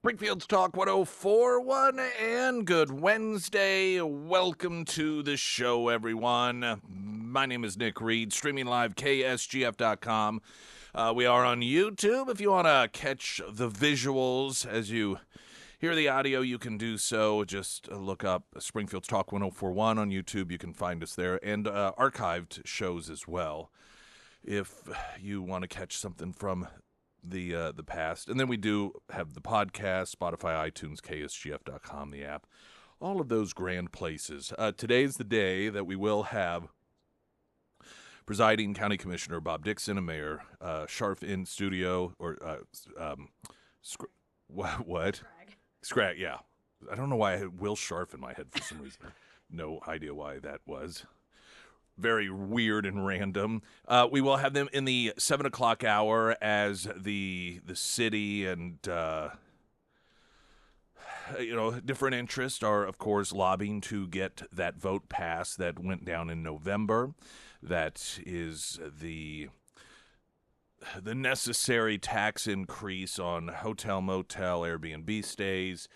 Springfield's Talk 1041 and good Wednesday. Welcome to the show, everyone. My name is Nick Reed, streaming live KSGF.com. We are on YouTube. If you want to catch the visuals as you hear the audio, you can do so. Just look up Springfield's Talk 1041 on YouTube. You can find us there, and archived shows as well if you want to catch something from the past. And then we do have the podcast, Spotify, iTunes, KSGF.com, the app, all of those grand places. Today's the day that we will have presiding county commissioner Bob Dixon and Mayor Scharf in studio, or what? Scrag, yeah. I don't know why I had Will Scharf in my head for some reason. No idea why that was. Very weird and random. We will have them in the 7 o'clock hour as the city and different interests are, of course, lobbying to get that vote passed that went down in November. That is the necessary tax increase on hotel, motel, Airbnb stays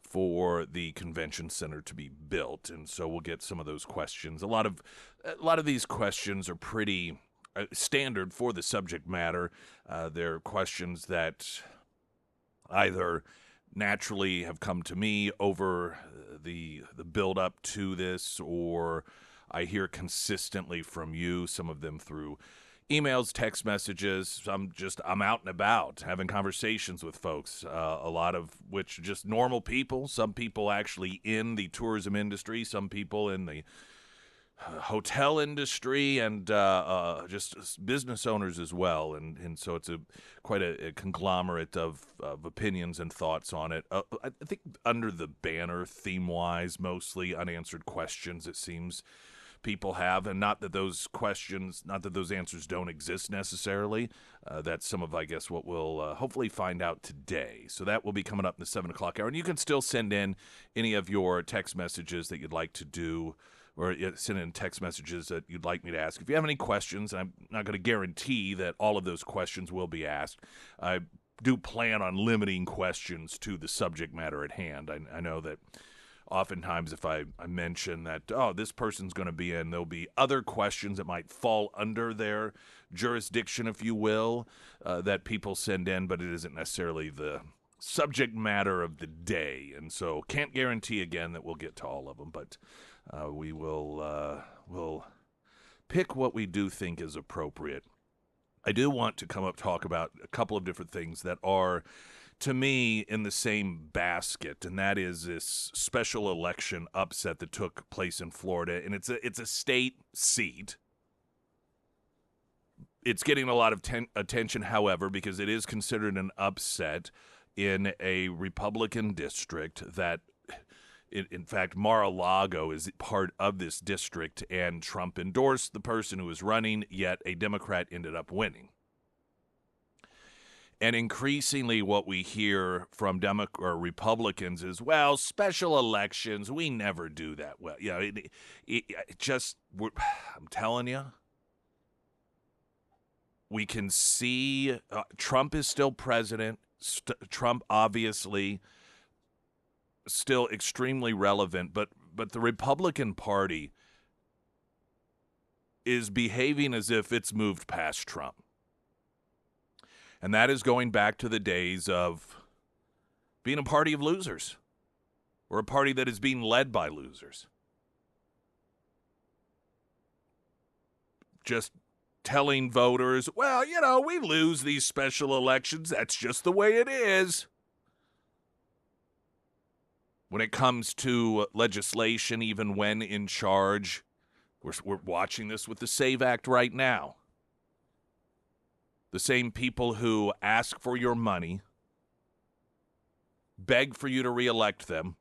for the convention center to be built. And so we'll get some of those questions. A lot of these questions are pretty standard for the subject matter. They're questions that either naturally have come to me over the build up to this, or I hear consistently from you, some of them through emails, text messages. I'm out and about having conversations with folks, a lot of which are just normal people, some people actually in the tourism industry, some people in the hotel industry, and just business owners as well. And so it's quite a conglomerate of opinions and thoughts on it. I think under the banner, theme-wise, mostly unanswered questions, it seems people have, and not that those answers don't exist necessarily. That's some of, I guess, what we'll hopefully find out today. So that will be coming up in the 7 o'clock hour. And you can still send in any of your text messages that you'd like to do, or send in text messages that you'd like me to ask. If you have any questions, I'm not going to guarantee that all of those questions will be asked. I do plan on limiting questions to the subject matter at hand. I know that oftentimes if I mention that, this person's going to be in, there'll be other questions that might fall under their jurisdiction, if you will, that people send in, but it isn't necessarily the subject matter of the day. And so can't guarantee, again, that we'll get to all of them, but we will pick what we do think is appropriate. I do want to come up talk about a couple of different things that are, to me, in the same basket, and that is this special election upset that took place in Florida, and it's a state seat. It's getting a lot of attention, however, because it is considered an upset in a Republican district that, in fact, Mar-a-Lago is part of this district, and Trump endorsed the person who was running, yet a Democrat ended up winning. And increasingly what we hear from Republicans is, well, special elections, we never do that well. I'm telling you, we can see Trump is still president. Trump obviously still extremely relevant, but the Republican Party is behaving as if it's moved past Trump. And that is going back to the days of being a party of losers, or a party that is being led by losers. Just telling voters, well, we lose these special elections. That's just the way it is. When it comes to legislation, even when in charge, we're watching this with the SAVE Act right now. The same people who ask for your money, beg for you to reelect them,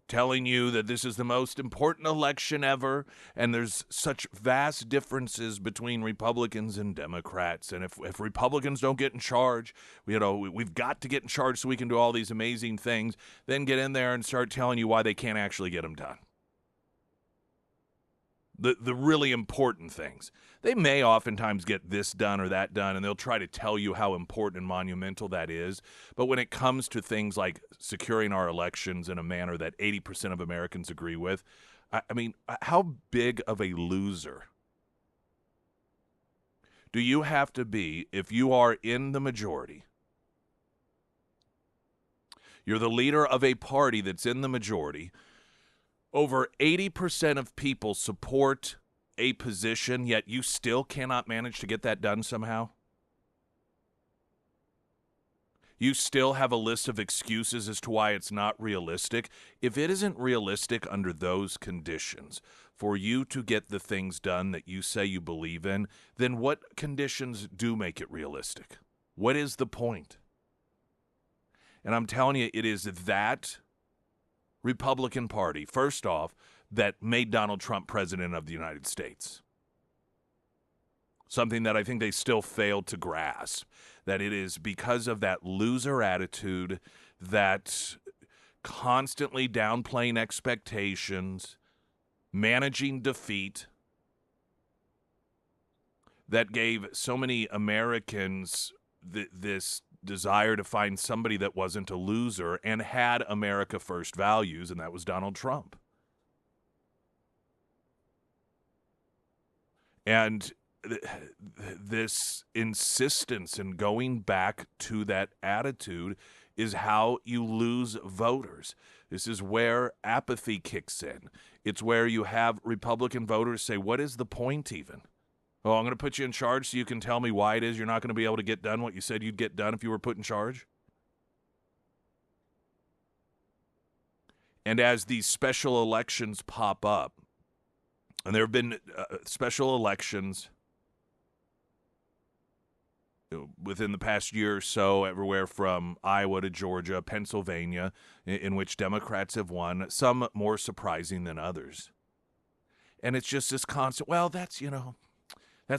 telling you that this is the most important election ever, and there's such vast differences between Republicans and Democrats, and if Republicans don't get in charge, we've got to get in charge so we can do all these amazing things, then get in there and start telling you why they can't actually get them done. the really important things. They may oftentimes get this done or that done, and they'll try to tell you how important and monumental that is. But when it comes to things like securing our elections in a manner that 80% of Americans agree with, I mean, how big of a loser do you have to be if you are in the majority? You're the leader of a party that's in the majority. Over 80% of people support a position, yet you still cannot manage to get that done somehow? You still have a list of excuses as to why it's not realistic. If it isn't realistic under those conditions for you to get the things done that you say you believe in, then what conditions do make it realistic? What is the point? And I'm telling you, it is that Republican Party, first off, that made Donald Trump president of the United States. Something that I think they still failed to grasp, that it is because of that loser attitude, that constantly downplaying expectations, managing defeat, that gave so many Americans this desire to find somebody that wasn't a loser and had America first values, and that was Donald Trump. And this insistence in going back to that attitude is how you lose voters. This is where apathy kicks in. It's where you have Republican voters say, what is the point even? Oh, I'm going to put you in charge so you can tell me why it is you're not going to be able to get done what you said you'd get done if you were put in charge? And as these special elections pop up, and there have been special elections within the past year or so, everywhere from Iowa to Georgia, Pennsylvania, in which Democrats have won, some more surprising than others. And it's just this constant, well, that's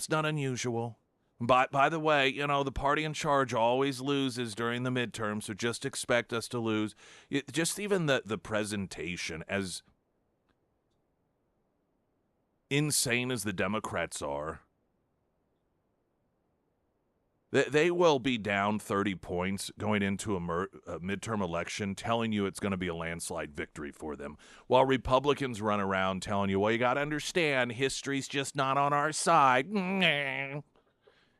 not unusual. By the way, the party in charge always loses during the midterm, so just expect us to lose. Just even the presentation, as insane as the Democrats are, they will be down 30 points going into a midterm election, telling you it's going to be a landslide victory for them, while Republicans run around telling you, well, you got to understand, history's just not on our side.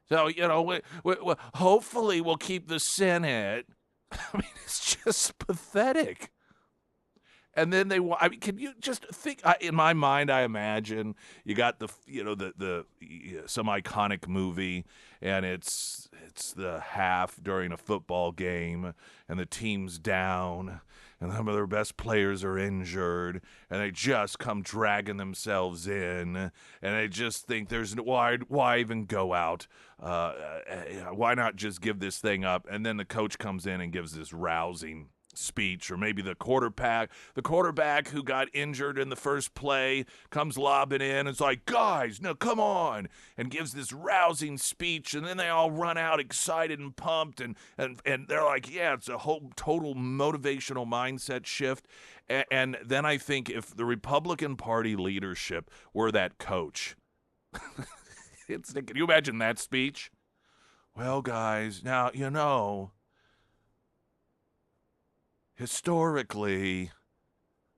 So, hopefully we'll keep the Senate. I mean, it's just pathetic. And then can you just think? In my mind, I imagine you got some iconic movie, and it's the half during a football game, and the team's down, and some of their best players are injured, and they just come dragging themselves in, and they just think why even go out? Why not just give this thing up? And then the coach comes in and gives this rousing speech, or maybe the quarterback who got injured in the first play comes lobbing in and it's like, guys, no, come on, and gives this rousing speech, and then they all run out excited and pumped, and they're like, yeah, it's a whole total motivational mindset shift. And then I think if the Republican Party leadership were that coach, can you imagine that speech? Well, guys, now, historically,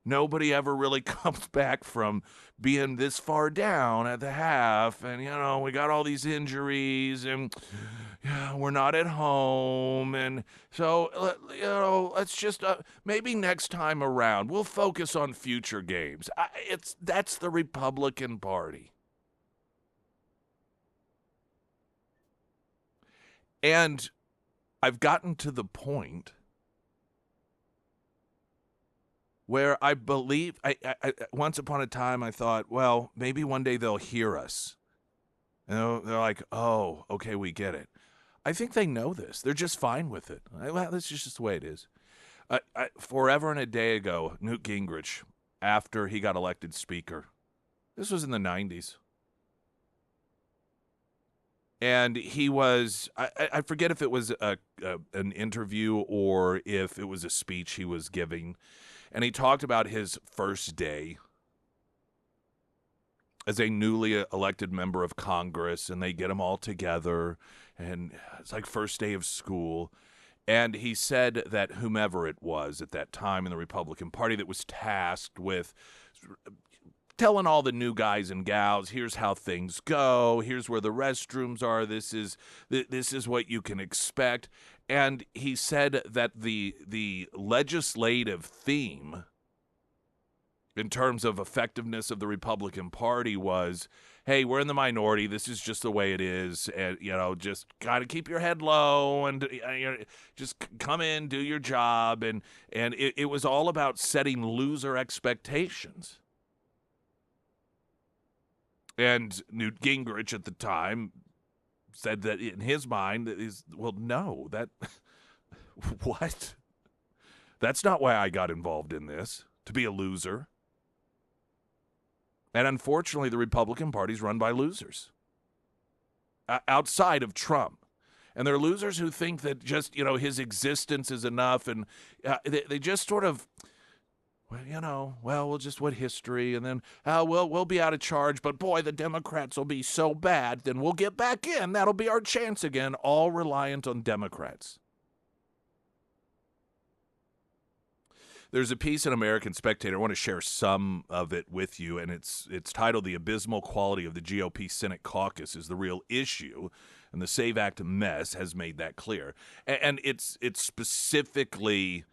nobody ever really comes back from being this far down at the half, and we got all these injuries, and we're not at home, and so let's just maybe next time around we'll focus on future games. That's the Republican Party. And I've gotten to the point where I believe, I once upon a time I thought, well, maybe one day they'll hear us. They're like, oh, okay, we get it. I think they know this. They're just fine with it. Well, this is just the way it is. Forever and a day ago, Newt Gingrich, after he got elected speaker, this was in the 90s. And he was, I forget if it was an interview or if it was a speech he was giving. And he talked about his first day as a newly elected member of Congress, and they get them all together, and it's like first day of school. And he said that whomever it was at that time in the Republican Party that was tasked with telling all the new guys and gals, here's how things go, here's where the restrooms are, this is what you can expect. And he said that the legislative theme in terms of effectiveness of the Republican Party was, hey, we're in the minority, this is just the way it is, and just gotta keep your head low, and just come in, do your job. And it was all about setting loser expectations. And Newt Gingrich at the time said that in his mind is, well, no, that what? That's not why I got involved in this, to be a loser. And unfortunately, the Republican Party is run by losers outside of Trump. And they're losers who think that just, his existence is enough. And they just sort of, we'll just what history, and then we'll be out of charge, but boy, the Democrats will be so bad, then we'll get back in. That'll be our chance again, all reliant on Democrats. There's a piece in American Spectator. I want to share some of it with you, and it's titled "The Abysmal Quality of the GOP Senate Caucus is the Real Issue," and the SAVE Act mess has made that clear. And it's specifically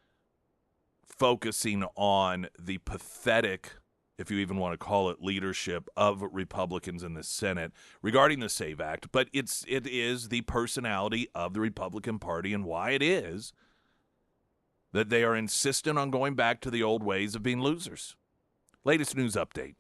focusing on the pathetic, if you even want to call it, leadership of Republicans in the Senate regarding the SAVE Act. But it is the personality of the Republican Party and why it is that they are insistent on going back to the old ways of being losers. Latest news update.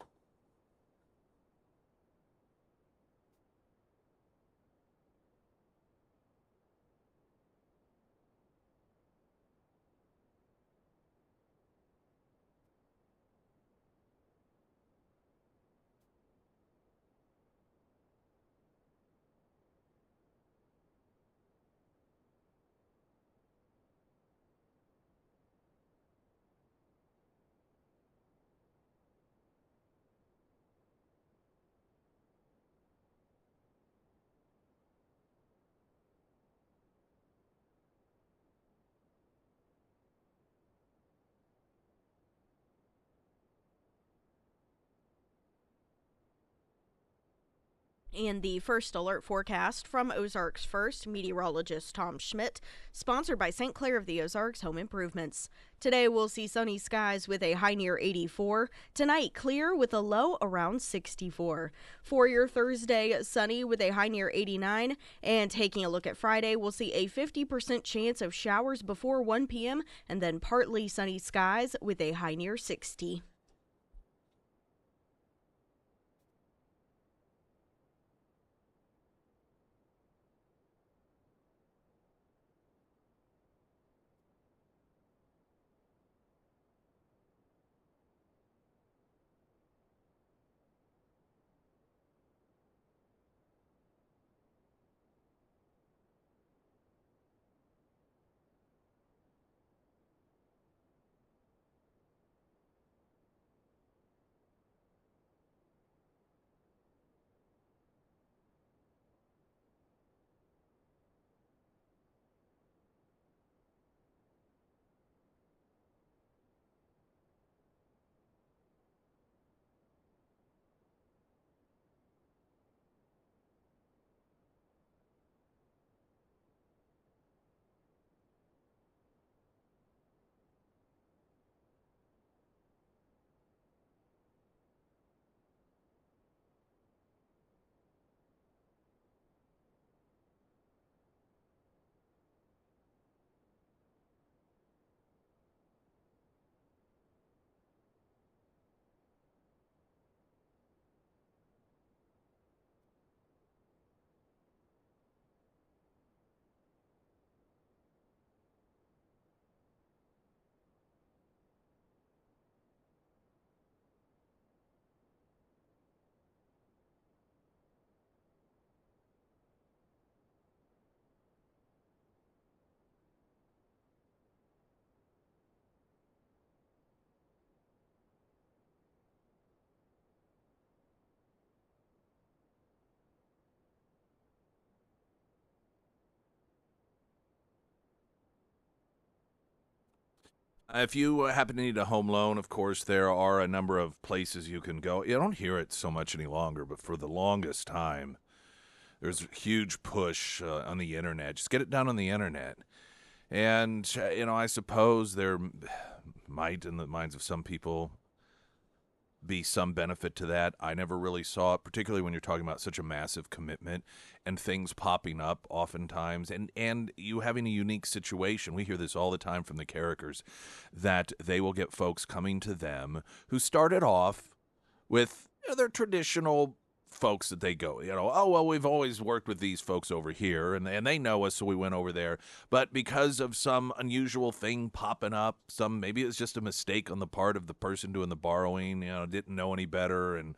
And the first alert forecast from Ozarks First meteorologist Tom Schmidt, sponsored by St. Clair of the Ozarks Home Improvements. Today we'll see sunny skies with a high near 84. Tonight, clear with a low around 64. For your Thursday, sunny with a high near 89. And taking a look at Friday, we'll see a 50% chance of showers before 1 p.m. and then partly sunny skies with a high near 60. If you happen to need a home loan, of course, there are a number of places you can go. You don't hear it so much any longer, but for the longest time, there's a huge push on the internet. Just get it done on the internet. And, I suppose there might, in the minds of some people, be some benefit to that. I never really saw it, particularly when you're talking about such a massive commitment and things popping up oftentimes, and you having a unique situation. We hear this all the time from the characters, that they will get folks coming to them who started off with their traditional folks that they go, oh, well, we've always worked with these folks over here, and they know us, so we went over there. But because of some unusual thing popping up, maybe it's just a mistake on the part of the person doing the borrowing, didn't know any better, and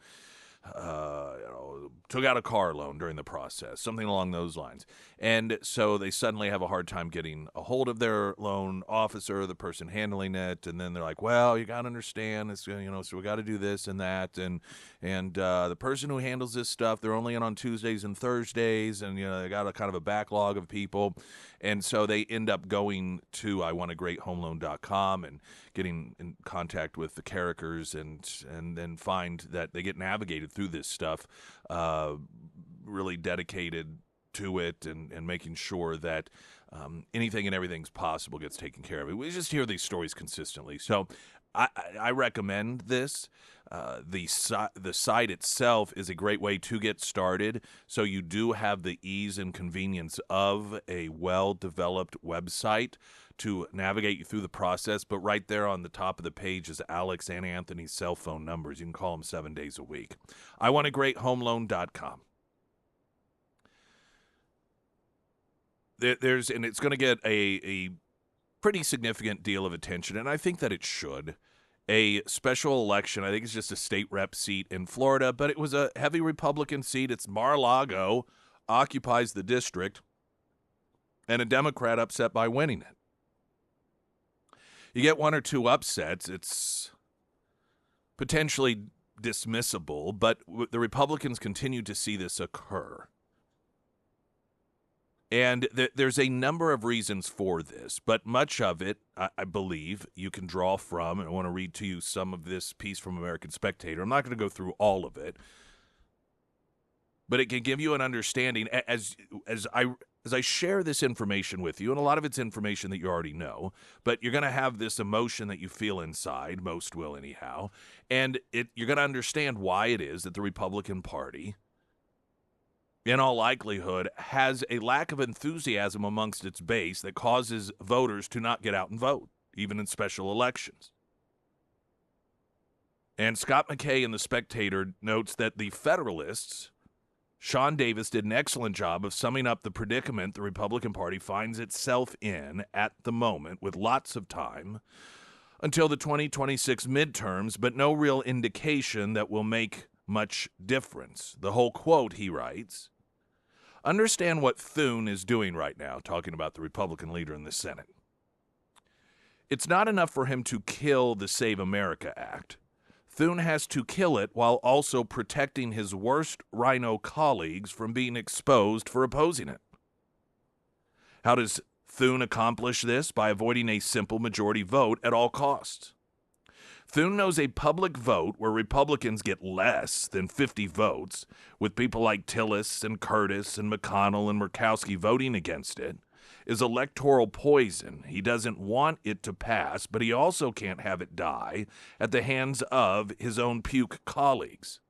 took out a car loan during the process, something along those lines. And so they suddenly have a hard time getting a hold of their loan officer, the person handling it. And then they're like, well, you got to understand this, so we got to do this and that. And the person who handles this stuff, they're only in on Tuesdays and Thursdays. And, they got a kind of a backlog of people. And so they end up going to iwantagreathomeloan.com and getting in contact with the characters, and then find that they get navigated through this stuff, really dedicated to it, and making sure that anything and everything's possible gets taken care of. We just hear these stories consistently. So I recommend this. The site itself is a great way to get started. So you do have the ease and convenience of a well-developed website to navigate you through the process. But right there on the top of the page is Alex and Anthony's cell phone numbers. You can call them 7 days a week. iwantagreathomeloan.com. And it's going to get a pretty significant deal of attention, and I think that it should. A special election, I think it's just a state rep seat in Florida, but it was a heavy Republican seat. It's Mar-a-Lago, occupies the district, and a Democrat upset by winning it. You get one or two upsets, it's potentially dismissible, but the Republicans continue to see this occur. And there's a number of reasons for this, but much of it, I believe, you can draw from, and I want to read to you some of this piece from American Spectator. I'm not going to go through all of it, but it can give you an understanding as I share this information with you, and a lot of it's information that you already know, but you're going to have this emotion that you feel inside, most will anyhow, and you're going to understand why it is that the Republican Party, in all likelihood, has a lack of enthusiasm amongst its base that causes voters to not get out and vote, even in special elections. And Scott McKay in The Spectator notes that the Federalists, Sean Davis, did an excellent job of summing up the predicament the Republican Party finds itself in at the moment, with lots of time until the 2026 midterms, but no real indication that will make much difference. The whole quote, he writes, understand what Thune is doing right now, talking about the Republican leader in the Senate. It's not enough for him to kill the Save America Act. Thune has to kill it while also protecting his worst rhino colleagues from being exposed for opposing it. How does Thune accomplish this? By avoiding a simple majority vote at all costs. Thune knows a public vote where Republicans get less than 50 votes, with people like Tillis and Curtis and McConnell and Murkowski voting against it, is electoral poison. He doesn't want it to pass, but he also can't have it die at the hands of his own puke colleagues.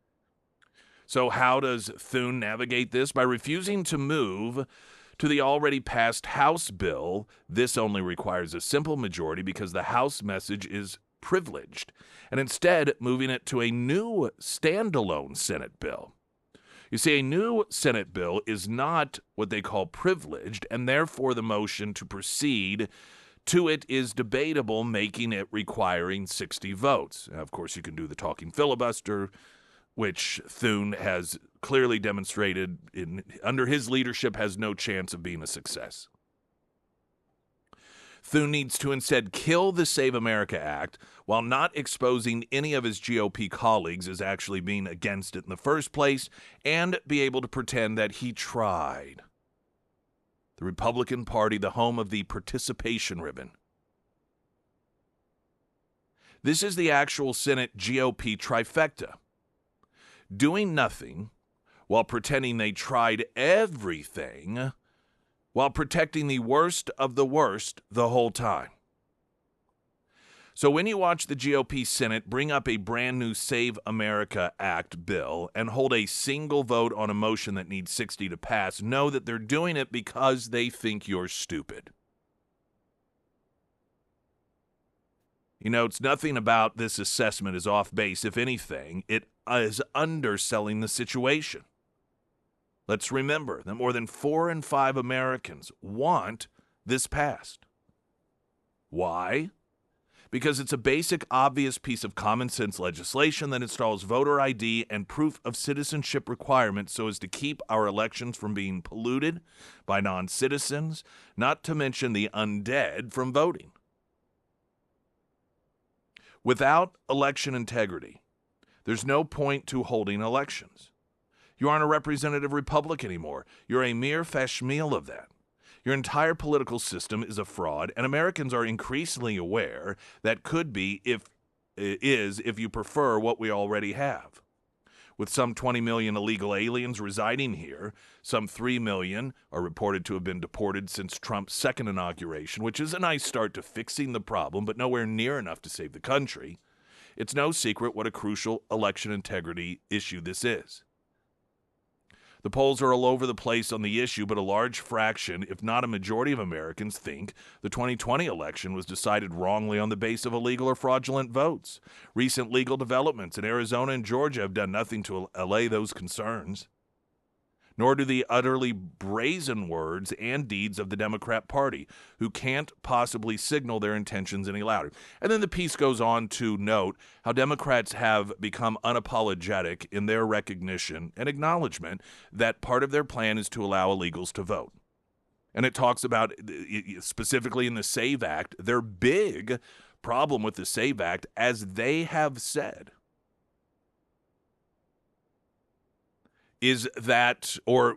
So how does Thune navigate this? By refusing to move to the already passed House bill. This only requires a simple majority because the House message is privileged, and instead moving it to a new standalone Senate bill. You see, a new Senate bill is not what they call privileged, and therefore the motion to proceed to it is debatable, making it requiring 60 votes. Now, of course, you can do the talking filibuster, which Thune has clearly demonstrated under his leadership has no chance of being a success. Thune needs to instead kill the Save America Act while not exposing any of his GOP colleagues as actually being against it in the first place, and be able to pretend that he tried. The Republican Party, the home of the participation ribbon, This is the actual Senate GOP trifecta. Doing nothing while pretending they tried everything while protecting the worst of the worst the whole time. So when you watch the GOP Senate bring up a brand new Save America Act bill and hold a single vote on a motion that needs 60 to pass, know that they're doing it because they think you're stupid. You know, it's nothing about this assessment is off base. If anything, it is underselling the situation. Let's remember that more than 4 in 5 Americans want this passed. Why? Because it's a basic, obvious piece of common sense legislation that installs voter ID and proof of citizenship requirements so as to keep our elections from being polluted by non-citizens, not to mention the undead from voting. Without election integrity, there's no point to holding elections. You aren't a representative republic anymore. You're a mere facsimile of that. Your entire political system is a fraud, and Americans are increasingly aware that could be if you prefer what we already have. With some 20 million illegal aliens residing here, some 3 million are reported to have been deported since Trump's second inauguration, which is a nice start to fixing the problem, but nowhere near enough to save the country. It's no secret what a crucial election integrity issue this is. The polls are all over the place on the issue, but a large fraction, if not a majority of Americans, think the 2020 election was decided wrongly on the basis of illegal or fraudulent votes. Recent legal developments in Arizona and Georgia have done nothing to allay those concerns. Nor do the utterly brazen words and deeds of the Democrat Party, who can't possibly signal their intentions any louder. And then the piece goes on to note how Democrats have become unapologetic in their recognition and acknowledgement that part of their plan is to allow illegals to vote. And it talks about, specifically in the SAVE Act, their big problem with the SAVE Act, as they have said, is that, or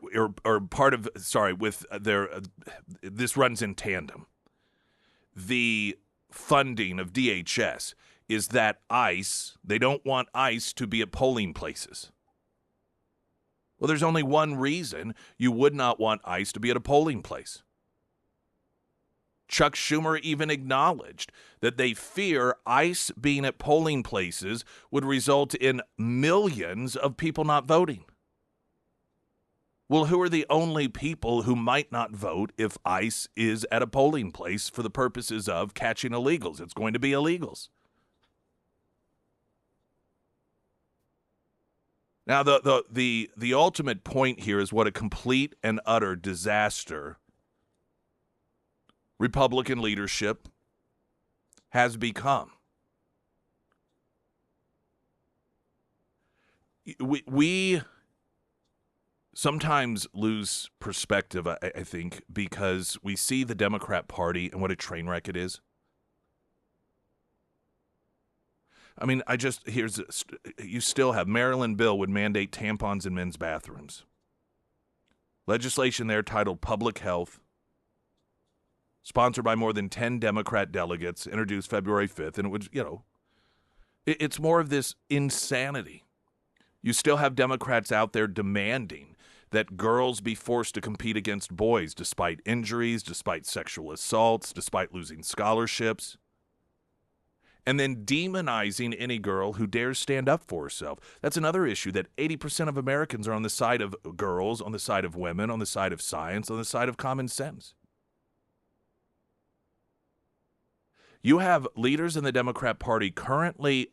part of, with their, this runs in tandem. The funding of DHS is that ICE, they don't want ICE to be at polling places. Well, there's only one reason you would not want ICE to be at a polling place. Chuck Schumer even acknowledged that they fear ICE being at polling places would result in millions of people not voting. Well, who are the only people who might not vote if ICE is at a polling place for the purposes of catching illegals? It's going to be illegals. Now, the ultimate point here is what a complete and utter disaster Republican leadership has become. We sometimes lose perspective, I think, because we see the Democrat Party and what a train wreck it is. I mean, you still have Maryland bill would mandate tampons in men's bathrooms. Legislation there titled Public Health, sponsored by more than 10 Democrat delegates, introduced February 5th, and it would, it's more of this insanity. You still have Democrats out there demanding that girls be forced to compete against boys despite injuries, despite sexual assaults, despite losing scholarships, and then demonizing any girl who dares stand up for herself. That's another issue, that 80% of Americans are on the side of girls, on the side of women, on the side of science, on the side of common sense. You have leaders in the Democrat Party currently,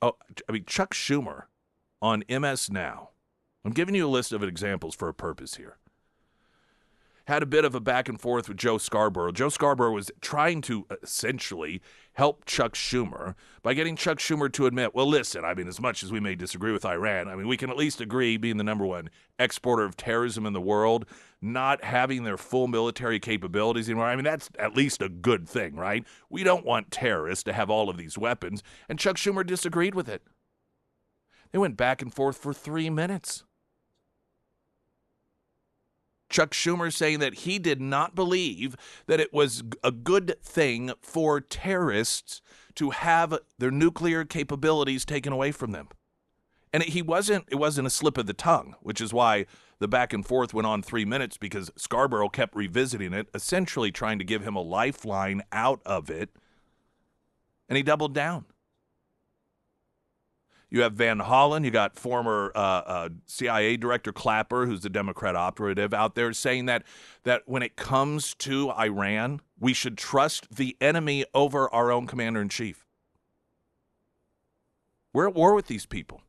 Chuck Schumer on MS Now. I'm giving you a list of examples for a purpose here. Had a bit of a back and forth with Joe Scarborough. Joe Scarborough was trying to essentially help Chuck Schumer by getting Chuck Schumer to admit, well, listen, as much as we may disagree with Iran, we can at least agree, being the number one exporter of terrorism in the world, not having their full military capabilities anymore. That's at least a good thing, right? We don't want terrorists to have all of these weapons. And Chuck Schumer disagreed with it. They went back and forth for 3 minutes. Chuck Schumer saying that he did not believe that it was a good thing for terrorists to have their nuclear capabilities taken away from them. And it wasn't a slip of the tongue, which is why the back and forth went on 3 minutes, because Scarborough kept revisiting it, essentially trying to give him a lifeline out of it, and he doubled down. You have Van Hollen, you got former CIA Director Clapper, who's the Democrat operative, out there saying that when it comes to Iran, we should trust the enemy over our own commander-in-chief. We're at war with these people.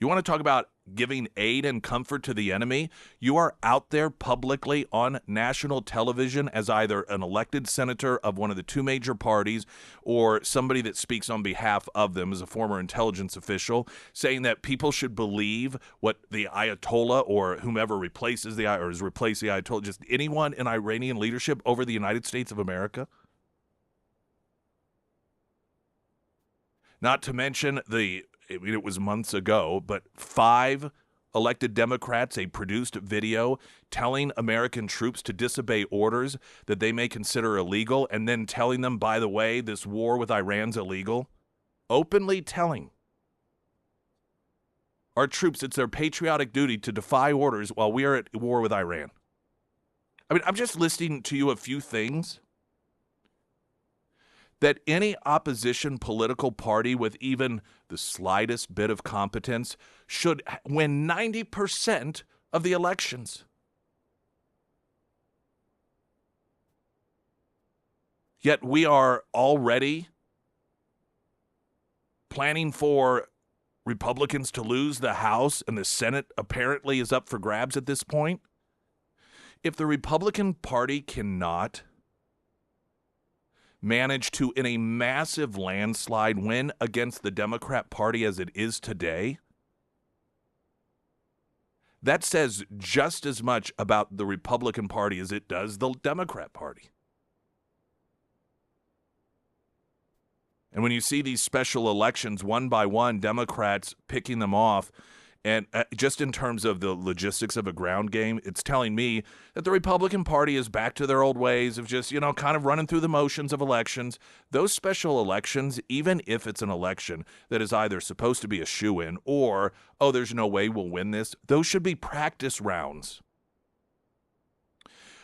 You want to talk about giving aid and comfort to the enemy? You are out there publicly on national television as either an elected senator of one of the two major parties or somebody that speaks on behalf of them as a former intelligence official, saying that people should believe what the Ayatollah or whomever replaces the or has replaced the Ayatollah, just anyone in Iranian leadership over the United States of America. Not to mention it was months ago, but 5 elected Democrats, they produced a video telling American troops to disobey orders that they may consider illegal, and then telling them, by the way, this war with Iran's illegal. Openly telling our troops it's their patriotic duty to defy orders while we are at war with Iran. I mean, I'm just listing to you a few things that any opposition political party with even the slightest bit of competence should win 90% of the elections. Yet we are already planning for Republicans to lose the House, and the Senate apparently is up for grabs at this point. If the Republican Party cannot managed to, in a massive landslide, win against the Democrat Party as it is today, that says just as much about the Republican Party as it does the Democrat Party. And when you see these special elections, one by one, Democrats picking them off, and just in terms of the logistics of a ground game, it's telling me that the Republican Party is back to their old ways of just, kind of running through the motions of elections. Those special elections, even if it's an election that is either supposed to be a shoo-in or, oh, there's no way we'll win this, those should be practice rounds.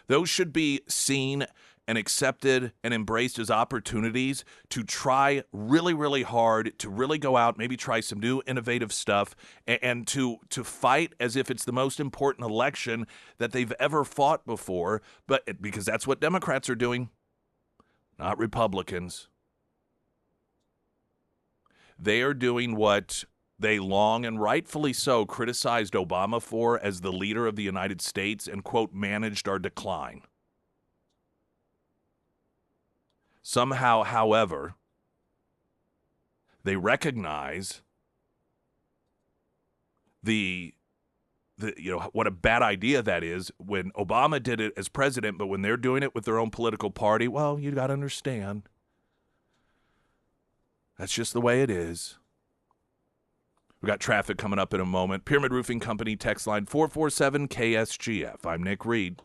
Those should be seen and accepted and embraced as opportunities to try really, really hard, to really go out, maybe try some new innovative stuff, and to fight as if it's the most important election that they've ever fought before, but because that's what Democrats are doing, not Republicans. They are doing what they long and rightfully so criticized Obama for as the leader of the United States and, quote, managed our decline. Somehow, however, they recognize what a bad idea that is when Obama did it as president, but when they're doing it with their own political party, well, you got to understand. That's just the way it is. We got traffic coming up in a moment. Pyramid Roofing Company text line 447 KSGF. I'm Nick Reed.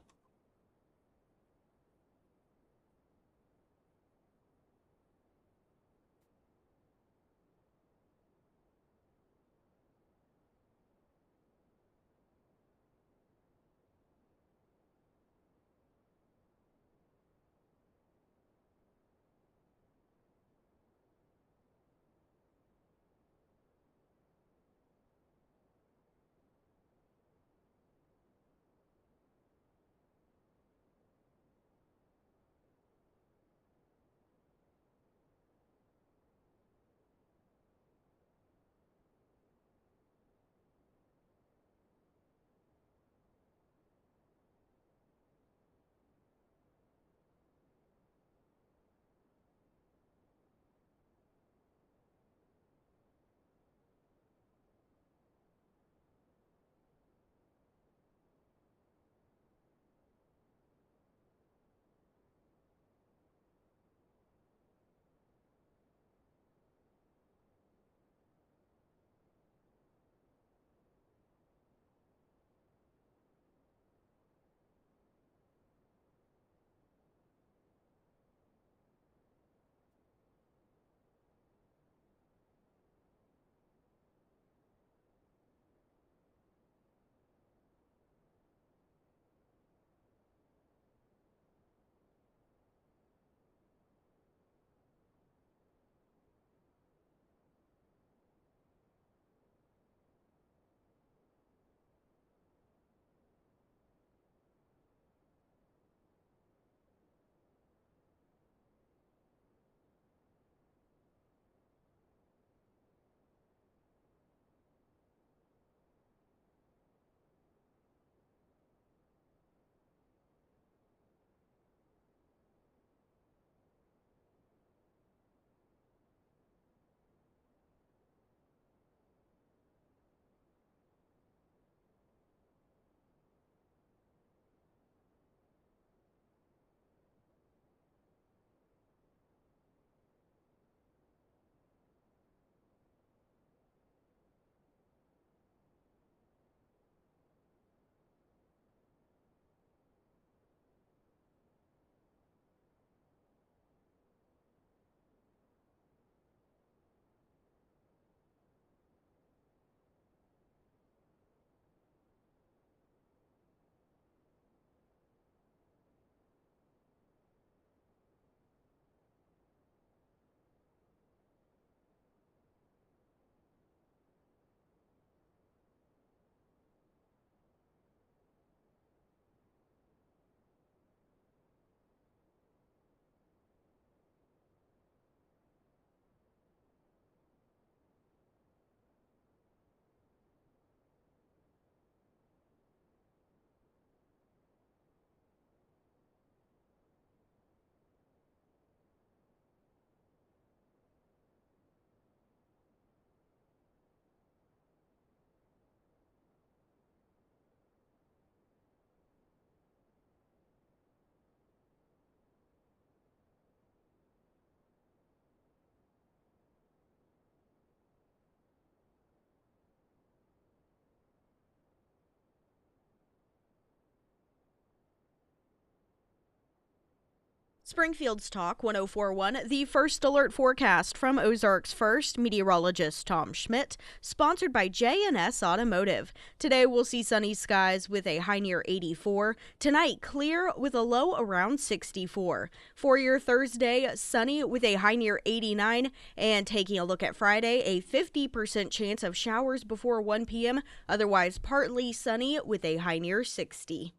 Springfield's Talk 1041, the first alert forecast from Ozarks First, meteorologist Tom Schmidt, sponsored by J&S Automotive. Today we'll see sunny skies with a high near 84. Tonight, clear with a low around 64. For your Thursday, sunny with a high near 89. And taking a look at Friday, a 50% chance of showers before 1 p.m. Otherwise, partly sunny with a high near 60.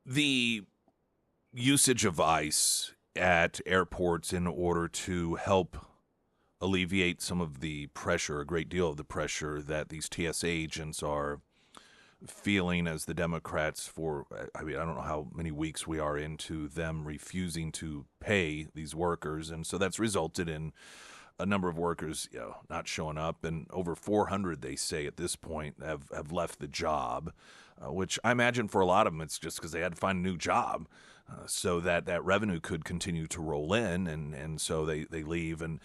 The usage of ice at airports in order to help alleviate some of the pressure, a great deal of the pressure that these TSA agents are feeling as the Democrats I don't know how many weeks we are into them refusing to pay these workers. And so that's resulted in a number of workers, not showing up, and over 400, they say at this point, have left the job, which I imagine for a lot of them, it's just because they had to find a new job. So that revenue could continue to roll in, and so they leave. And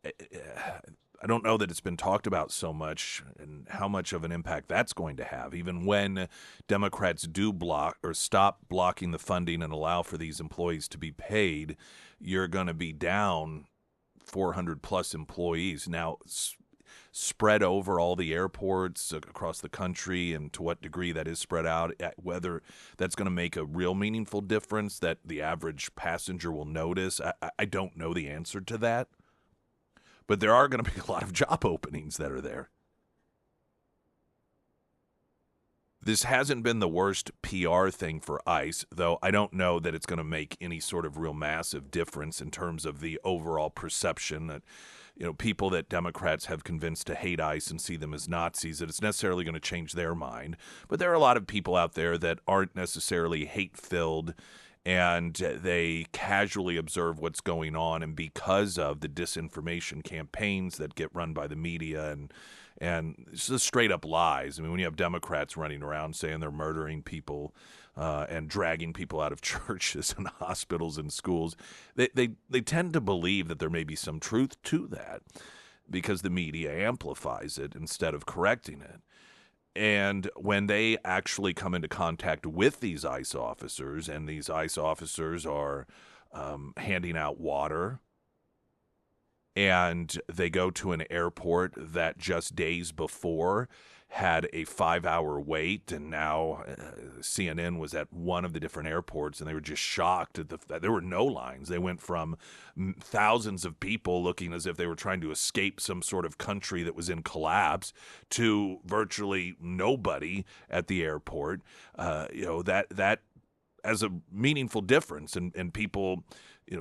I don't know that it's been talked about so much and how much of an impact that's going to have. Even when Democrats do block or stop blocking the funding and allow for these employees to be paid, you're going to be down 400 plus employees. Now, spread over all the airports across the country, and to what degree that is spread out, whether that's going to make a real meaningful difference that the average passenger will notice, I don't know the answer to that. But there are going to be a lot of job openings that are there. This hasn't been the worst PR thing for ICE, though I don't know that it's going to make any sort of real massive difference in terms of the overall perception that, people that Democrats have convinced to hate ICE and see them as Nazis, that it's necessarily going to change their mind. But there are a lot of people out there that aren't necessarily hate-filled, and they casually observe what's going on, and because of the disinformation campaigns that get run by the media and it's just straight up lies. I mean, when you have Democrats running around saying they're murdering people and dragging people out of churches and hospitals and schools, they tend to believe that there may be some truth to that because the media amplifies it instead of correcting it. And when they actually come into contact with these ICE officers, and these ICE officers are handing out water, and they go to an airport that just days before had a 5-hour wait, and now CNN was at one of the different airports, and they were just shocked at that there were no lines. They went from thousands of people looking as if they were trying to escape some sort of country that was in collapse to virtually nobody at the airport. That as a meaningful difference, and people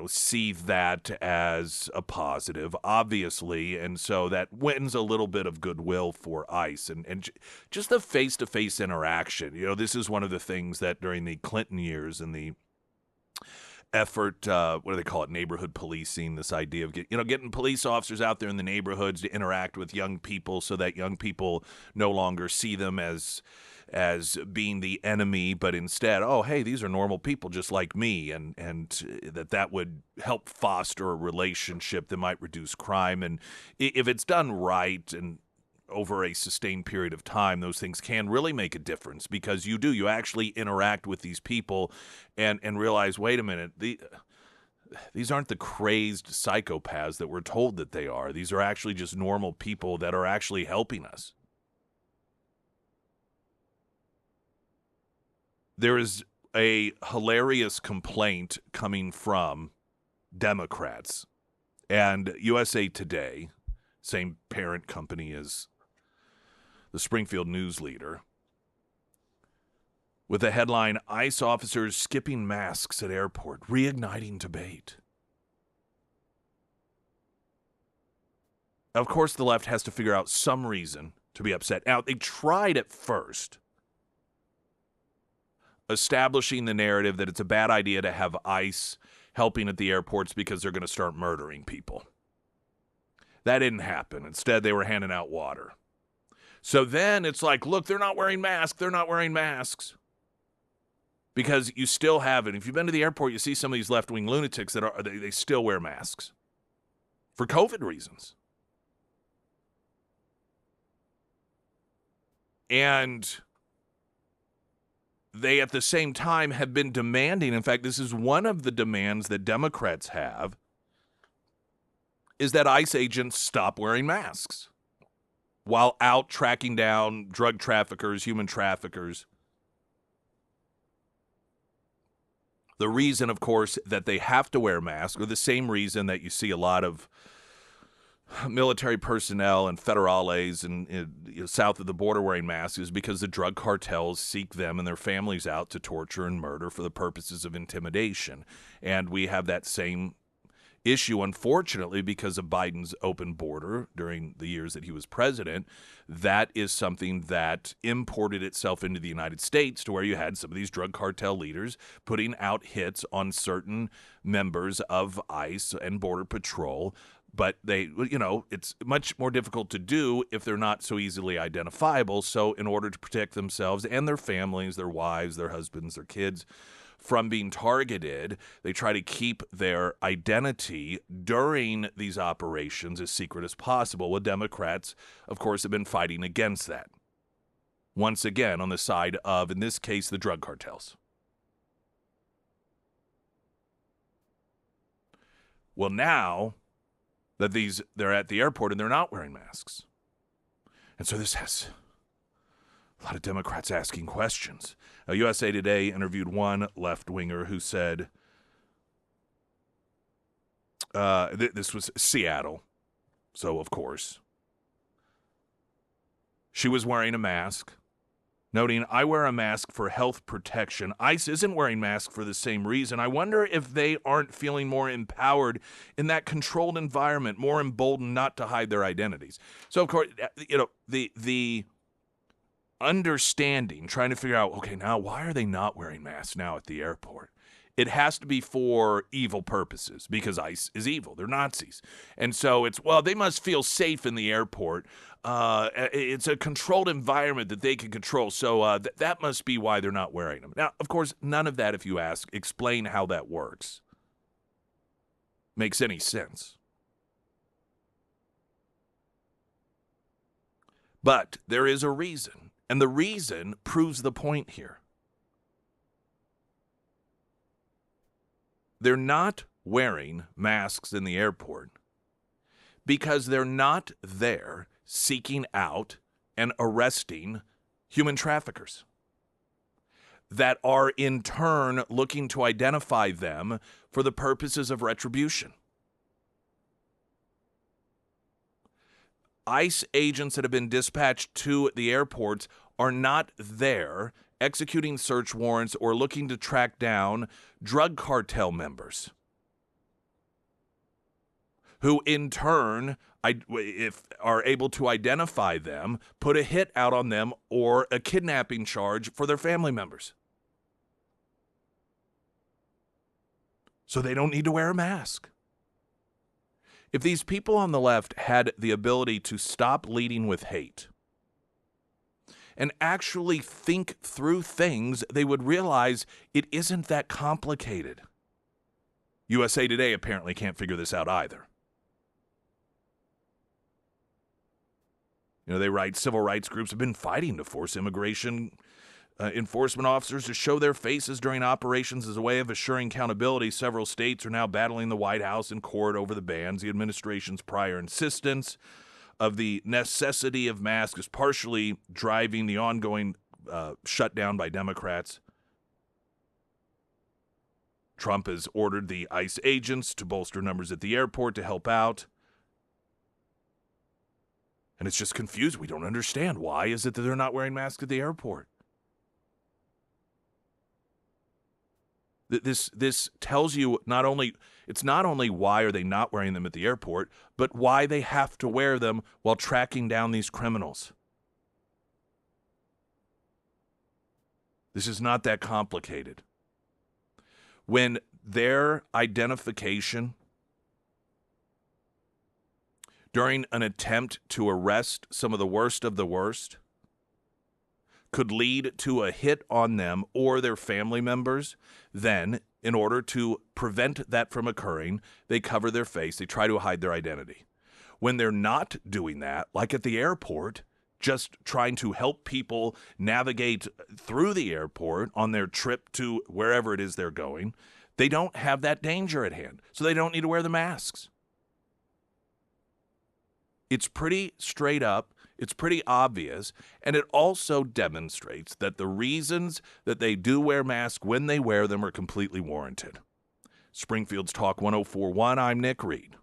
see that as a positive, obviously, and so that wins a little bit of goodwill for ICE and just the face-to-face interaction. This is one of the things that during the Clinton years and the effort, what do they call it, neighborhood policing, this idea of getting police officers out there in the neighborhoods to interact with young people so that young people no longer see them as being the enemy, but instead, oh, hey, these are normal people just like me, and that would help foster a relationship that might reduce crime. And if it's done right and over a sustained period of time, those things can really make a difference, because you actually interact with these people and realize, wait a minute, these aren't the crazed psychopaths that we're told that they are. These are actually just normal people that are actually helping us. There is a hilarious complaint coming from Democrats, and USA Today, same parent company as the Springfield News Leader, with the headline, ICE officers skipping masks at airport, reigniting debate. Of course, the left has to figure out some reason to be upset. Now, they tried at first establishing the narrative that it's a bad idea to have ICE helping at the airports because they're going to start murdering people. That didn't happen. Instead, they were handing out water. So then it's like, look, they're not wearing masks. They're not wearing masks. Because you still have it. If you've been to the airport, you see some of these left-wing lunatics that they still wear masks for COVID reasons. And they at the same time have been demanding, in fact, this is one of the demands that Democrats have, is that ICE agents stop wearing masks while out tracking down drug traffickers, human traffickers. The reason, of course, that they have to wear masks, or the same reason that you see a lot of military personnel and federales and south of the border wearing masks, is because the drug cartels seek them and their families out to torture and murder for the purposes of intimidation. And we have that same issue, unfortunately, because of Biden's open border during the years that he was president. That is something that imported itself into the United States, to where you had some of these drug cartel leaders putting out hits on certain members of ICE and Border Patrol. But it's much more difficult to do if they're not so easily identifiable. So in order to protect themselves and their families, their wives, their husbands, their kids from being targeted, they try to keep their identity during these operations as secret as possible. Well, Democrats, of course, have been fighting against that. Once again, on the side of, in this case, the drug cartels. Well, now that they're at the airport and they're not wearing masks. And so this has a lot of Democrats asking questions. USA Today interviewed one left-winger who said, this was Seattle, so of course. She was wearing a mask, noting, "I wear a mask for health protection. ICE isn't wearing masks for the same reason. I wonder if they aren't feeling more empowered in that controlled environment, more emboldened not to hide their identities." So, of course, the understanding, trying to figure out, okay, now why are they not wearing masks now at the airport? It has to be for evil purposes, because ICE is evil. They're Nazis. And so it's, well, they must feel safe in the airport. It's a controlled environment that they can control. So that must be why they're not wearing them. Now, of course, none of that, if you ask, explain how that works, makes any sense. But there is a reason, and the reason proves the point here. They're not wearing masks in the airport because they're not there seeking out and arresting human traffickers that are in turn looking to identify them for the purposes of retribution. ICE agents that have been dispatched to the airports are not there executing search warrants or looking to track down drug cartel members who in turn, if are able to identify them, put a hit out on them or a kidnapping charge for their family members. So they don't need to wear a mask. If these people on the left had the ability to stop leading with hate and actually think through things, they would realize it isn't that complicated. USA Today apparently can't figure this out either. They write, civil rights groups have been fighting to force immigration enforcement officers to show their faces during operations as a way of assuring accountability. Several states are now battling the White House in court over the bans. The administration's prior insistence of the necessity of masks is partially driving the ongoing shutdown by Democrats. Trump has ordered the ICE agents to bolster numbers at the airport to help out. And it's just confused. We don't understand. Why is it that they're not wearing masks at the airport? This tells you it's not only why are they not wearing them at the airport, but why they have to wear them while tracking down these criminals. This is not that complicated. When their identification during an attempt to arrest some of the worst could lead to a hit on them or their family members, then, in order to prevent that from occurring, they cover their face, they try to hide their identity. When they're not doing that, like at the airport, just trying to help people navigate through the airport on their trip to wherever it is they're going. They don't have that danger at hand, so they don't need to wear the masks. It's pretty straight up. It's pretty obvious, and it also demonstrates that the reasons that they do wear masks when they wear them are completely warranted. Springfield's Talk 104.1, I'm Nick Reed.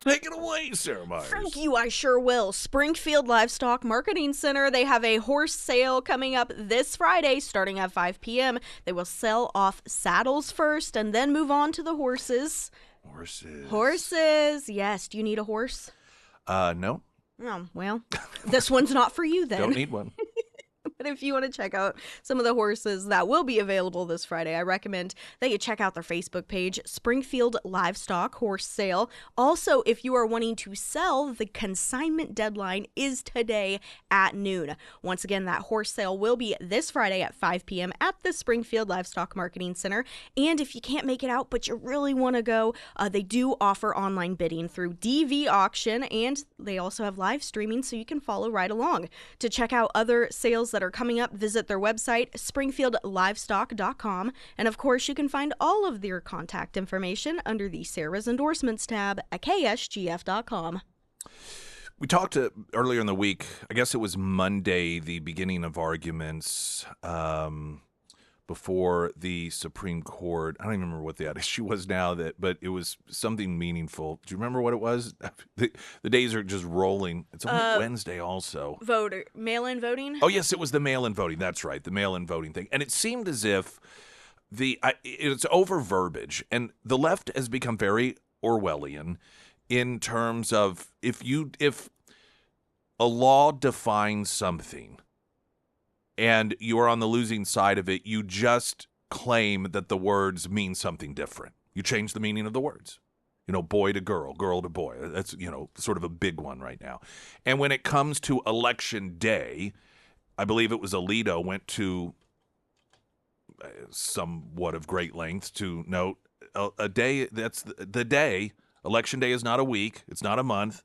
Take it away, Sarah Myers. Thank you, I sure will. Springfield Livestock Marketing Center, they have a horse sale coming up this Friday starting at 5 p.m. They will sell off saddles first and then move on to the horses. Horses. Yes. Do you need a horse? No. Oh, well, this one's not for you then. Don't need one. But if you want to check out some of the horses that will be available this Friday, I recommend that you check out their Facebook page, Springfield Livestock Horse Sale. Also, if you are wanting to sell, the consignment deadline is today at noon. Once again, that horse sale will be this Friday at 5 p.m. at the Springfield Livestock Marketing Center. And if you can't make it out, but you really want to go, they do offer online bidding through DV Auction, and they also have live streaming so you can follow right along. To check out other sales that are coming up, visit their website, springfieldlivestock.com. And of course, you can find all of their contact information under the Sarah's Endorsements tab at KSGF.com. We talked earlier in the week, I guess it was Monday, the beginning of arguments before the Supreme Court. I don't even remember what that issue was now, but it was something meaningful. Do you remember what it was? The days are just rolling. It's only Wednesday also. Mail-in voting? Oh, yes, it was the mail-in voting. That's right, the mail-in voting thing. And it seemed as if it's over verbiage, and the left has become very Orwellian in terms of if a law defines something and you are on the losing side of it, you just claim that the words mean something different. You change the meaning of the words. Boy to girl, girl to boy. That's, sort of a big one right now. And when it comes to election day, I believe it was Alito went to somewhat of great lengths to note a day, that's the day. Election day is not a week. It's not a month.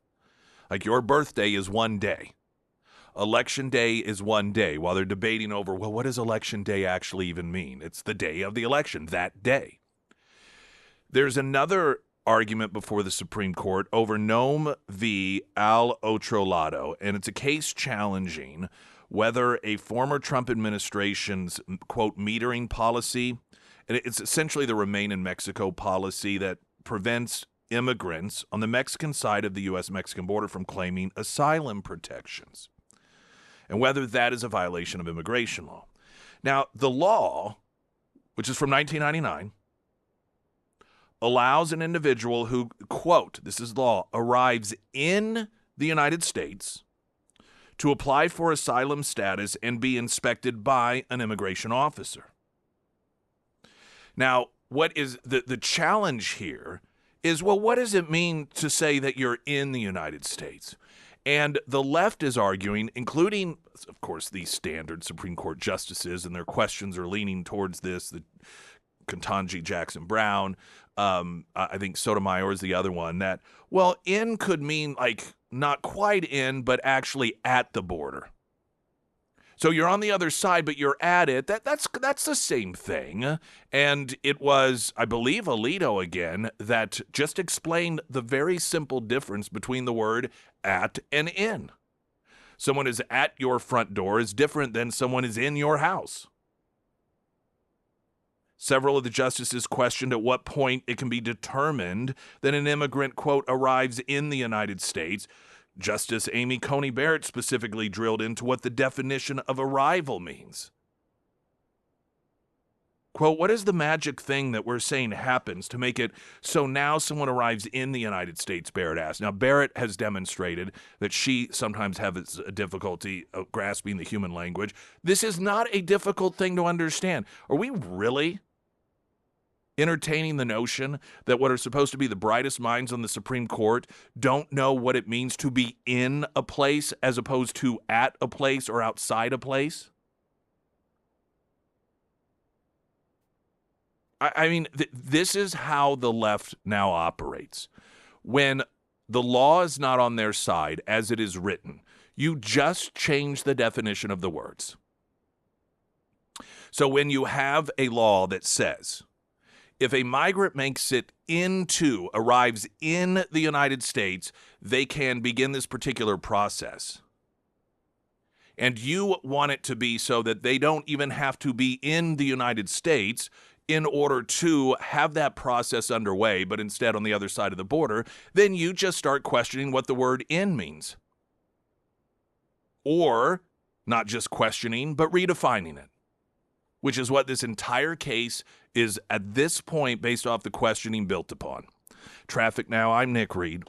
Like your birthday is one day. Election day is one day while they're debating over, well, what does election day actually even mean? It's the day of the election, that day. There's another argument before the Supreme Court over Nome v. Al Otrolato, and it's a case challenging whether a former Trump administration's, quote, metering policy, and it's essentially the Remain in Mexico policy that prevents immigrants on the Mexican side of the U.S.-Mexican border from claiming asylum protections, and whether that is a violation of immigration law. Now, the law, which is from 1999, allows an individual who, quote, this is law, arrives in the United States to apply for asylum status and be inspected by an immigration officer. Now, what is the challenge here is, well, what does it mean to say that you're in the United States? And the left is arguing, including, of course, the standard Supreme Court justices, and their questions are leaning towards this, the Ketanji Jackson Brown, I think Sotomayor is the other one, that, well, in could mean like not quite in, but actually at the border. So you're on the other side, but you're at it. That's the same thing. And it was, I believe, Alito again that just explained the very simple difference between the word at and in. Someone is at your front door is different than someone is in your house. Several of the justices questioned at what point it can be determined that an immigrant, quote, arrives in the United States. Justice Amy Coney Barrett specifically drilled into what the definition of arrival means. Quote, what is the magic thing that we're saying happens to make it so now someone arrives in the United States, Barrett asked. Now, Barrett has demonstrated that she sometimes has a difficulty grasping the human language. This is not a difficult thing to understand. Are we really entertaining the notion that what are supposed to be the brightest minds on the Supreme Court don't know what it means to be in a place as opposed to at a place or outside a place? I mean, this is how the left now operates. When the law is not on their side as it is written, you just change the definition of the words. So when you have a law that says, if a migrant arrives in the United States, they can begin this particular process. And you want it to be so that they don't even have to be in the United States in order to have that process underway, but instead on the other side of the border, then you just start questioning what the word in means. Or not just questioning, but redefining it, which is what this entire case is at this point, based off the questioning, built upon. Traffic now, I'm Nick Reed.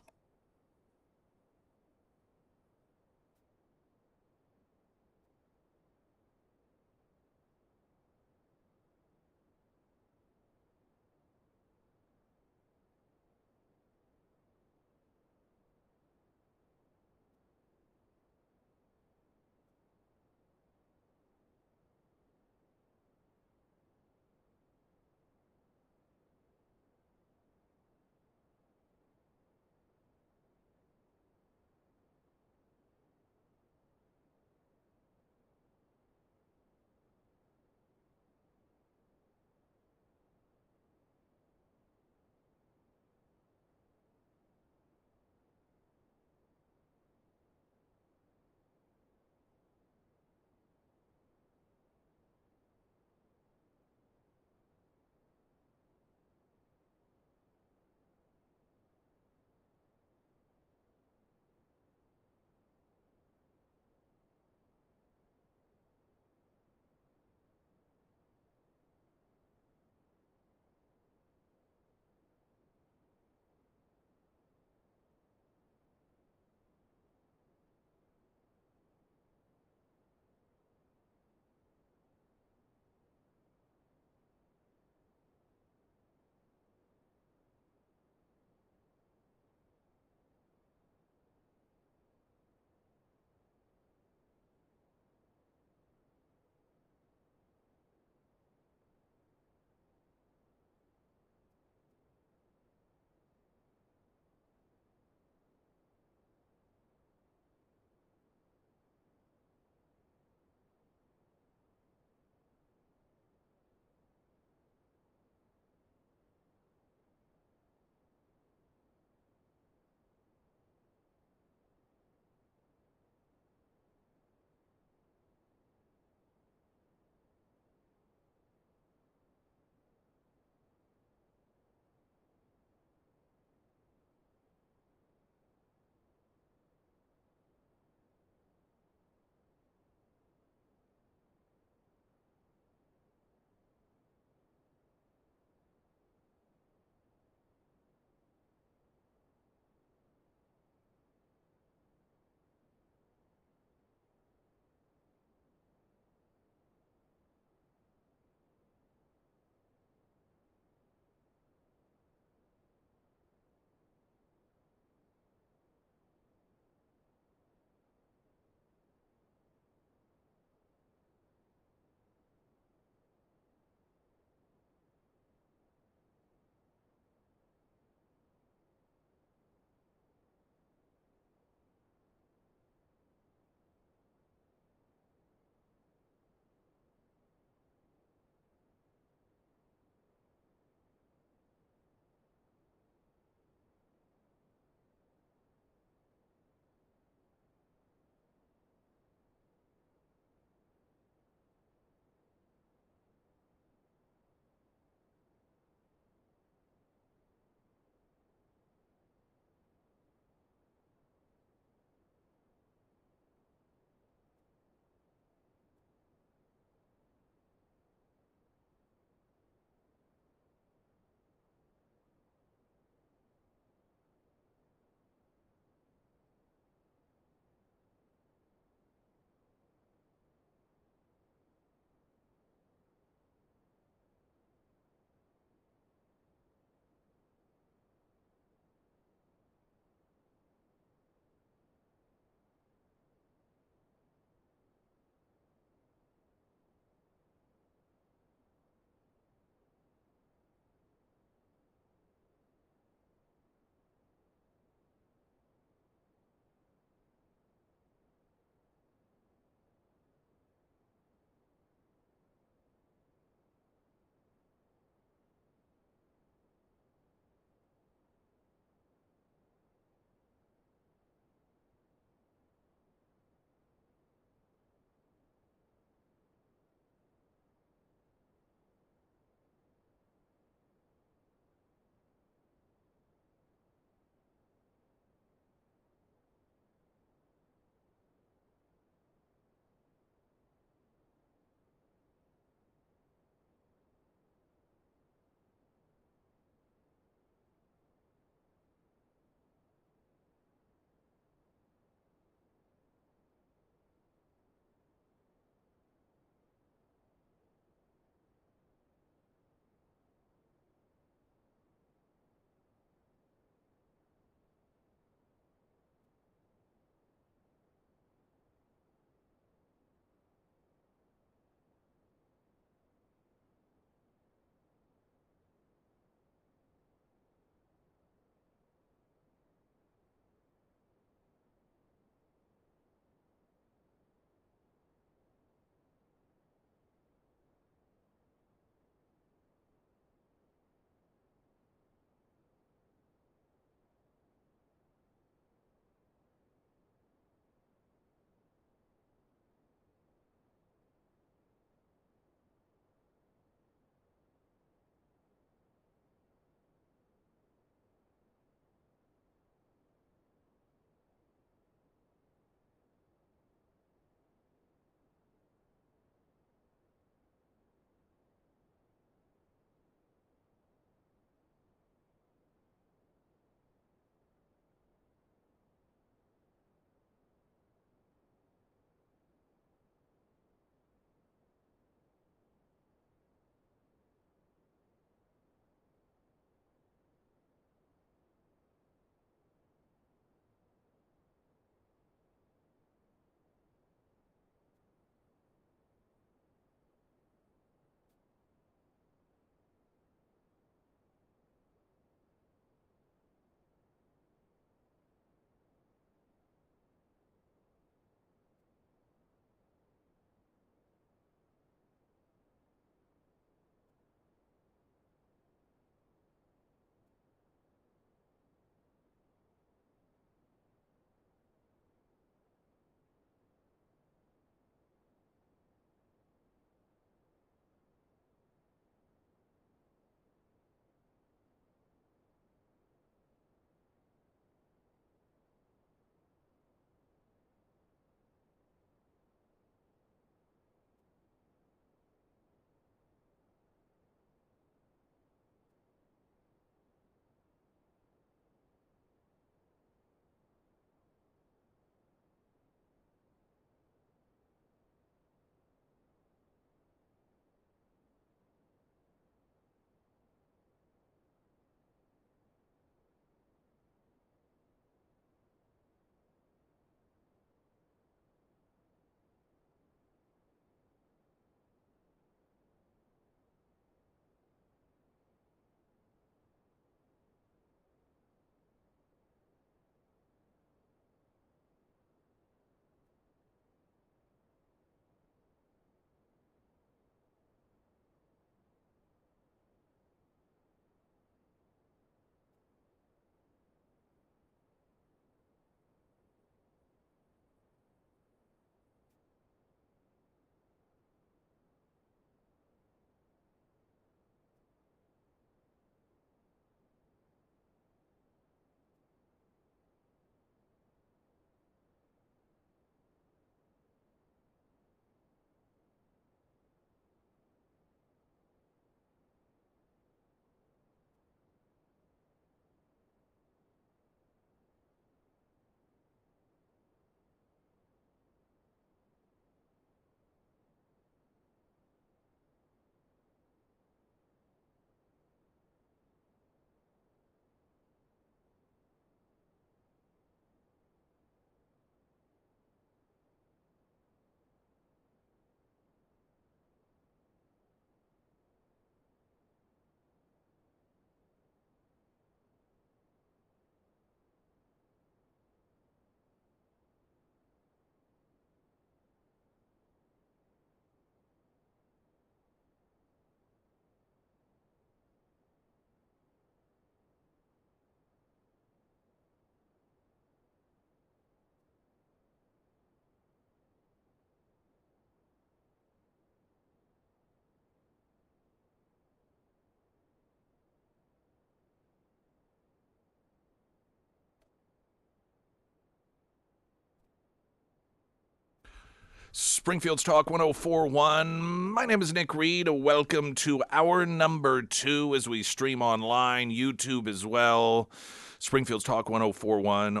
Springfield's Talk 1041. My name is Nick Reed. Welcome to hour number 2 as we stream online, YouTube as well. Springfield's Talk 1041.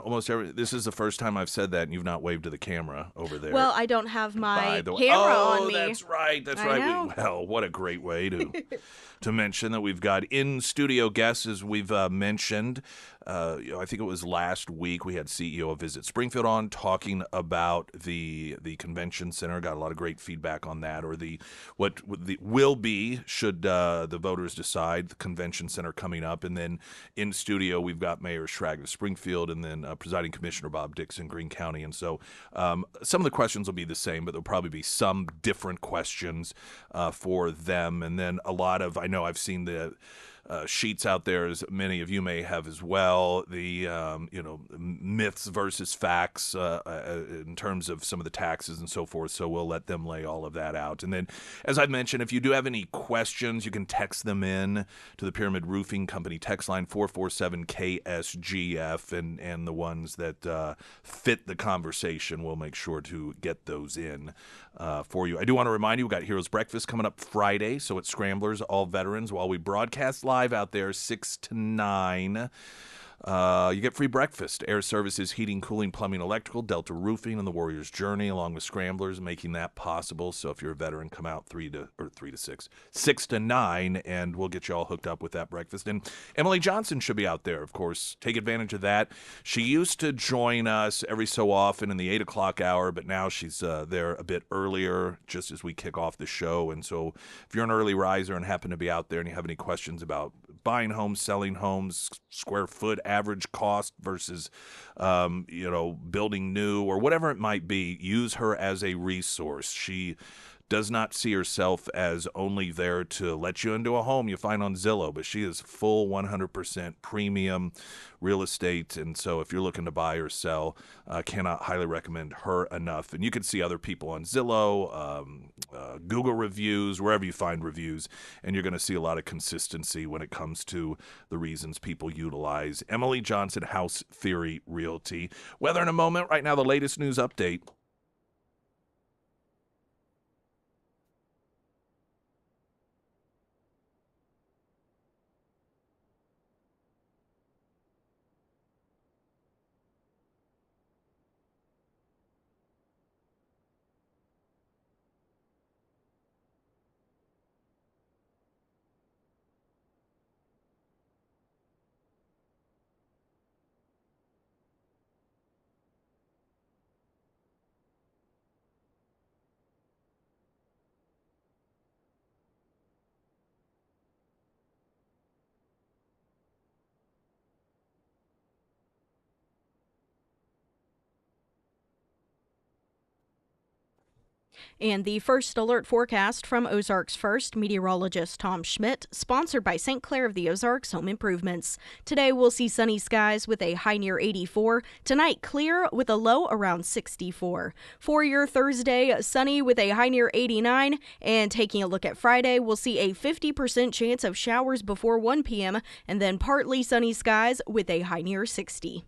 This is the first time I've said that, and you've not waved to the camera over there. Well, I don't have my By the way, camera on me. That's right. That's I right. know. Well, what a great way to mention that we've got in studio guests, as we've mentioned. I think it was last week we had CEO of Visit Springfield on talking about the convention center. Got a lot of great feedback on that, or what will be should the voters decide the convention center coming up. And then in studio we've got Mayor Schrag of Springfield, and then Presiding Commissioner Bob Dixon, Greene County. And so some of the questions will be the same, but there'll probably be some different questions for them. And then I know I've seen the sheets out there, as many of you may have as well, the myths versus facts in terms of some of the taxes and so forth. So we'll let them lay all of that out. And then, as I mentioned, if you do have any questions, you can text them in to the Pyramid Roofing Company text line 447-KSGF, and the ones that fit the conversation, we'll make sure to get those in for you. I do want to remind you, we've got Heroes Breakfast coming up Friday, so it's Scramblers, all veterans, while we broadcast live out there 6 to 9. You get free breakfast, air services, heating, cooling, plumbing, electrical, Delta Roofing, and the Warrior's Journey, along with Scramblers, making that possible. So if you're a veteran, come out 3 to 6, 6 to 9, and we'll get you all hooked up with that breakfast. And Emily Johnson should be out there, of course. Take advantage of that. She used to join us every so often in the 8 o'clock hour, but now she's there a bit earlier, just as we kick off the show. And so if you're an early riser and happen to be out there and you have any questions about buying homes, selling homes, square foot average cost versus, building new, or whatever it might be, use her as a resource. She does not see herself as only there to let you into a home you find on Zillow, but she is full 100% premium real estate. And so if you're looking to buy or sell, cannot highly recommend her enough. And you can see other people on Zillow, Google reviews, wherever you find reviews, and you're going to see a lot of consistency when it comes to the reasons people utilize Emily Johnson House Theory Realty. Weather in a moment. Right now, the latest news update. And the first alert forecast from Ozarks First meteorologist Tom Schmidt, sponsored by St. Clair of the Ozarks Home Improvements. Today we'll see sunny skies with a high near 84. Tonight clear with a low around 64. For your Thursday, sunny with a high near 89. And taking a look at Friday, we'll see a 50% chance of showers before 1 p.m. and then partly sunny skies with a high near 60.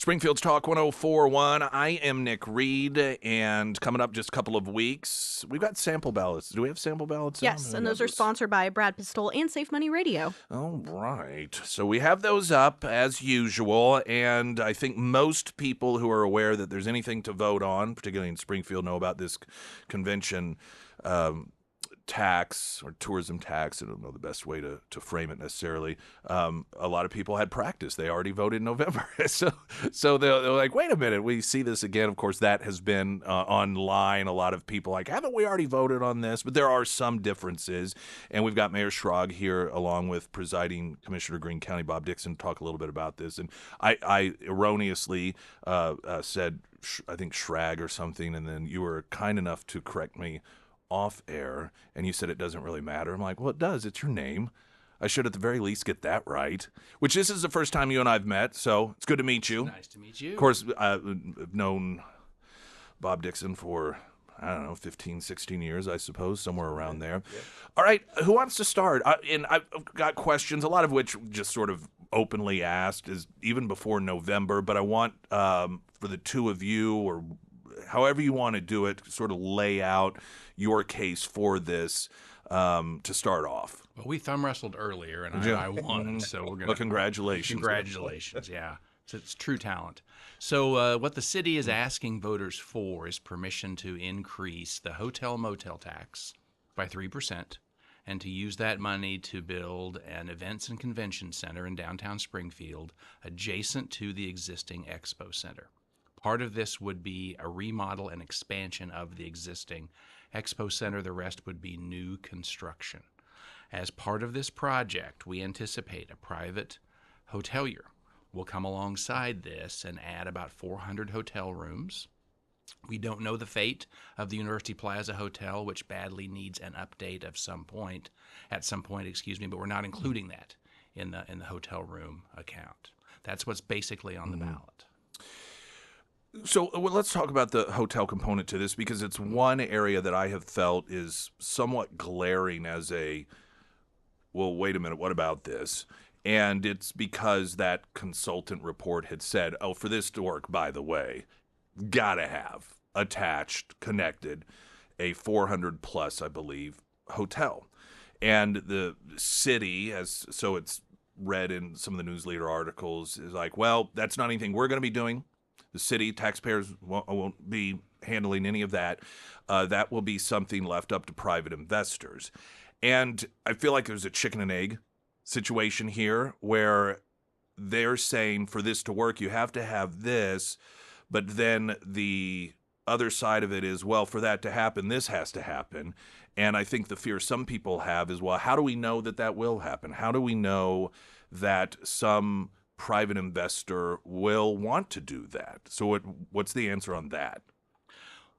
Springfield's Talk 104.1. I am Nick Reed, and coming up just a couple of weeks, we've got sample ballots. Do we have sample ballots? Yes, and those are sponsored by Brad Pistol and Safe Money Radio. All right. So we have those up as usual, and I think most people who are aware that there's anything to vote on, particularly in Springfield, know about this convention tax or tourism tax. I don't know the best way to frame it necessarily. A lot of people had practice. They already voted in November. so they're like, wait a minute, we see this again. Of course, that has been online. A lot of people like, haven't we already voted on this? But there are some differences. And we've got Mayor Schrag here along with presiding Commissioner Greene County Bob Dixon to talk a little bit about this. And I erroneously said, I think Schrag or something, and then you were kind enough to correct me off air, and you said it doesn't really matter. I'm like, well, it does. It's your name. I should at the very least get that right, which this is the first time you and I've met, so it's good to meet you. Nice to meet you. Of course, I've known Bob Dixon for, I don't know, 15, 16 years, I suppose, somewhere around there. Yep. All right, who wants to start? And I've got questions, a lot of which just sort of openly asked is even before November, but I want for the two of you, or however you want to do it, sort of lay out your case for this to start off. Well, we thumb wrestled earlier, and I won, so we're gonna. Well, congratulations! Congratulations, yeah. It's true talent. So what the city is asking voters for is permission to increase the hotel motel tax by 3%, and to use that money to build an events and convention center in downtown Springfield adjacent to the existing expo center. Part of this would be a remodel and expansion of the existing expo center. The rest would be new construction. As part of this project, we anticipate a private hotelier will come alongside this and add about 400 hotel rooms. We don't know the fate of the University Plaza Hotel, which badly needs an update at some point, but we're not including that in the hotel room account. That's what's basically on the ballot. So let's talk about the hotel component to this, because it's one area that I have felt is somewhat glaring as well, wait a minute, what about this? And it's because that consultant report had said, oh, for this to work, by the way, gotta have attached, connected, a 400 plus, I believe, hotel. And the city, so it's read in some of the news leader articles, is like, well, that's not anything we're going to be doing. The city, taxpayers won't be handling any of that. That will be something left up to private investors. And I feel like there's a chicken and egg situation here where they're saying for this to work, you have to have this, but then the other side of it is, well, for that to happen, this has to happen. And I think the fear some people have is, well, how do we know that will happen? How do we know that some private investor will want to do that? So what's the answer on that?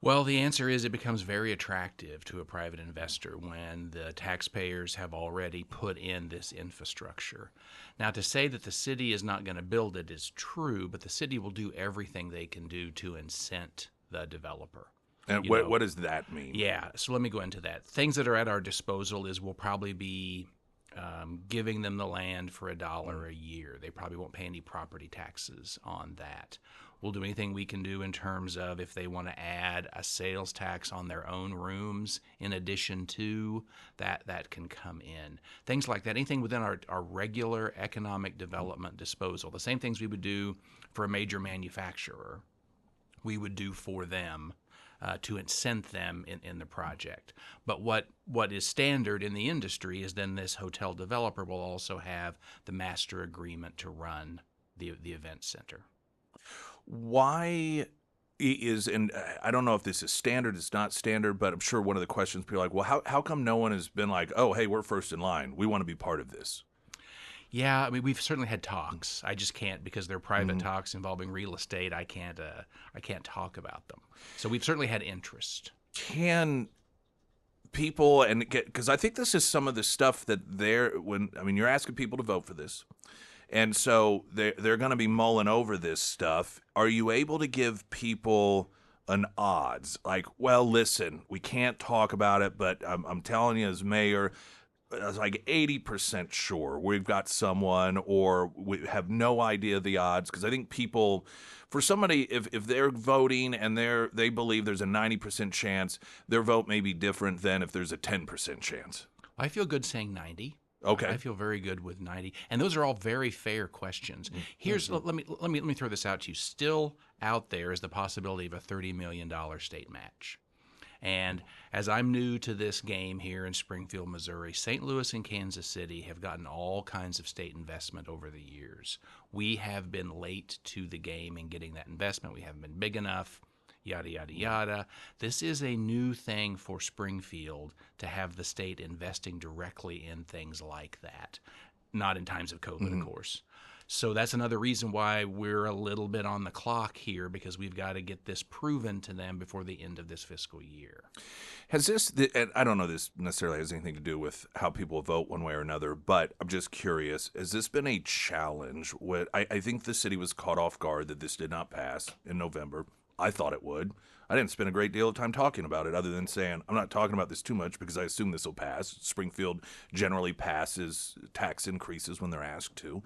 Well, the answer is it becomes very attractive to a private investor when the taxpayers have already put in this infrastructure. Now, to say that the city is not going to build it is true, but the city will do everything they can do to incent the developer. And what does that mean? Yeah, so let me go into that. Things that are at our disposal is we'll probably be giving them the land for $1 a year. They probably won't pay any property taxes on that. We'll do anything we can do in terms of if they want to add a sales tax on their own rooms in addition to that can come in. Things like that, anything within our regular economic development disposal. The same things we would do for a major manufacturer, we would do for them to incent them in the project. But what is standard in the industry is then this hotel developer will also have the master agreement to run the event center. Why is, and I don't know if this is standard, it's not standard, but I'm sure one of the questions people are like, well, how come no one has been like, oh, hey, we're first in line, we want to be part of this? Yeah, I mean, we've certainly had talks. I just can't, because they're private talks involving real estate. I can't talk about them. So we've certainly had interest. Can people, and because I think this is some of the stuff that you're asking people to vote for this, and so they're going to be mulling over this stuff. Are you able to give people an odds? Like, well, listen, we can't talk about it, but I'm telling you as mayor, like 80% sure we've got someone, or we have no idea the odds, because I think people, for somebody, if they're voting and they believe there's a 90% chance, their vote may be different than if there's a 10% chance. I feel good saying 90. Okay. I feel very good with 90, and those are all very fair questions. Here's let me throw this out to you. Still out there is the possibility of a $30 million state match. And as I'm new to this game here in Springfield, Missouri, St. Louis and Kansas City have gotten all kinds of state investment over the years. We have been late to the game in getting that investment. We haven't been big enough, yada, yada, yada. This is a new thing for Springfield to have the state investing directly in things like that. Not in times of COVID, of course. So that's another reason why we're a little bit on the clock here, because we've got to get this proven to them before the end of this fiscal year. Has this, and I don't know this necessarily has anything to do with how people vote one way or another, but I'm just curious, has this been a challenge? I think the city was caught off guard that this did not pass in November. I thought it would. I didn't spend a great deal of time talking about it, other than saying I'm not talking about this too much because I assume this will pass. Springfield generally passes tax increases when they're asked to.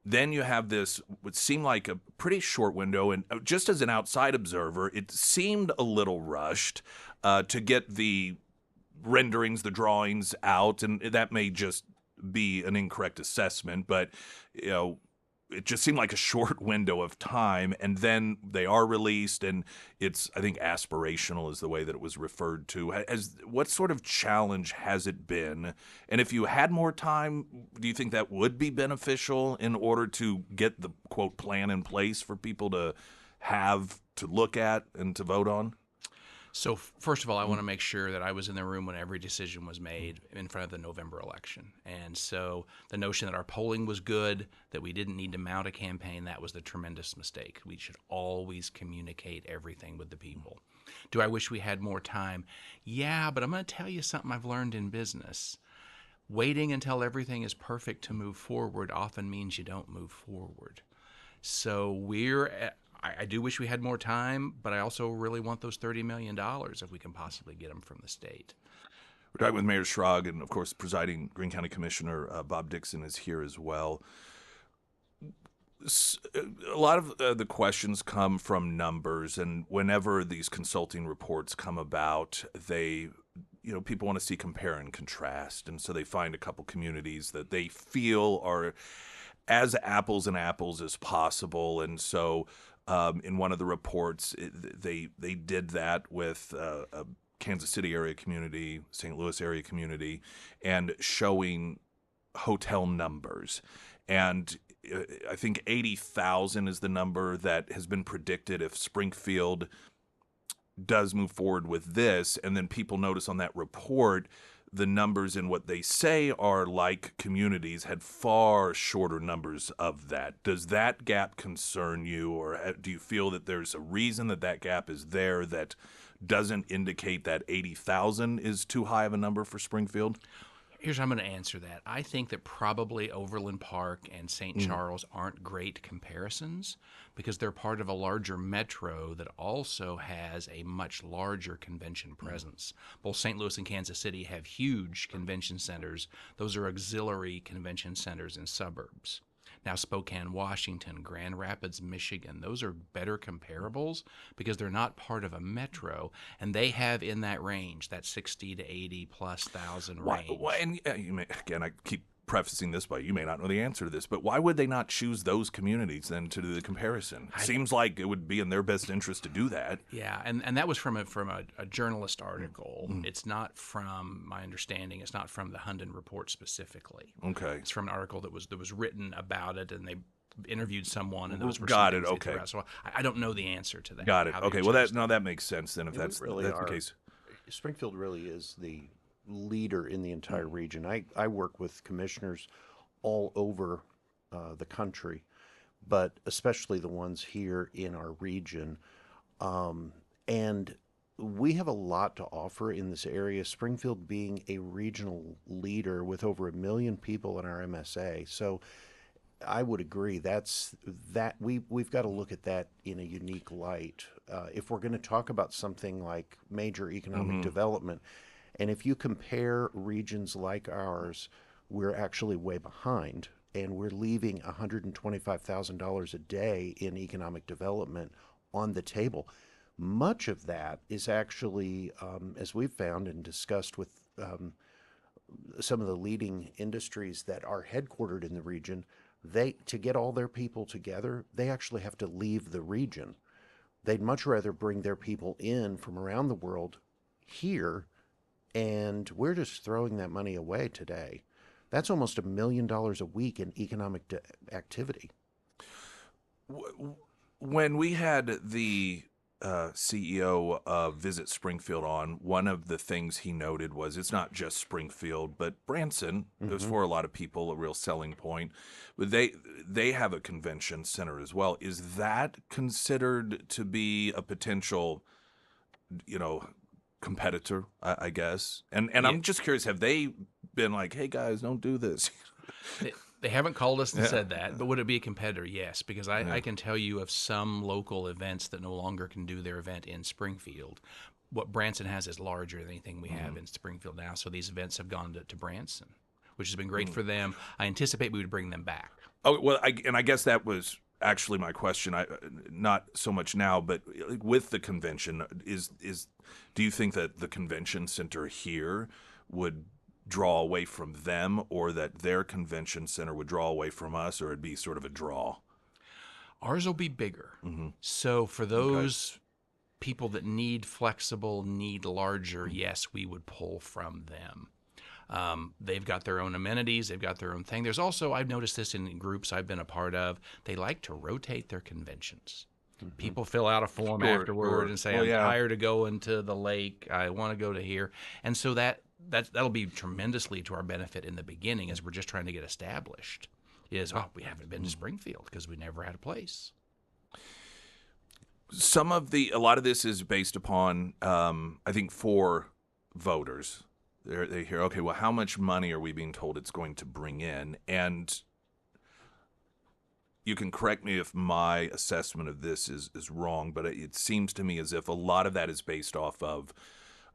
Then you have this, what seemed like a pretty short window, and just as an outside observer, it seemed a little rushed to get the renderings, the drawings out, and that may just be an incorrect assessment, but it just seemed like a short window of time, and then they are released, and it's, I think, aspirational is the way that it was referred to. What sort of challenge has it been? And if you had more time, do you think that would be beneficial in order to get the, quote, plan in place for people to have to look at and to vote on? So first of all, I want to make sure that I was in the room when every decision was made in front of the November election. And so the notion that our polling was good, that we didn't need to mount a campaign, that was the tremendous mistake. We should always communicate everything with the people. Do I wish we had more time? Yeah, but I'm going to tell you something I've learned in business. Waiting until everything is perfect to move forward often means you don't move forward. So I do wish we had more time, but I also really want those $30 million if we can possibly get them from the state. We're talking with Mayor Schrag, and of course, presiding Greene County Commissioner Bob Dixon is here as well. A lot of the questions come from numbers, and whenever these consulting reports come about, people want to see compare and contrast, and so they find a couple communities that they feel are as apples and apples as possible, and so in one of the reports, they did that with a Kansas City area community, St. Louis area community, and showing hotel numbers. And I think 80,000 is the number that has been predicted if Springfield does move forward with this. And then people notice on that report the numbers in what they say are like communities had far shorter numbers of that. Does that gap concern you, or do you feel that there's a reason that gap is there that doesn't indicate that 80,000 is too high of a number for Springfield? Here's how I'm going to answer that. I think that probably Overland Park and St. Charles aren't great comparisons because they're part of a larger metro that also has a much larger convention presence. Both St. Louis and Kansas City have huge convention centers. Those are auxiliary convention centers in suburbs. Now, Spokane, Washington, Grand Rapids, Michigan, those are better comparables because they're not part of a metro, and they have in that range, that 60 to 80 plus thousand range. And again, I keep prefacing this by you may not know the answer to this, but why would they not choose those communities then to do the comparison? Seems like it would be in their best interest to do that. Yeah, and that was from a journalist article. It's not from, my understanding, it's not from the Hunden Report specifically. Okay. It's from an article that was written about it, and they interviewed someone, and those were got some it. things they Okay. threw out. So I don't know the answer to that. Got it. Okay. Well, that makes sense then if that's really the case. Springfield really is the leader in the entire region. I work with commissioners all over the country, but especially the ones here in our region. And we have a lot to offer in this area, Springfield being a regional leader with over 1 million people in our MSA. So I would agree we've got to look at that in a unique light. If we're going to talk about something like major economic development, And if you compare regions like ours, we're actually way behind, and we're leaving $125,000 a day in economic development on the table. Much of that is actually, as we've found and discussed with some of the leading industries that are headquartered in the region, to get all their people together, they actually have to leave the region. They'd much rather bring their people in from around the world here, and we're just throwing that money away today. That's almost $1 million a week in economic activity. When we had the CEO of Visit Springfield on, one of the things he noted was it's not just Springfield, but Branson is for a lot of people a real selling point. But they have a convention center as well. Is that considered to be a potential, competitor, I guess? And Yeah. I'm just curious, have they been like, hey guys, don't do this? They haven't called us and said that, but would it be a competitor? Yes, because I can tell you of some local events that no longer can do their event in Springfield. What Branson has is larger than anything we have in Springfield now, so these events have gone to Branson, which has been great for them. I anticipate we would bring them back. Oh, well, I guess that was actually my question. Not so much now, but with the convention, do you think that the convention center here would draw away from them, or that their convention center would draw away from us, or it'd be sort of a draw? Ours will be bigger. So for those people that need flexible, need larger, yes, we would pull from them. They've got their own amenities. They've got their own thing. There's also, I've noticed this in groups I've been a part of, they like to rotate their conventions. People fill out a form afterward and say, I'm tired of going to the lake. I want to go to here. And so that'll be tremendously to our benefit in the beginning as we're just trying to get established. We haven't been to Springfield because we never had a place. A lot of this is based upon, I think, for voters. They hear, okay, well, how much money are we being told it's going to bring in? And you can correct me if my assessment of this is wrong, but it seems to me as if a lot of that is based off of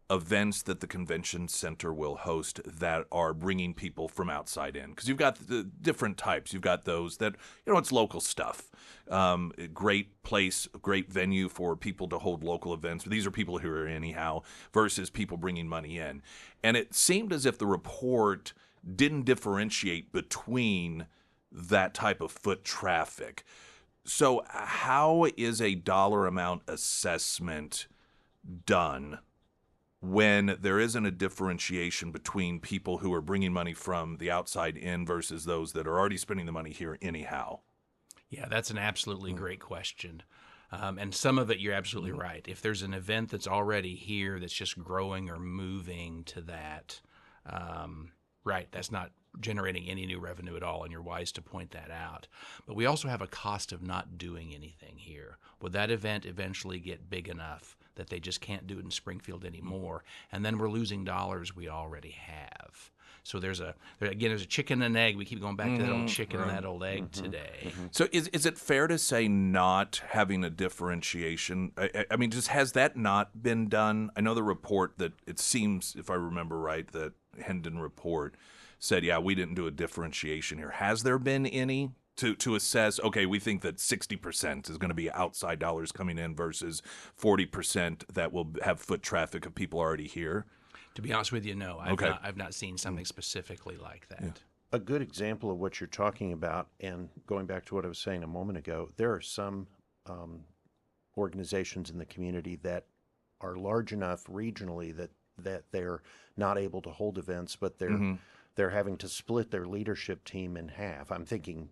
events that the convention center will host that are bringing people from outside in. Because you've got the different types. You've got those that, it's local stuff. Great place, great venue for people to hold local events. But these are people who are anyhow, versus people bringing money in. And it seemed as if the report didn't differentiate between that type of foot traffic. So how is a dollar amount assessment done when there isn't a differentiation between people who are bringing money from the outside in versus those that are already spending the money here anyhow? Yeah, that's an absolutely great question. And some of it, you're absolutely right. If there's an event that's already here that's just growing or moving to that, right, that's not generating any new revenue at all, and you're wise to point that out. But we also have a cost of not doing anything here. Would that event eventually get big enough that they just can't do it in Springfield anymore? And then we're losing dollars we already have. So there's a chicken and egg. We keep going back to that old chicken and that old egg today. So is it fair to say not having a differentiation? I mean, just has that not been done? I know the report that it seems, if I remember right, that Hendon report said, yeah, we didn't do a differentiation here. Has there been any to assess, okay, we think that 60% is going to be outside dollars coming in versus 40% that will have foot traffic of people already here? To be honest with you, no. I've not seen something specifically like that. Yeah. A good example of what you're talking about, and going back to what I was saying a moment ago, there are some organizations in the community that are large enough regionally that they're not able to hold events, but they're having to split their leadership team in half. I'm thinking,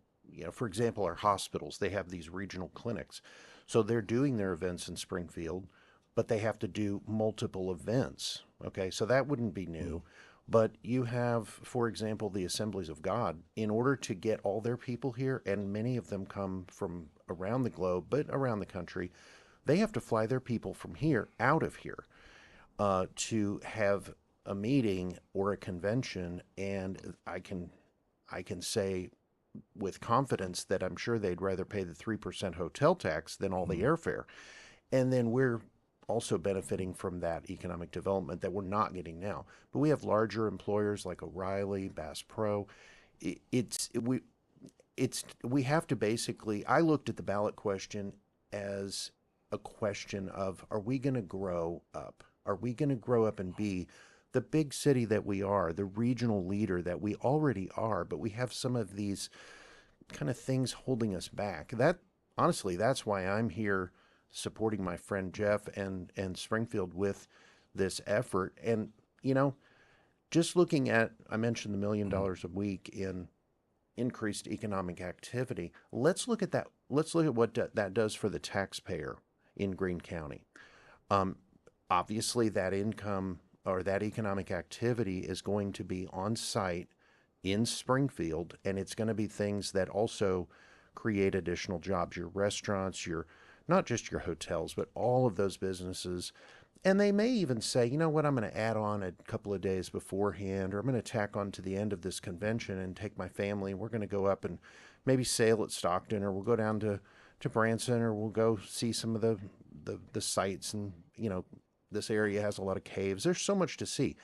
for example, our hospitals, they have these regional clinics. So they're doing their events in Springfield, but they have to do multiple events. Okay, so that wouldn't be new. But you have, for example, the Assemblies of God. In order to get all their people here, and many of them come from around the globe, but around the country, they have to fly their people from here, out of here, to have a meeting or a convention. And I can say with confidence that I'm sure they'd rather pay the 3% hotel tax than all the airfare. And then we're also benefiting from that economic development that we're not getting now. But we have larger employers like O'Reilly, Bass Pro. It, it's it, we have to basically. I looked at the ballot question as a question of, are we going to grow up? Are we going to grow up and be the big city that we are, the regional leader that we already are, but we have some of these kind of things holding us back. That honestly, that's why I'm here supporting my friend Jeff and Springfield with this effort. And just looking at, I mentioned the $1 million a week in increased economic activity. Let's look at that. Let's look at what that does for the taxpayer in Greene County. Um, Obviously, that income or that economic activity is going to be on site in Springfield, and it's going to be things that also create additional jobs. Your restaurants, your not just your hotels, but all of those businesses. And they may even say, you know what, I'm going to add on a couple of days beforehand, or I'm going to tack on to the end of this convention and take my family. We're going to go up and maybe sail at Stockton, or we'll go down to Branson, or we'll go see some of the sites. And, this area has a lot of caves. There's so much to see.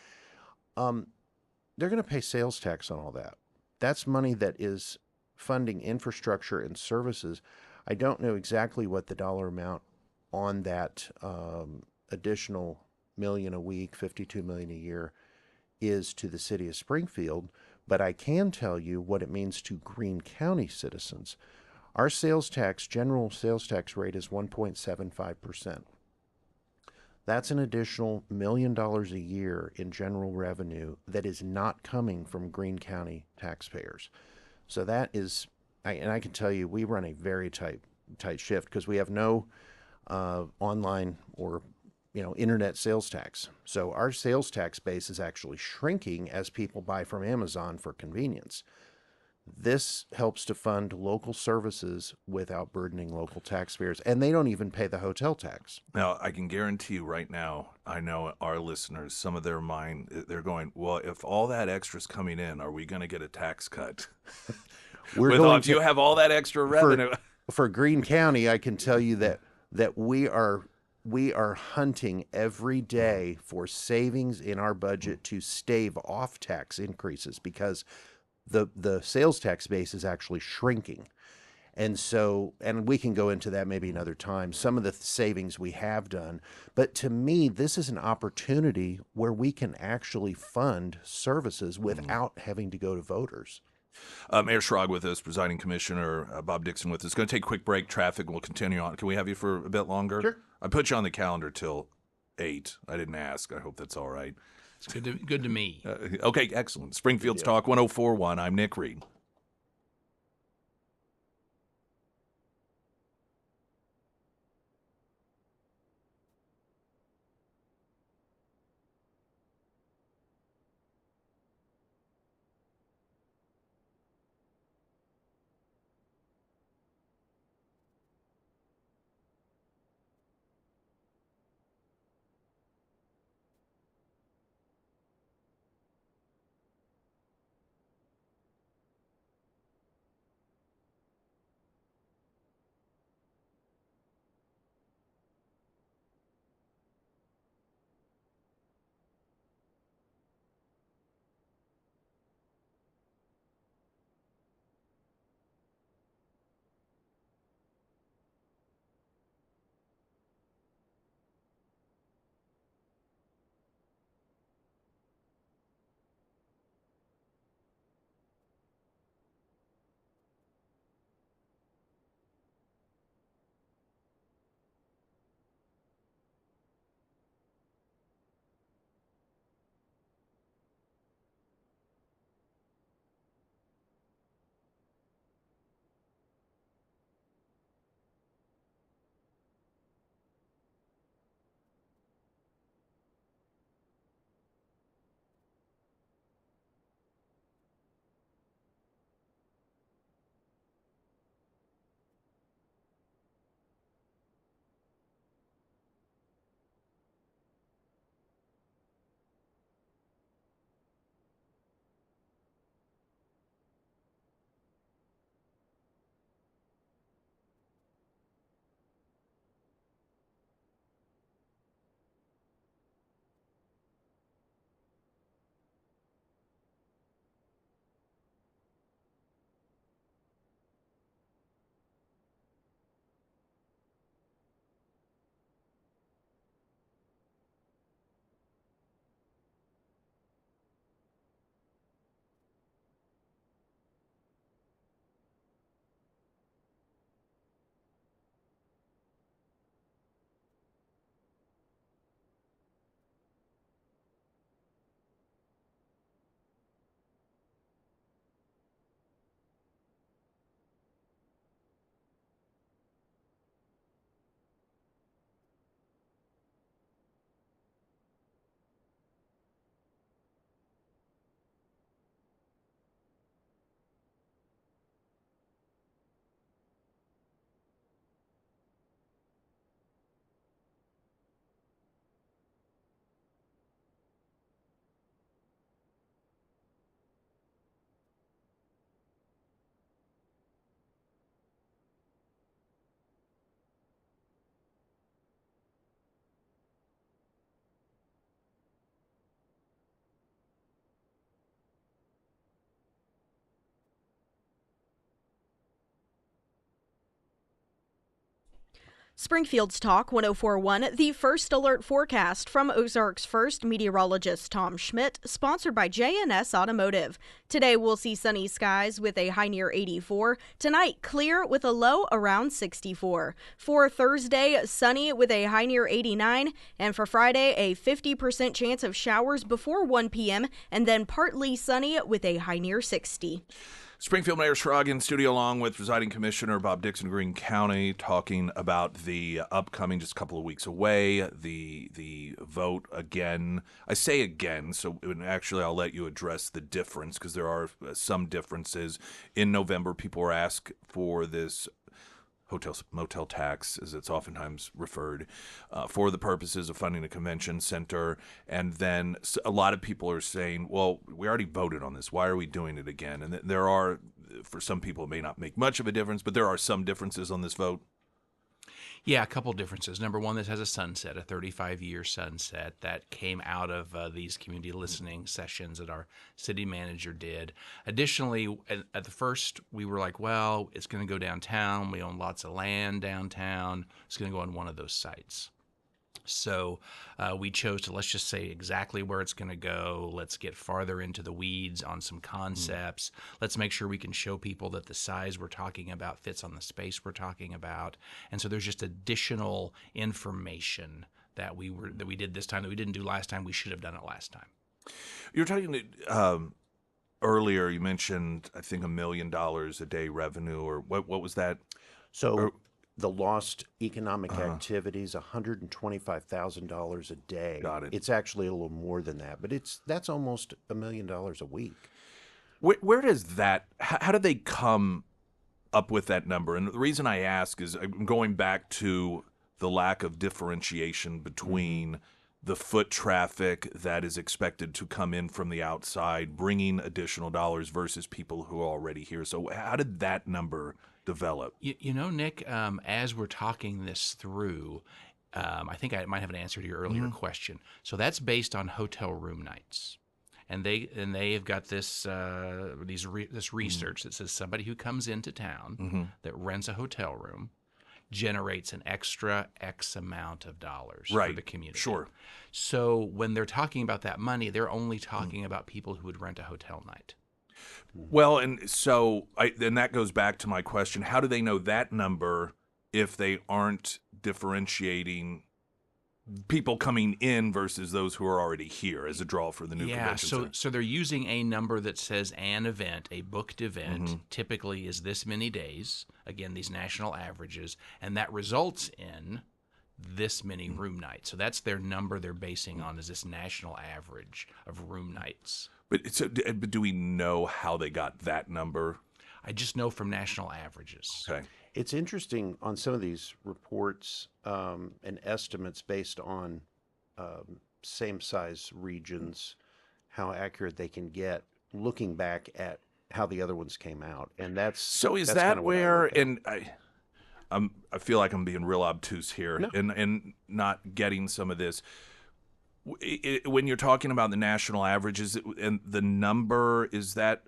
They're going to pay sales tax on all that. That's money that is funding infrastructure and services. I don't know exactly what the dollar amount on that additional million a week, 52 million a year, is to the city of Springfield, but I can tell you what it means to Greene County citizens. Our general sales tax rate is 1.75%. That's an additional $1 million a year in general revenue that is not coming from Greene County taxpayers. So that is, and I can tell you, we run a very tight shift because we have no online or internet sales tax. So our sales tax base is actually shrinking as people buy from Amazon for convenience. This helps to fund local services without burdening local taxpayers, and they don't even pay the hotel tax. Now, I can guarantee you right now, I know our listeners, some of their mind, they're going, well, if all that extra's coming in, are we going to get a tax cut? If you have all that extra revenue. For Greene County, I can tell you that we are hunting every day for savings in our budget to stave off tax increases, because the sales tax base is actually shrinking. And we can go into that maybe another time, some of the savings we have done. But to me, this is an opportunity where we can actually fund services without having to go to voters. Mayor Schrag with us, presiding commissioner, Bob Dixon with us. Going to take a quick break. Traffic will continue on. Can we have you for a bit longer? Sure. I put you on the calendar till 8. I didn't ask. I hope that's all right. It's good to me. Okay, excellent. Springfield's Talk 104.1. I'm Nick Reed. Springfield's Talk 1041, the first alert forecast from Ozarks First meteorologist Tom Schmidt, sponsored by J&S Automotive. Today we'll see sunny skies with a high near 84. Tonight, clear with a low around 64. For Thursday, sunny with a high near 89. And for Friday, a 50% chance of showers before 1 p.m. and then partly sunny with a high near 60. Springfield Mayor Schrag in studio along with Presiding Commissioner Bob Dixon, Greene County, talking about the upcoming, just a couple of weeks away, the vote again. I say again, so actually I'll let you address the difference because there are some differences. In November, people were asked for this motel tax, as it's oftentimes referred, for the purposes of funding a convention center. And then a lot of people are saying, well, we already voted on this. Why are we doing it again? And there are, for some people, it may not make much of a difference, but there are some differences on this vote. Yeah, a couple differences. Number one, this has a sunset, a 35-year sunset that came out of these community listening sessions that our city manager did. Additionally, at the first, we were like, well, it's going to go downtown. We own lots of land downtown. It's going to go on one of those sites. So we chose to, let's just say exactly where it's going to go. Let's get farther into the weeds on some concepts. Let's make sure we can show people that the size we're talking about fits on the space we're talking about. And so there's just additional information that we did this time that we didn't do last time. We should have done it last time. You were talking earlier, you mentioned, I think, $1 million a day revenue, or what was that? So the lost economic activities, $125,000 a day. Got it. It's actually a little more than that, but that's almost $1 million a week. Where does that? How did they come up with that number? And the reason I ask is I'm going back to the lack of differentiation between the foot traffic that is expected to come in from the outside, bringing additional dollars, versus people who are already here. So how did that number develop? You know, Nick, as we're talking this through, I think I might have an answer to your earlier question. So that's based on hotel room nights. And they have got this research that says somebody who comes into town that rents a hotel room generates an extra X amount of dollars for the community. Sure. So when they're talking about that money, they're only talking about people who would rent a hotel night. Well, and so then that goes back to my question. How do they know that number if they aren't differentiating people coming in versus those who are already here as a draw for the new convention center? So they're using a number that says an event, a booked event, typically is this many days. Again, these national averages, and that results in this many room nights. So that's their number they're basing on, is this national average of room nights. But do we know how they got that number? I just know from national averages. Okay. It's interesting on some of these reports and estimates based on same size regions, how accurate they can get, looking back at how the other ones came out. And that's so. Is that's that kinda what I where? look at. And I feel like I'm being real obtuse here, No. and not getting some of this. When you're talking about the national averages and the number, is that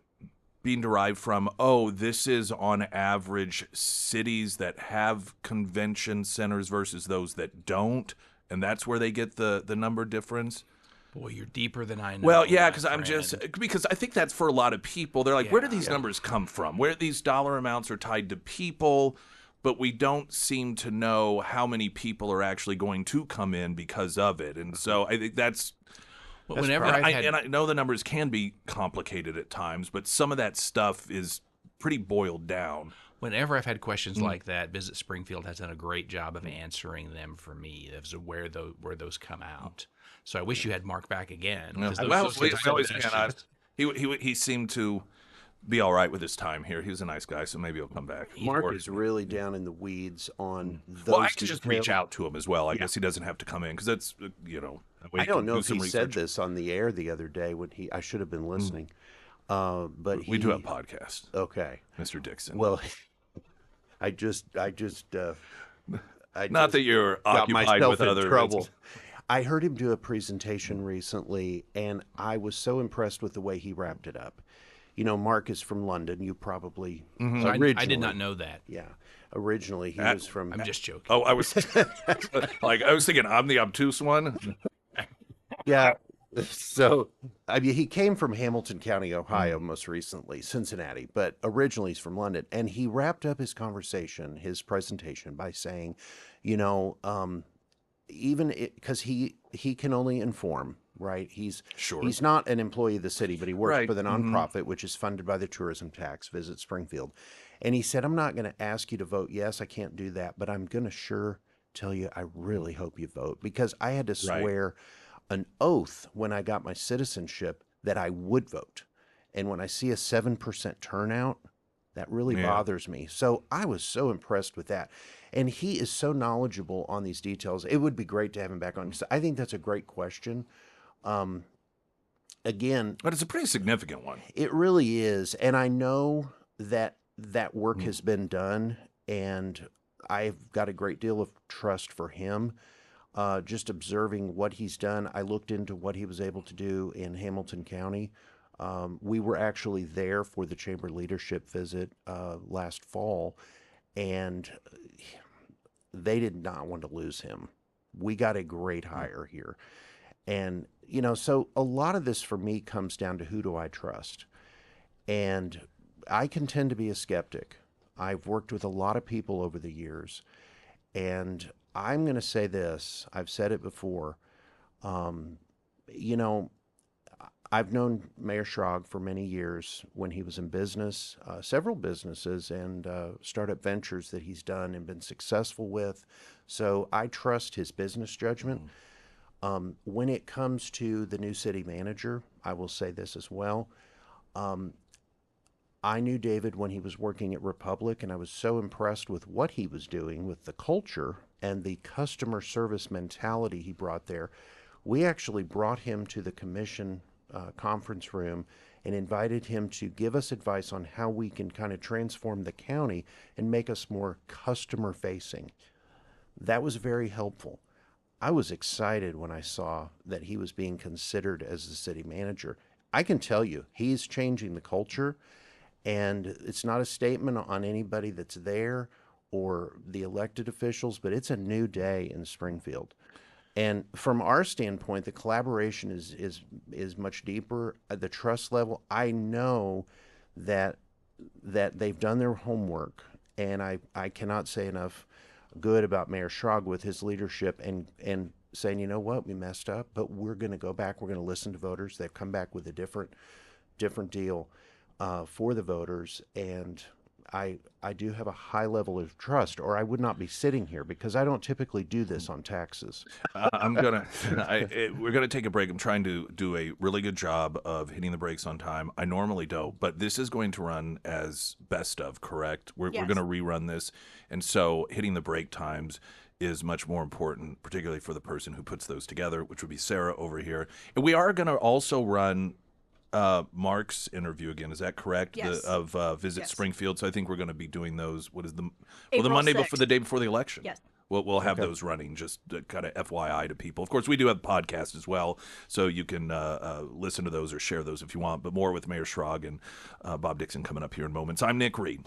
being derived from, this is on average cities that have convention centers versus those that don't, and that's where they get the number difference? Boy, you're deeper than I know. Well, yeah, my friend. because I think that's for a lot of people. They're like, where do Yeah. these numbers come from? Where these dollar amounts are tied to people, but we don't seem to know how many people are actually going to come in because of it. And so I think that's Well, whenever and I've had, I know the numbers can be complicated at times, but some of that stuff is pretty boiled down. Whenever I've had questions like that, Visit Springfield has done a great job of answering them for me as to where those come out. So I wish you had Mark back again. because those we are always suggestions. he seemed to be all right with his time here. He was a nice guy, so maybe he'll come back. Mark is really down in the weeds on those. Well, I can just reach details. out to him as well. I guess he doesn't have to come in because that's that way I he don't can know do if some he said research. this on the air the other day when I should have been listening. But We do have podcasts, Okay. Mr. Dixon. Well, I just not just that you're got occupied myself with in other trouble. I heard him do a presentation recently, and I was so impressed with the way he wrapped it up. Mark is from London. You probably So I did not originally, know that. yeah, originally he Uh, was from. I'm just joking. Oh, I was I was thinking I'm the obtuse one. Yeah. So, I mean, he came from Hamilton County, Ohio, most recently, Cincinnati, but originally he's from London. And he wrapped up his conversation, his presentation, by saying, you know, even because he can only inform, right? Sure. He's not an employee of the city, but he works Right. for the nonprofit, which is funded by the tourism tax. Visit Springfield, and he said, "I'm not going to ask you to vote yes. I can't do that, but I'm going to sure tell you I really hope you vote because I had to Right. swear an oath when I got my citizenship that I would vote, and when I see a 7% turnout." That really Yeah. bothers me. So I was so impressed with that. And he is so knowledgeable on these details. It would be great to have him back on. So I think that's a great question. Um, Again, But it's a pretty significant one. it really is. And I know that that work Mm. has been done. And I've got a great deal of trust for him. Just observing what he's done, I looked into what he was able to do in Hamilton County. We were actually there for the chamber leadership visit last fall, and they did not want to lose him. We got a great hire here. And, so a lot of this for me comes down to who do I trust? And I can tend to be a skeptic. I've worked with a lot of people over the years, and I'm going to say this. I've said it before. Um, you know, I've known Mayor Schrag for many years when he was in business, several businesses and startup ventures that he's done and been successful with. So I trust his business judgment. When it comes to the new city manager, I will say this as well. Um, I knew David when he was working at Republic, and I was so impressed with what he was doing with the culture and the customer service mentality he brought there. We actually brought him to the commission conference room and invited him to give us advice on how we can kind of transform the county and make us more customer facing. That was very helpful. I was excited when I saw that he was being considered as the city manager. I can tell you, he's changing the culture, and it's not a statement on anybody that's there or the elected officials, but it's a new day in Springfield. And from our standpoint, the collaboration is much deeper. At the trust level, I know that they've done their homework, and I cannot say enough good about Mayor Schrag with his leadership and saying, you know what, we messed up, but we're going to go back. We're going to listen to voters. They've come back with a different deal for the voters, and I do have a high level of trust, or I would not be sitting here because I don't typically do this on taxes. I'm gonna. We're gonna take a break. I'm trying to do a really good job of hitting the brakes on time. I normally don't, but this is going to run as best of. Correct. We're Yes. gonna rerun this, and so hitting the break times is much more important, particularly for the person who puts those together, which would be Sarah over here. And we are gonna also run Mark's interview again. Is that correct? Yes. Of Visit Yes. Springfield. So I think we're going to be doing those. What is the April Monday 6th. before the day before the election? Yes. We'll have Okay. those running. Just kind of FYI to people. Of course, we do have podcasts as well, so you can listen to those or share those if you want. But more with Mayor Schrag and Bob Dixon coming up here in moments. I'm Nick Reed.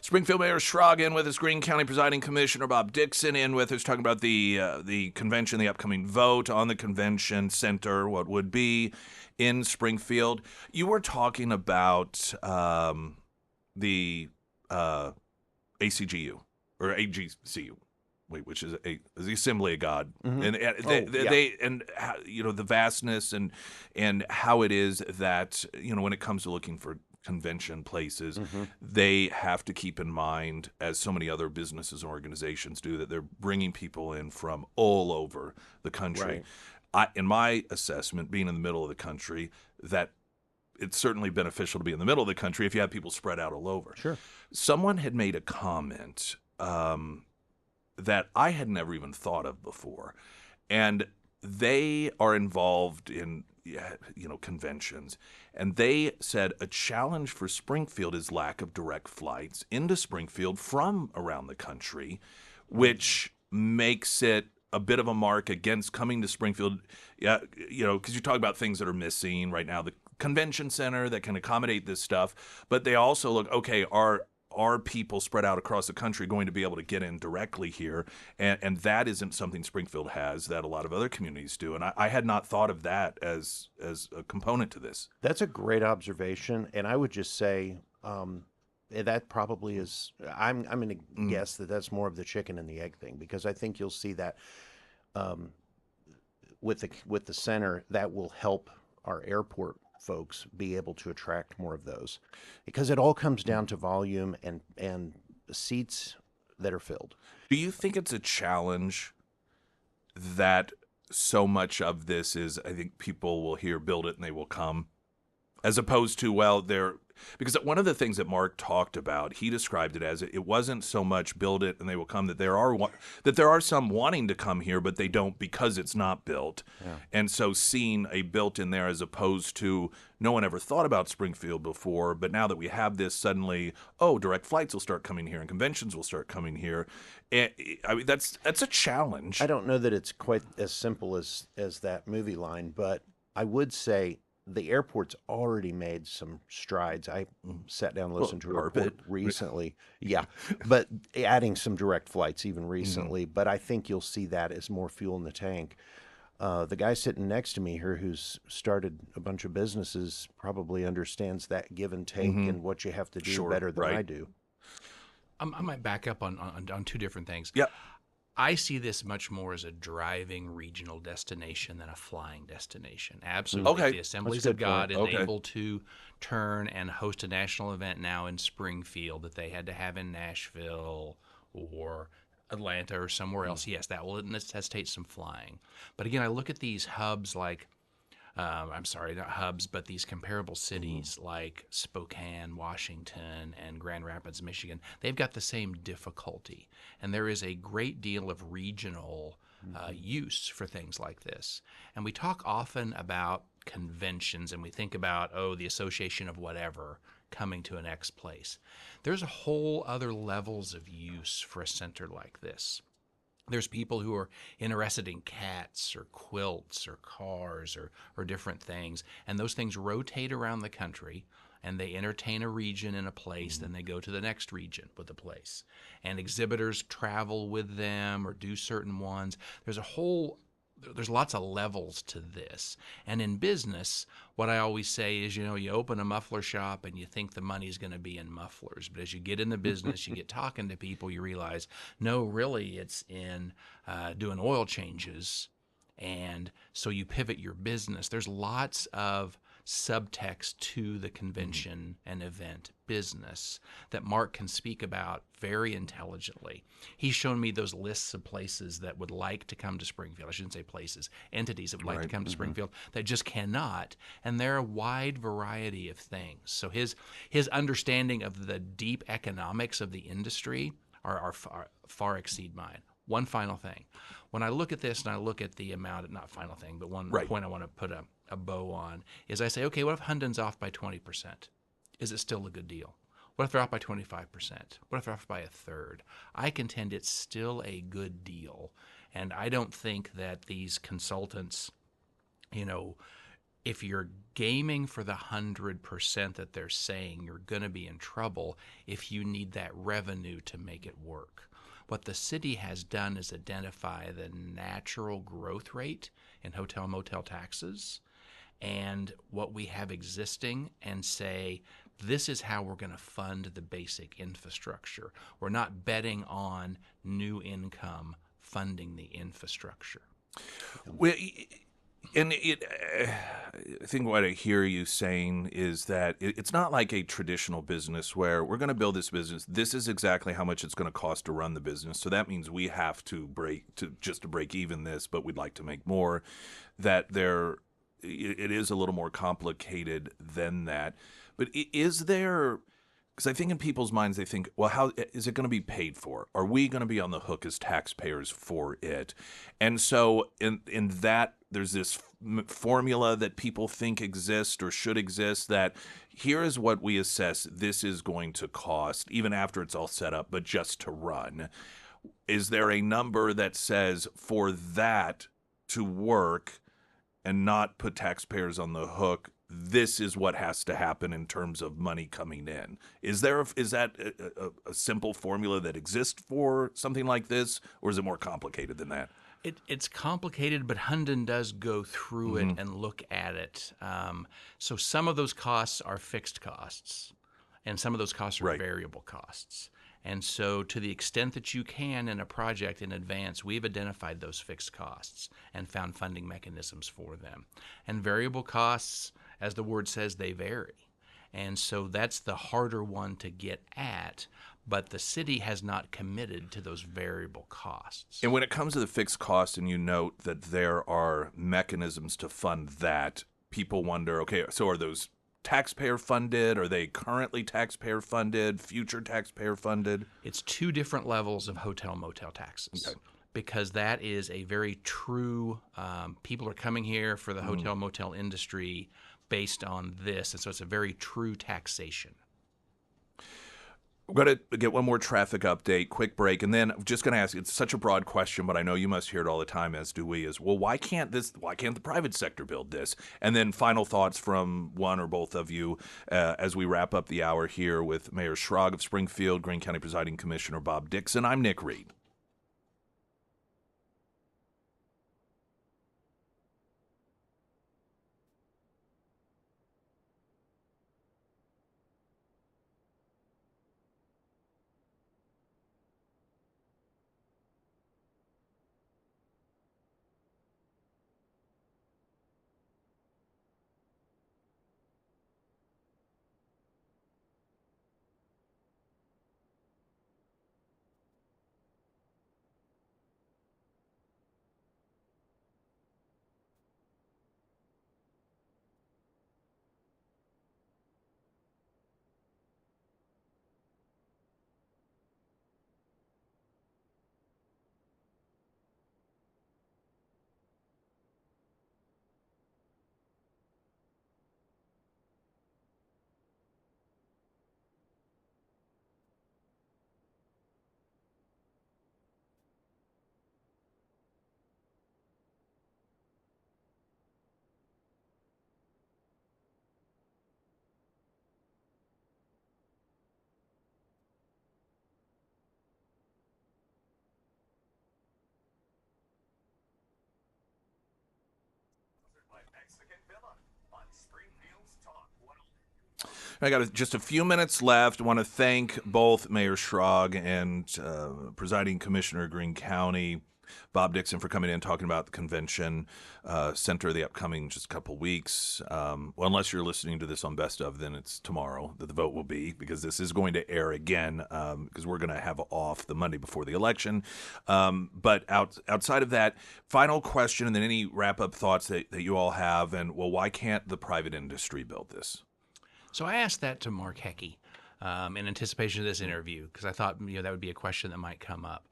Springfield Mayor Schrag in with us, Greene County Presiding Commissioner Bob Dixon in with us, talking about the convention, the upcoming vote on the convention center, what would be in Springfield. You were talking about the ACGU or AGCU. Which is the Assembly of God, and the vastness and how it is that when it comes to looking for convention places, they have to keep in mind, as so many other businesses and organizations do, that they're bringing people in from all over the country. Right. In my assessment, being in the middle of the country, that it's certainly beneficial to be in the middle of the country if you have people spread out all over. Sure. Someone had made a comment that I had never even thought of before. And they are involved in, conventions. And they said a challenge for Springfield is lack of direct flights into Springfield from around the country, which makes it a bit of a mark against coming to Springfield, because you talk about things that are missing right now, the convention center that can accommodate this stuff, but they also look, okay, are people spread out across the country going to be able to get in directly here? And that isn't something Springfield has that a lot of other communities do. And I had not thought of that as a component to this. That's a great observation. And I would just say that probably is, I'm going to guess that that's more of the chicken and the egg thing, because I think you'll see that with the center, that will help our airport folks be able to attract more of those, because it all comes down to volume and seats that are filled. Do you think it's a challenge that so much of this is, I think people will hear build it and they will come, as opposed to, because one of the things that Mark talked about, he described it as it wasn't so much build it and they will come, that there are some wanting to come here, but they don't because it's not built. Yeah. And so seeing a built in there, as opposed to no one ever thought about Springfield before, but now that we have this, suddenly, direct flights will start coming here and conventions will start coming here. I mean, that's a challenge. I don't know that it's quite as simple as that movie line, but I would say the airport's already made some strides. I sat down and listened to a report recently. Yeah, but adding some direct flights even recently. But I think you'll see that as more fuel in the tank. The guy sitting next to me here, who's started a bunch of businesses, probably understands that give and take and what you have to do better than I do. I might back up on two different things. Yeah. I see this much more as a driving regional destination than a flying destination. Absolutely. Okay. If the Assemblies of God is able to turn and host a national event now in Springfield that they had to have in Nashville or Atlanta or somewhere else, yes, that will necessitate some flying. But again, I look at these hubs like, not hubs, but these comparable cities like Spokane, Washington, and Grand Rapids, Michigan. They've got the same difficulty. And there is a great deal of regional use for things like this. And we talk often about conventions, and we think about, the association of whatever coming to an X place. There's a whole other levels of use for a center like this. There's people who are interested in cats or quilts or cars or different things, and those things rotate around the country, and they entertain a region in a place, then they go to the next region with a place. And exhibitors travel with them or do certain ones. There's lots of levels to this. And in business, what I always say is, you open a muffler shop and you think the money's going to be in mufflers. But as you get in the business, you get talking to people, you realize, no, really, it's in doing oil changes. And so you pivot your business. There's lots of subtext to the convention and event business that Mark can speak about very intelligently. He's shown me those lists of places that would like to come to Springfield. I shouldn't say places, entities that would like to come to Springfield that just cannot. And they're a wide variety of things. So his understanding of the deep economics of the industry are far exceed mine. One final thing. When I look at this and I look at the amount, not final thing, but one point I want to put a bow on is I say, okay, what if Huntington's off by 20%? Is it still a good deal? What if they're off by 25%? What if they're off by a third? I contend it's still a good deal. And I don't think that these consultants, if you're gaming for the 100% that they're saying, you're going to be in trouble if you need that revenue to make it work. What the city has done is identify the natural growth rate in hotel motel taxes and what we have existing and say, this is how we're going to fund the basic infrastructure. We're not betting on new income funding the infrastructure. Well, and I think what I hear you saying is that it's not like a traditional business where we're going to build this business. This is exactly how much it's going to cost to run the business. So that means we have to break even this, but we'd like to make more. That it is a little more complicated than that. But is there? Because I think in people's minds, they think, well, how is it going to be paid for? Are we going to be on the hook as taxpayers for it? And so in that, there's this formula that people think exists or should exist that here is what we assess this is going to cost, even after it's all set up, but just to run. Is there a number that says for that to work and not put taxpayers on the hook, this is what has to happen in terms of money coming in? Is that a simple formula that exists for something like this, or is it more complicated than that? It's complicated, but Hunden does go through it and look at it. So some of those costs are fixed costs, and some of those costs are variable costs. And so to the extent that you can in a project in advance, we've identified those fixed costs and found funding mechanisms for them. And variable costs, as the word says, they vary. And so that's the harder one to get at, but the city has not committed to those variable costs. And when it comes to the fixed cost, and you note that there are mechanisms to fund that, people wonder, okay, so are those taxpayer funded? Are they currently taxpayer funded, future taxpayer funded? It's two different levels of hotel motel taxes. Okay. Because that is a very true, people are coming here for the hotel motel industry based on this, and so it's a very true taxation. We're going to get one more traffic update, quick break, and then I'm just going to ask, it's such a broad question, but I know you must hear it all the time, as do we, is, well, why can't the private sector build this? And then final thoughts from one or both of you as we wrap up the hour here with Mayor Schrag of Springfield, Greene County Presiding Commissioner Bob Dixon. I'm Nick Reed. I got just a few minutes left. I want to thank both Mayor Schrag and Presiding Commissioner Greene County, Bob Dixon, for coming in and talking about the convention center, the upcoming just couple weeks. Well, unless you're listening to this on Best Of, then it's tomorrow that the vote will be, because this is going to air again because we're going to have off the Monday before the election. But outside of that, final question, and then any wrap-up thoughts that you all have, and, well, why can't the private industry build this? So I asked that to Mark Heckey in anticipation of this interview, because I thought that would be a question that might come up.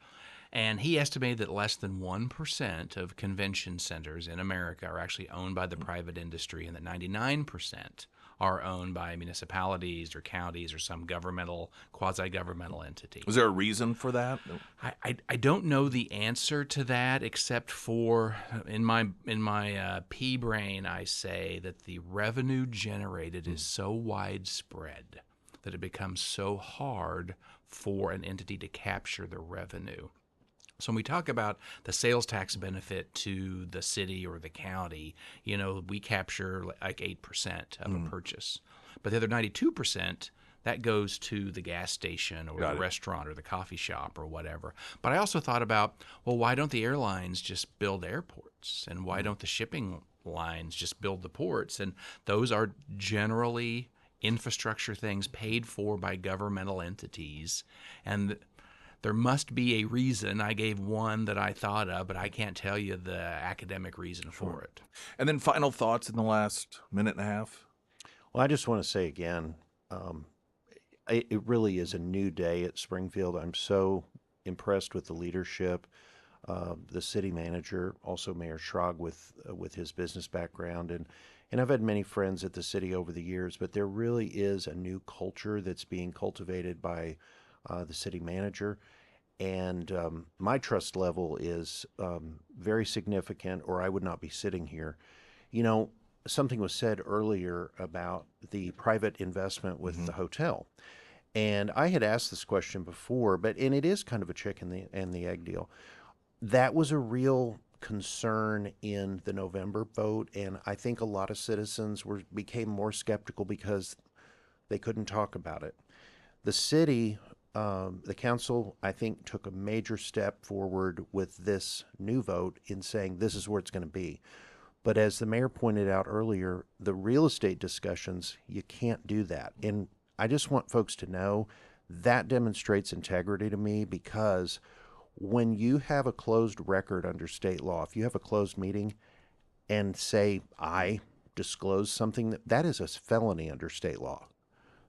And he estimated that less than 1% of convention centers in America are actually owned by the private industry, and that 99% are owned by municipalities or counties or some governmental, quasi-governmental entity. Was there a reason for that? I don't know the answer to that, except for in my pea brain, I say that the revenue generated is so widespread that it becomes so hard for an entity to capture the revenue. So when we talk about the sales tax benefit to the city or the county, we capture like 8% of a purchase. But the other 92%, that goes to the gas station or the restaurant or the coffee shop or whatever. But I also thought about, well, why don't the airlines just build airports? And why don't the shipping lines just build the ports? And those are generally infrastructure things paid for by governmental entities. And there must be a reason. I gave one that I thought of, but I can't tell you the academic reason for it. And then final thoughts in the last minute and a half? Well, I just want to say again, it really is a new day at Springfield. I'm so impressed with the leadership, the city manager, also Mayor Schrag with his business background, and I've had many friends at the city over the years. But there really is a new culture that's being cultivated by the city manager, and my trust level is very significant, or I would not be sitting here. Something was said earlier about the private investment with the hotel. And I had asked this question before, and it is kind of a chicken and the egg deal. That was a real concern in the November vote, and I think a lot of citizens became more skeptical because they couldn't talk about it. The city, the council, I think, took a major step forward with this new vote in saying this is where it's going to be. But as the mayor pointed out earlier, the real estate discussions, you can't do that. And I just want folks to know that demonstrates integrity to me, because when you have a closed record under state law, if you have a closed meeting and say, I disclose something, that is a felony under state law.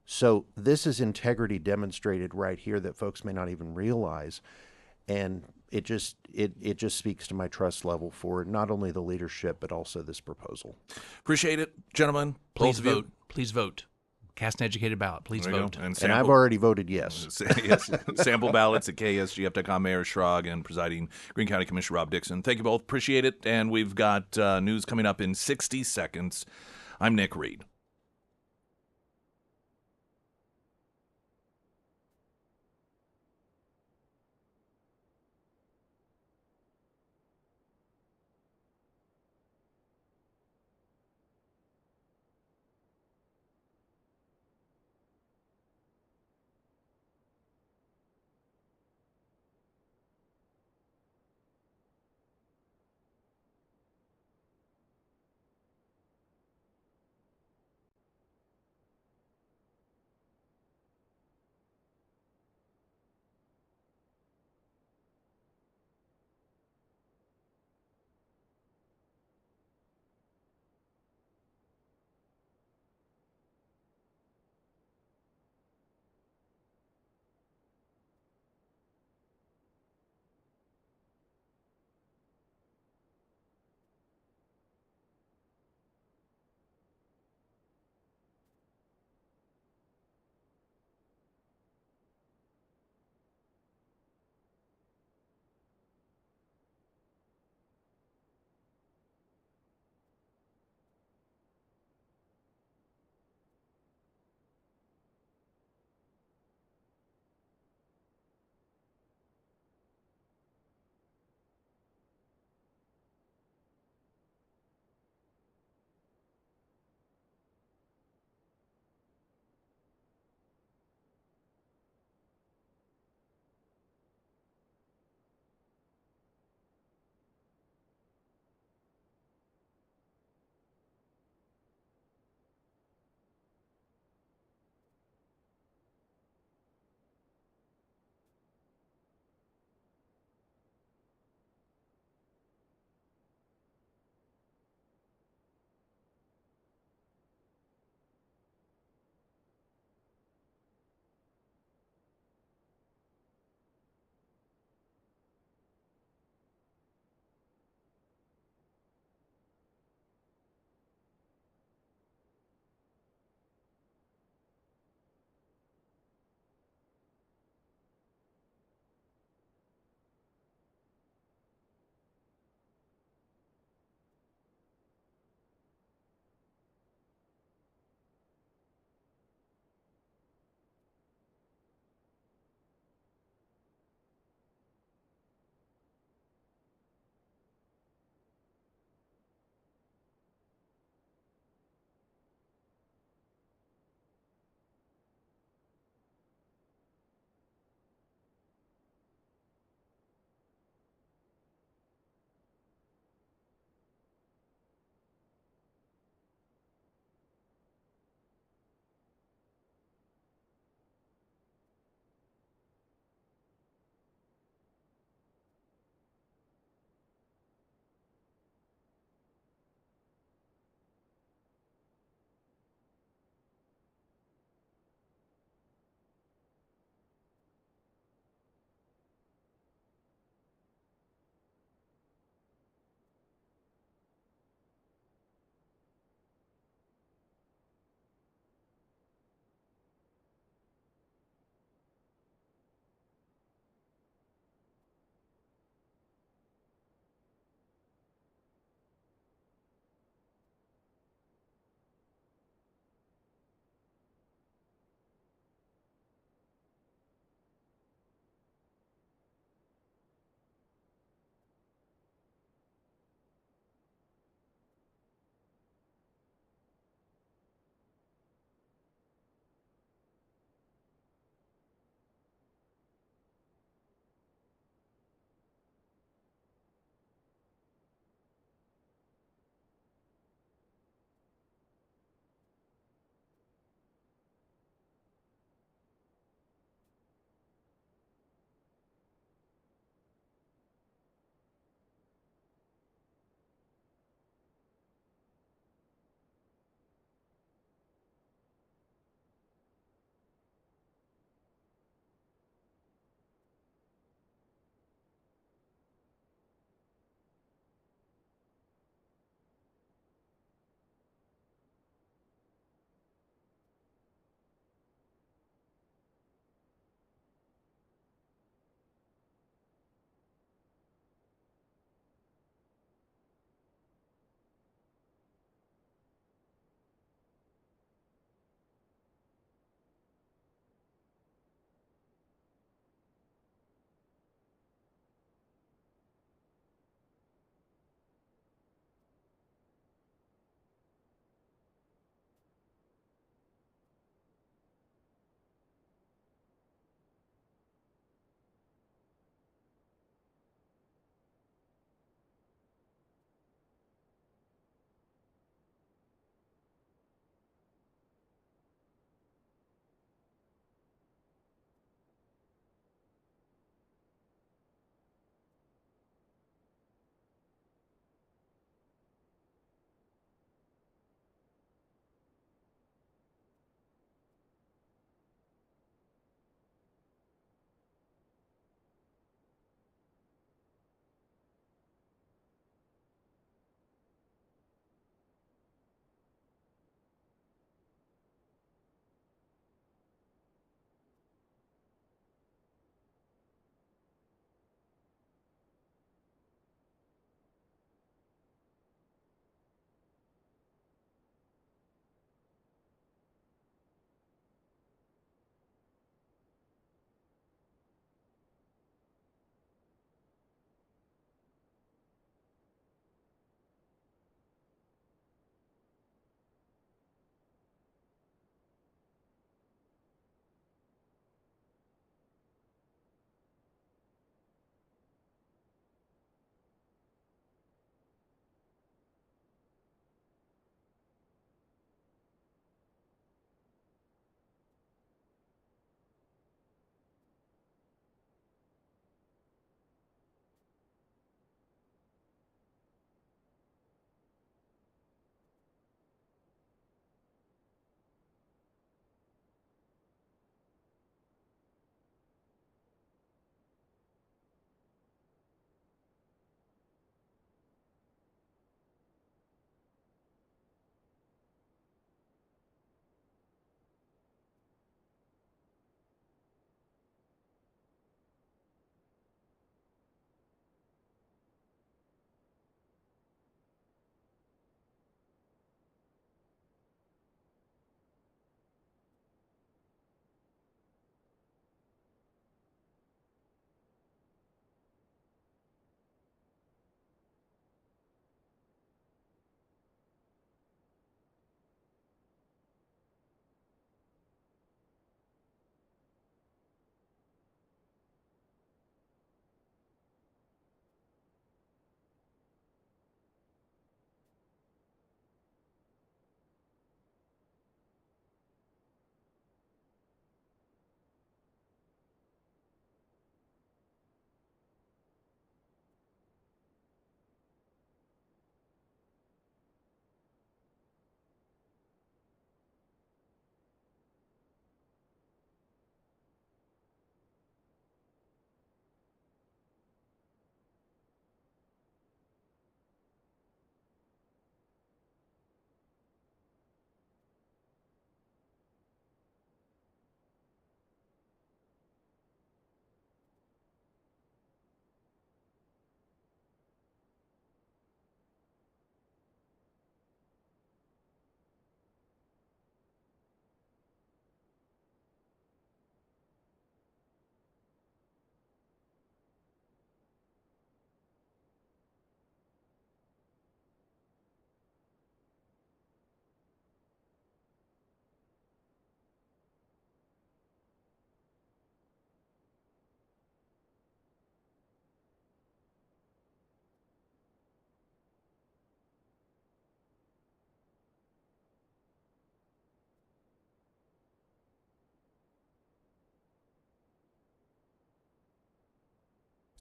So this is integrity demonstrated right here that folks may not even realize. And it just speaks to my trust level for not only the leadership but also this proposal. Appreciate it, gentlemen. Please Both of you. vote. Please vote. Cast an educated ballot. Please There you vote. go. And I've already voted yes. Yes. Sample ballots at ksgf.com. Mayor Schrag and presiding Greene County Commissioner Rob Dixon. Thank you both. Appreciate it. And we've got news coming up in 60 seconds. I'm Nick Reed.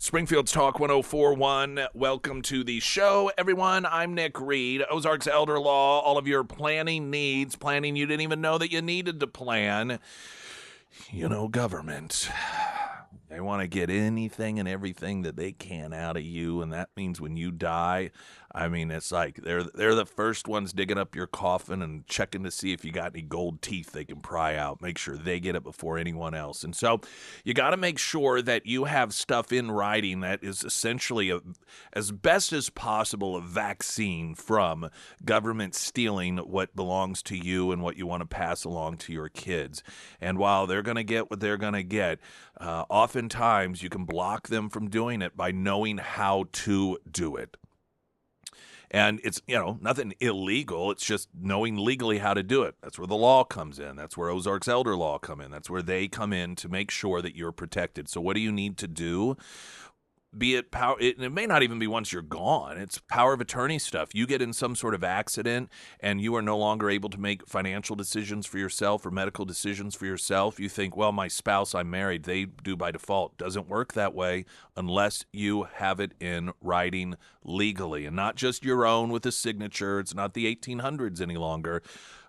Springfield's Talk 1041. Welcome to the show, everyone. I'm Nick Reed, Ozarks Elder Law. All of your planning needs, planning you didn't even know that you needed to plan. You know, government. They want to get anything and everything that they can out of you, and that means when you die, I mean, it's like they're the first ones digging up your coffin and checking to see if you got any gold teeth they can pry out. Make sure they get it before anyone else. And so you got to make sure that you have stuff in writing that is essentially, as best as possible, a vaccine from government stealing what belongs to you and what you want to pass along to your kids. And while they're going to get what they're going to get, oftentimes you can block them from doing it by knowing how to do it. And it's, nothing illegal. It's just knowing legally how to do it. That's where the law comes in. That's where Ozarks Elder Law come in. That's where they come in to make sure that you're protected. So what do you need to do? Be it power, it may not even be once you're gone. It's power of attorney stuff. You get in some sort of accident and you are no longer able to make financial decisions for yourself or medical decisions for yourself. You think, well, my spouse, I'm married, they do by default. Doesn't work that way unless you have it in writing legally, and not just your own with a signature. It's not the 1800s any longer.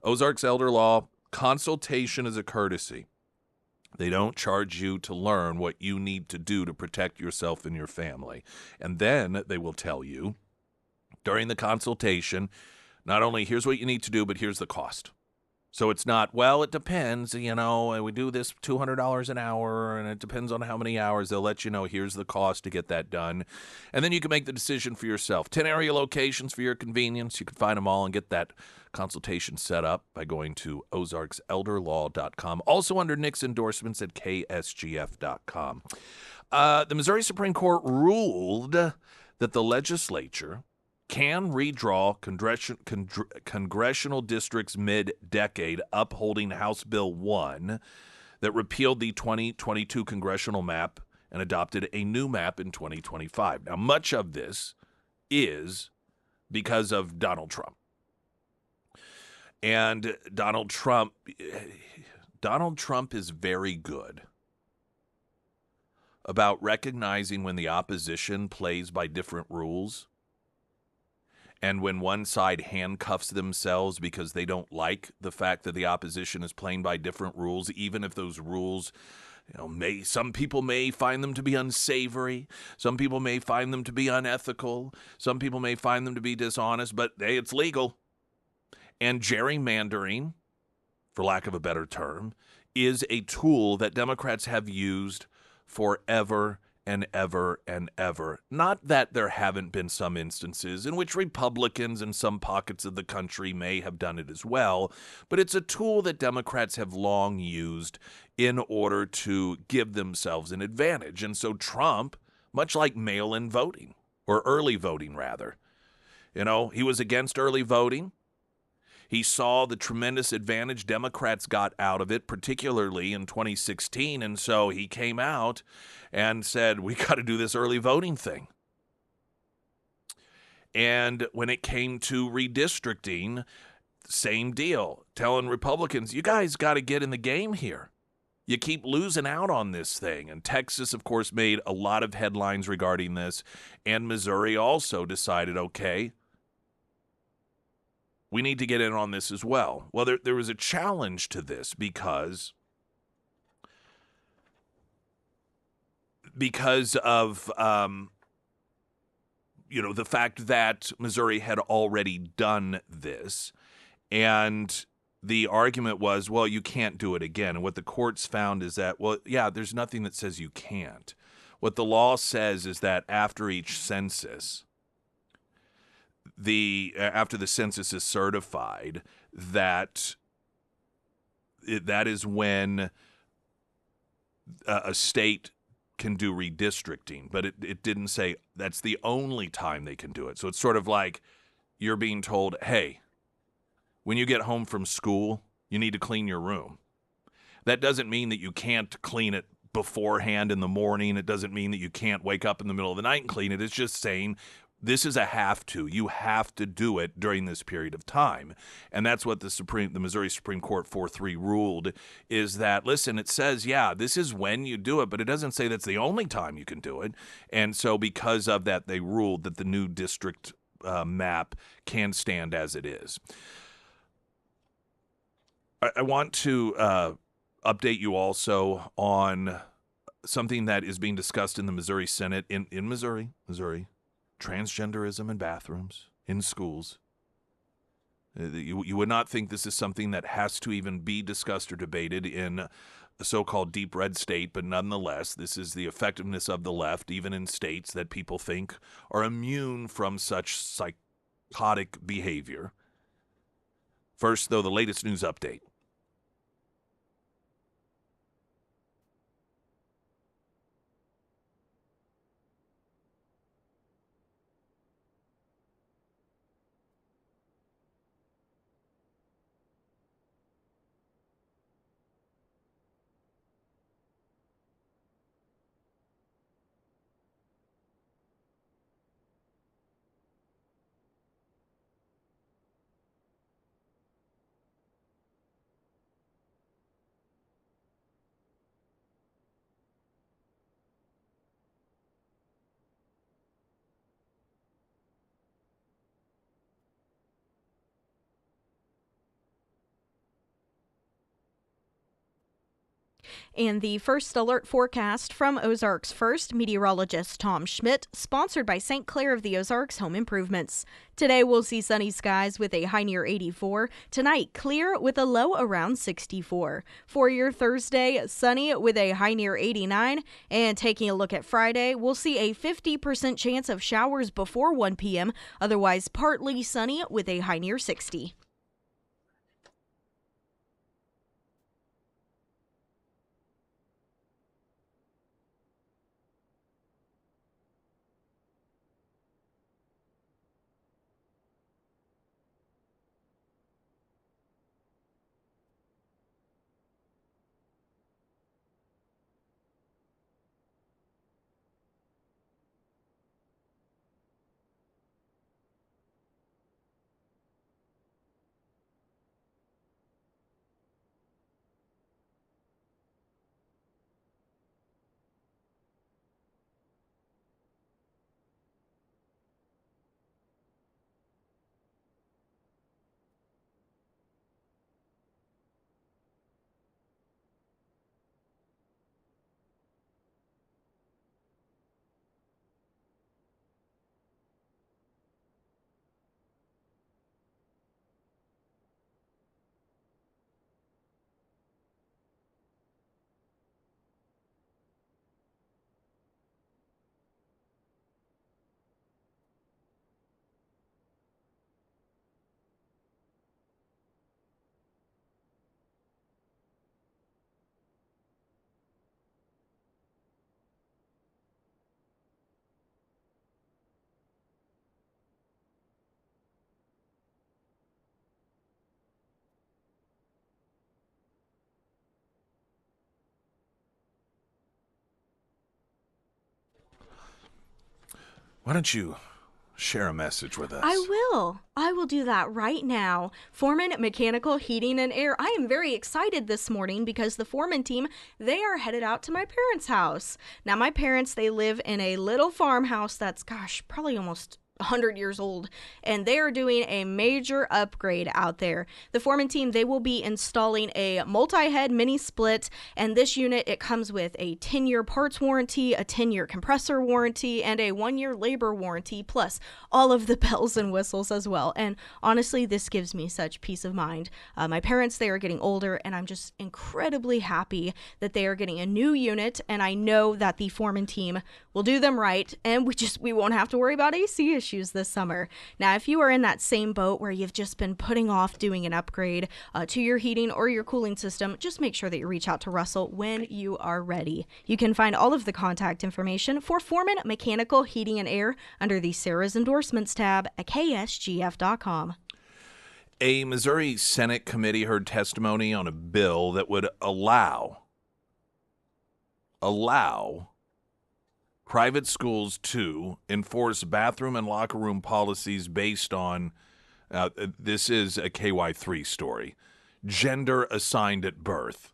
Ozarks Elder Law, consultation is a courtesy. They don't charge you to learn what you need to do to protect yourself and your family. And then they will tell you during the consultation, not only here's what you need to do, but here's the cost. So it's not, well, it depends, we do this $200 an hour, and it depends on how many hours. They'll let you know, here's the cost to get that done. And then you can make the decision for yourself. 10 area locations for your convenience. You can find them all and get that consultation set up by going to ozarkselderlaw.com. Also under Nick's endorsements at KSGF.com. The Missouri Supreme Court ruled that the legislature can redraw congressional districts mid-decade, upholding House Bill 1 that repealed the 2022 congressional map and adopted a new map in 2025. Now, much of this is because of Donald Trump. And Donald Trump is very good about recognizing when the opposition plays by different rules. And when one side handcuffs themselves because they don't like the fact that the opposition is playing by different rules, even if those rules, some people may find them to be unsavory. Some people may find them to be unethical. Some people may find them to be dishonest, but hey, it's legal. And gerrymandering, for lack of a better term, is a tool that Democrats have used forever and ever and ever. Not that there haven't been some instances in which Republicans in some pockets of the country may have done it as well, but it's a tool that Democrats have long used in order to give themselves an advantage. And so Trump, much like mail-in voting, or early voting rather, he was against early voting. He saw the tremendous advantage Democrats got out of it, particularly in 2016, and so he came out and said, we got to do this early voting thing. And when it came to redistricting, same deal, telling Republicans, you guys got to get in the game here. You keep losing out on this thing. And Texas, of course, made a lot of headlines regarding this, and Missouri also decided, okay, we need to get in on this as well. Well, there was a challenge to this because of the fact that Missouri had already done this, and the argument was, well, you can't do it again. And what the courts found is that, well, yeah, there's nothing that says you can't. What the law says is that after each census, after the census is certified, that is when a state can do redistricting, but it didn't say that's the only time they can do it. So it's sort of like you're being told, hey, when you get home from school, you need to clean your room. That doesn't mean that you can't clean it beforehand in the morning. It doesn't mean that you can't wake up in the middle of the night and clean it. It's just saying This is a have to. You have to do it during this period of time. And that's what the Missouri Supreme Court 4-3 ruled, is that, listen, it says, yeah, this is when you do it, but it doesn't say that's the only time you can do it. And so because of that, they ruled that the new district map can stand as it is. I want to update you also on something that is being discussed in the Missouri Senate in Missouri. Transgenderism in bathrooms, in schools. You would not think this is something that has to even be discussed or debated in a so-called deep red state, but nonetheless, this is the effectiveness of the left, even in states that people think are immune from such psychotic behavior. First, though, the latest news update. And the first alert forecast from Ozarks First meteorologist Tom Schmidt, sponsored by St. Clair of the Ozarks Home Improvements. Today we'll see sunny skies with a high near 84. Tonight, clear with a low around 64. For your Thursday, sunny with a high near 89. And taking a look at Friday, we'll see a 50% chance of showers before 1 p.m., otherwise partly sunny with a high near 60. Why don't you share a message with us? I will. I will do that right now. Foreman Mechanical Heating and Air. I am very excited this morning because the Foreman team, they are headed out to my parents' house. Now, my parents, they live in a little farmhouse that's, probably almost 100 years old, and they are doing a major upgrade out there. The Foreman team, they will be installing a multi-head mini split, and this unit, it comes with a 10-year parts warranty, a 10-year compressor warranty, and a 1-year labor warranty, plus all of the bells and whistles as well. And honestly, this gives me such peace of mind. My parents, they are getting older, and I'm just incredibly happy that they are getting a new unit, and I know that the Foreman team will do them right, and we won't have to worry about AC issues this summer. Now, if you are in that same boat where you've just been putting off doing an upgrade to your heating or your cooling system, just make sure that you reach out to Russell when you are ready. You can find all of the contact information for Foreman Mechanical Heating and Air under the Sarah's Endorsements tab at ksgf.com. A Missouri Senate committee heard testimony on a bill that would allow private schools to enforce bathroom and locker room policies based on, this is a KY3 story, gender assigned at birth.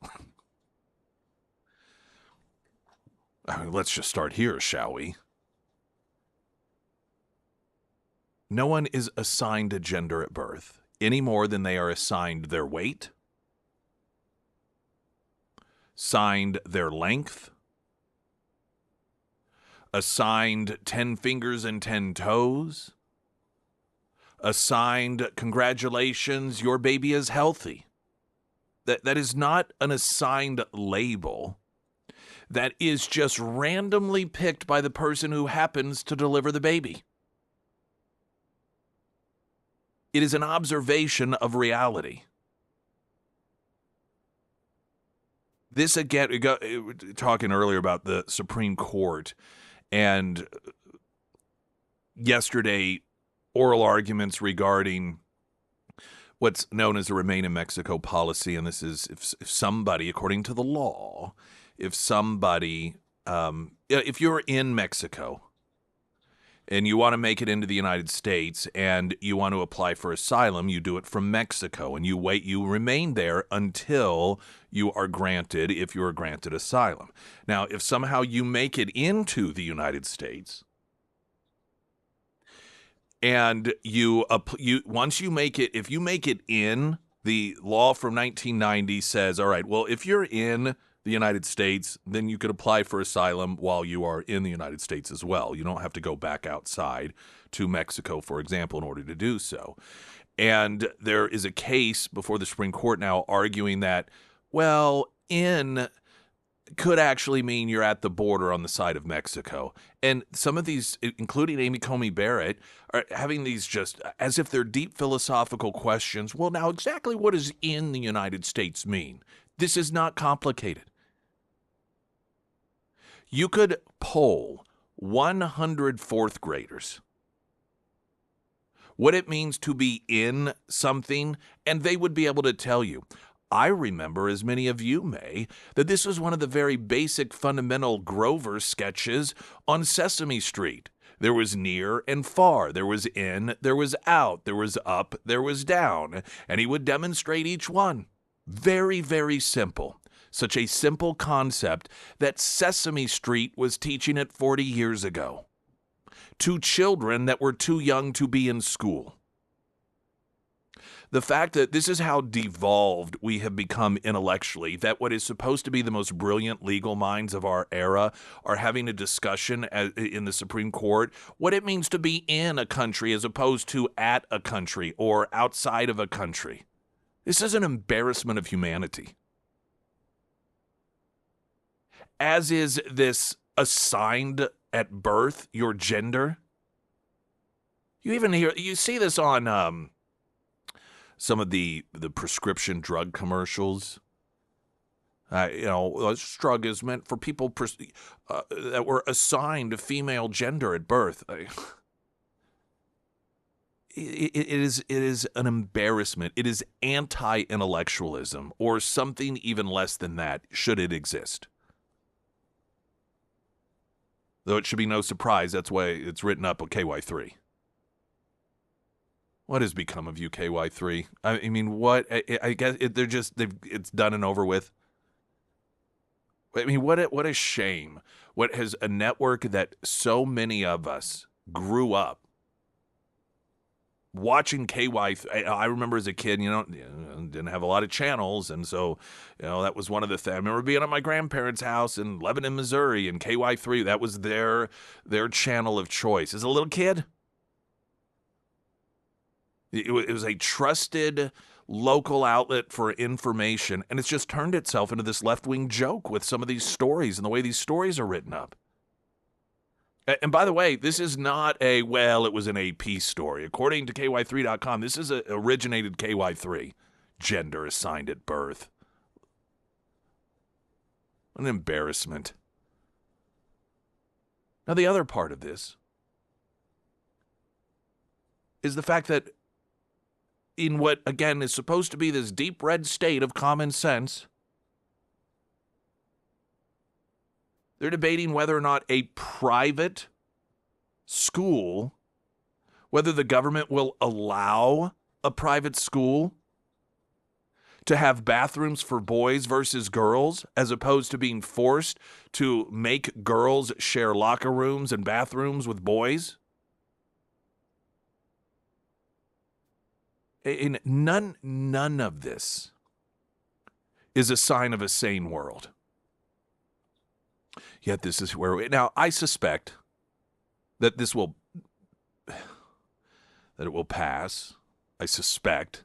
I mean, let's just start here, shall we? No one is assigned a gender at birth any more than they are assigned their weight, assigned their length, assigned 10 fingers and 10 toes, assigned, congratulations, your baby is healthy. That is not an assigned label. That is just randomly picked by the person who happens to deliver the baby. It is an observation of reality. This again, talking earlier about the Supreme Court, and yesterday, oral arguments regarding what's known as the Remain in Mexico policy. And this is if somebody, according to the law, if somebody, if you're in Mexico and you want to make it into the United States and you want to apply for asylum, you do it from Mexico and you remain there until you are granted, if you are granted asylum. Now, if somehow you make it into the United States and once you make it, if you make it in, the law from 1990 says, all right, well, if you're in the United States, then you could apply for asylum while you are in the United States as well. You don't have to go back outside to Mexico, for example, in order to do so. And there is a case before the Supreme Court now arguing that, well, in could actually mean you're at the border on the side of Mexico. And some of these, including Amy Coney Barrett, are having these just as if they're deep philosophical questions. Well, now exactly what does in the United States mean? This is not complicated. You could poll 100 fourth graders what it means to be in something, and they would be able to tell you. I remember, as many of you may, that this was one of the very basic fundamental Grover sketches on Sesame Street. There was near and far, there was in, there was out, there was up, there was down, and he would demonstrate each one. Very, very simple. Such a simple concept that Sesame Street was teaching it 40 years ago to children that were too young to be in school. The fact that this is how devolved we have become intellectually, that what is supposed to be the most brilliant legal minds of our era are having a discussion in the Supreme Court, what it means to be in a country as opposed to at a country or outside of a country. This is an embarrassment of humanity. As is this assigned at birth, your gender. You see this on some of the prescription drug commercials. This drug is meant for people that were assigned a female gender at birth. It is an embarrassment. It is anti-intellectualism, or something even less than that, should it exist. Though it should be no surprise, that's why it's written up on KY3. What has become of you, KY3? I mean, what? I guess it's done and over with. I mean, what a shame. What has a network that so many of us grew up watching KY3. I remember as a kid, didn't have a lot of channels, and so, that was one of the things. I remember being at my grandparents' house in Lebanon, Missouri, and KY3, that was their channel of choice. As a little kid, it was a trusted local outlet for information, and it's just turned itself into this left-wing joke with some of these stories and the way these stories are written up. And by the way, this is not it was an AP story. According to KY3.com, this is originated KY3. Gender assigned at birth. An embarrassment. Now, the other part of this is the fact that in what, again, is supposed to be this deep red state of common sense, They're debating whether or not a private school, whether the government will allow a private school to have bathrooms for boys versus girls, as opposed to being forced to make girls share locker rooms and bathrooms with boys. And none of this is a sign of a sane world. Yet this is where now I suspect that that it will pass. I suspect,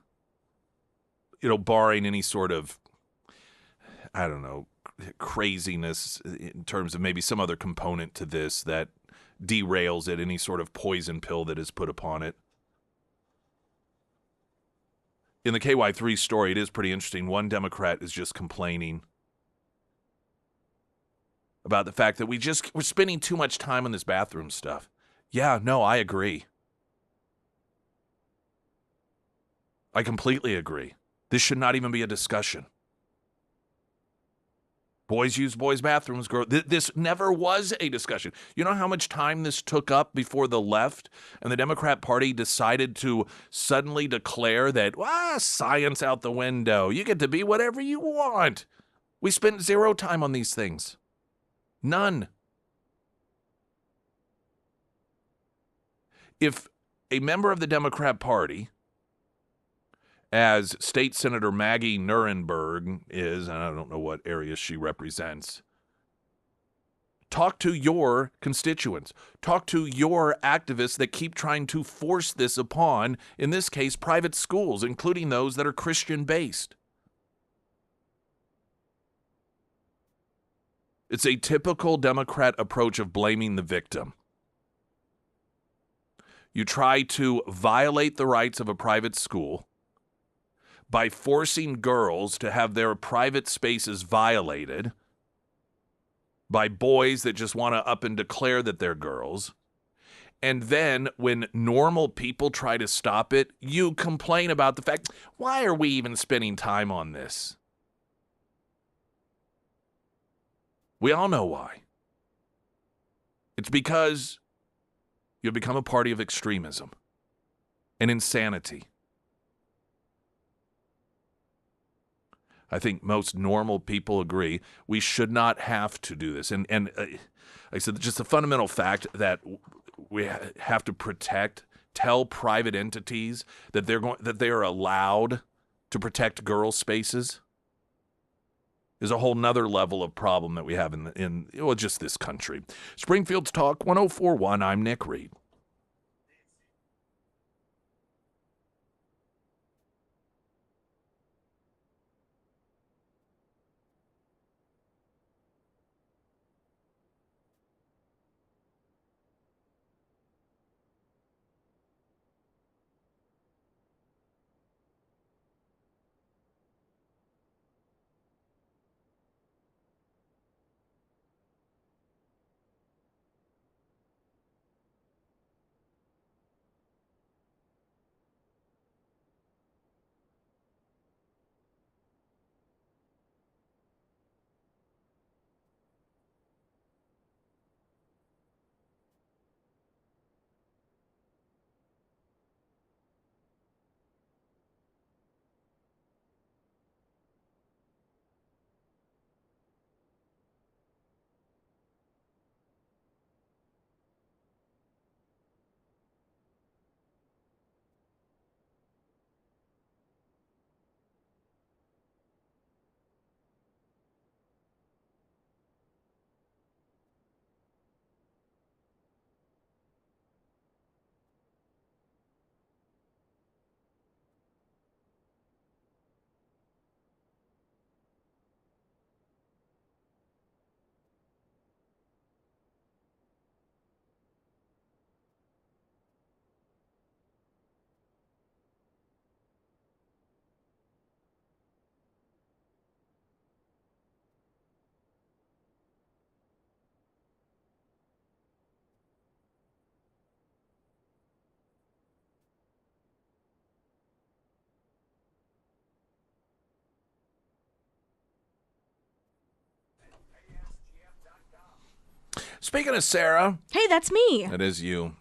barring any sort of, I don't know, craziness in terms of maybe some other component to this that derails it, any sort of poison pill that is put upon it. In the KY3 story, it is pretty interesting. One Democrat is just complaining about the fact that we're spending too much time on this bathroom stuff. Yeah, no, I agree. I completely agree. This should not even be a discussion. Boys use boys' bathrooms. This never was a discussion. You know how much time this took up before the left and the Democrat Party decided to suddenly declare that, science out the window. You get to be whatever you want. We spent zero time on these things. None. If a member of the Democrat Party, as State Senator Maggie Nuremberg is, and I don't know what area she represents, talk to your constituents. Talk to your activists that keep trying to force this upon, in this case, private schools, including those that are Christian-based. It's a typical Democrat approach of blaming the victim. You try to violate the rights of a private school by forcing girls to have their private spaces violated by boys that just want to up and declare that they're girls. And then when normal people try to stop it, you complain about the fact, why are we even spending time on this? We all know why. It's because you've become a party of extremism and insanity. I think most normal people agree we should not have to do this. And like I said, just the fundamental fact that we have to tell private entities that they are allowed to protect girls' spaces is a whole nother level of problem that we have in just this country. Springfield's Talk 1041. I'm Nick Reed. Speaking of Sarah, Hey, that's me. that is you.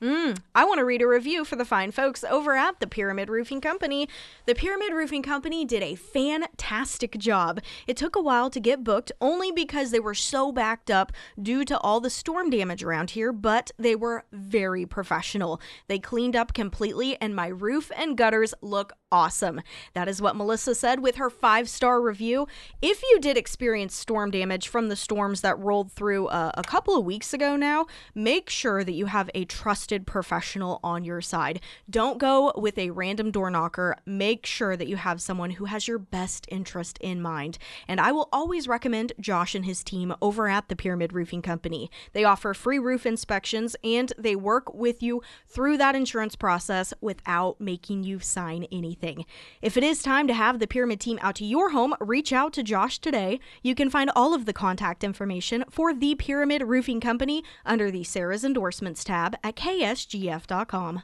I want to read a review for the fine folks over at the Pyramid Roofing Company. The Pyramid Roofing Company did a fantastic job. It took a while to get booked only because they were so backed up due to all the storm damage around here, but they were very professional. They cleaned up completely and my roof and gutters look awesome. That is what Melissa said with her 5-star review. If you did experience storm damage from the storms that rolled through a couple of weeks ago now, make sure that you have a trusted professional on your side. Don't go with a random door knocker. Make sure that you have someone who has your best interest in mind. And I will always recommend Josh and his team over at the Pyramid Roofing Company. They offer free roof inspections and they work with you through that insurance process without making you sign anything. If it is time to have the Pyramid team out to your home, reach out to Josh today. You can find all of the contact information for the Pyramid Roofing Company under the Sarah's Endorsements tab at ksgf.com.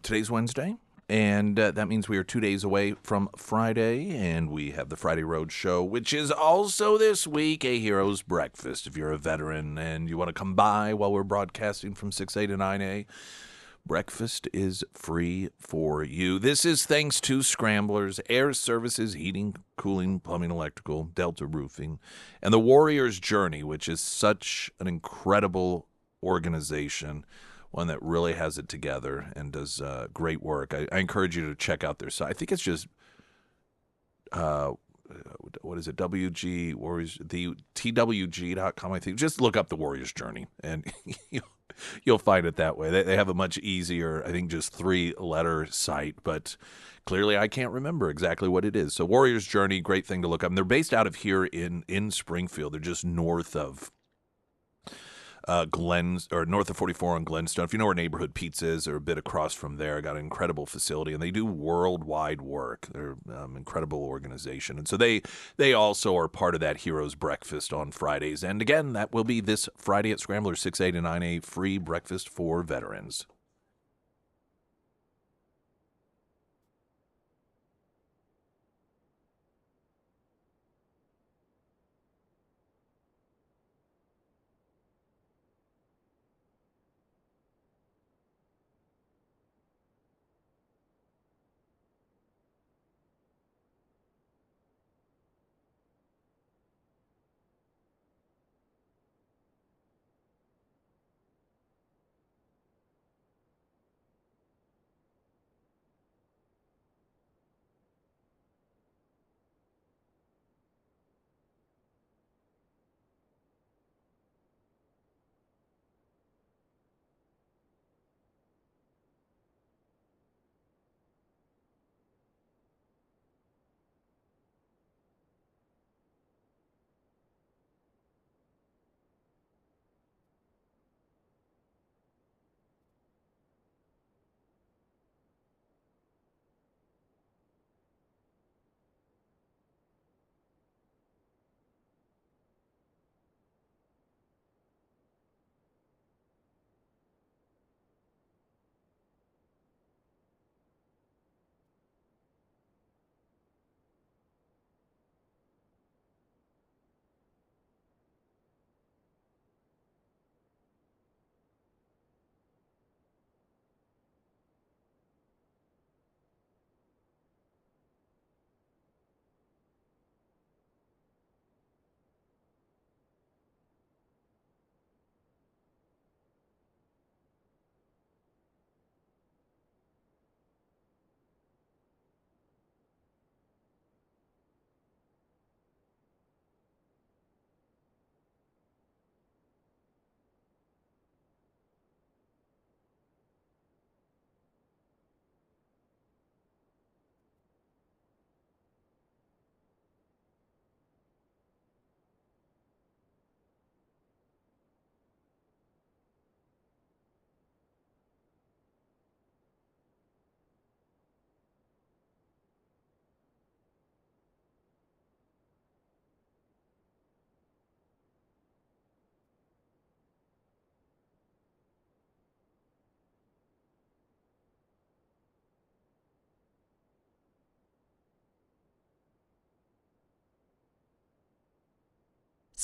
Today's Wednesday, and that means we are 2 days away from Friday, and we have the Friday Road Show, which is also this week a Heroes Breakfast. If you're a veteran and you want to come by while we're broadcasting from 6A to 9A, breakfast is free for you. This is thanks to Scramblers, Air Services, Heating, Cooling, Plumbing, Electrical, Delta Roofing, and the Warrior's Journey, which is such an incredible organization, one that really has it together and does great work. I encourage you to check out their site. I think it's just, what is it, WG Warriors, the TWG.com, I think. Just look up the Warrior's Journey, and you'll find it that way. They have a much easier, I think, just 3-letter site, but clearly I can't remember exactly what it is. So Warrior's Journey, great thing to look up. And they're based out of here in Springfield. They're just north of north of 44 on Glenstone. If you know where Neighborhood Pizza is, or a bit across from there, got an incredible facility, and they do worldwide work. They're an incredible organization. And so they also are part of that Heroes Breakfast on Fridays. And again, that will be this Friday at Scrambler, 6A to 9A, free breakfast for veterans.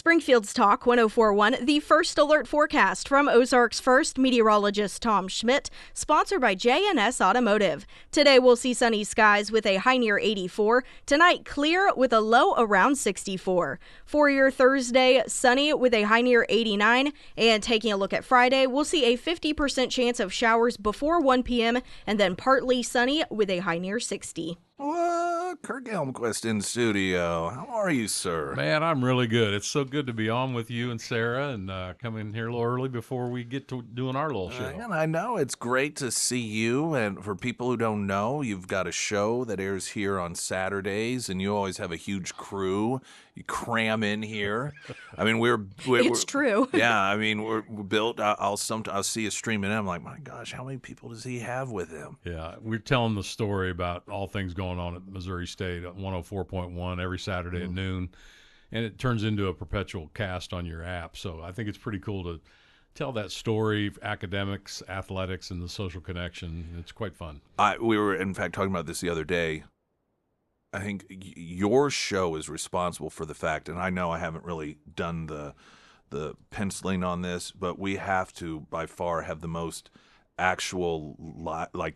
Springfield's Talk 1041, the first alert forecast from Ozarks First meteorologist Tom Schmidt, sponsored by J&S Automotive. Today we'll see sunny skies with a high near 84. Tonight, clear with a low around 64. For your Thursday, sunny with a high near 89. And taking a look at Friday, we'll see a 50% chance of showers before 1 p.m. and then partly sunny with a high near 60. What? Kirk Elmquist in studio. How are you, sir? Man, I'm really good. It's so good to be on with you and Sarah and come in here a little early before we get to doing our little show. And I know it's great to see you. And for people who don't know, you've got a show that airs here on Saturdays, and you always have a huge crew. You cram in here. I mean, It's true. Yeah, I mean, we're built. I'll see you streaming in. I'm like, my gosh, how many people does he have with him? Yeah, we're telling the story about all things going on at Missouri State at 104.1 every Saturday at noon, and it turns into a perpetual cast on your app. So I think it's pretty cool to tell that story, academics, athletics, and the social connection. It's quite fun. We were, in fact, talking about this the other day. I think your show is responsible for the fact, and I know I haven't really done the penciling on this, but we have to, by far, have the most actual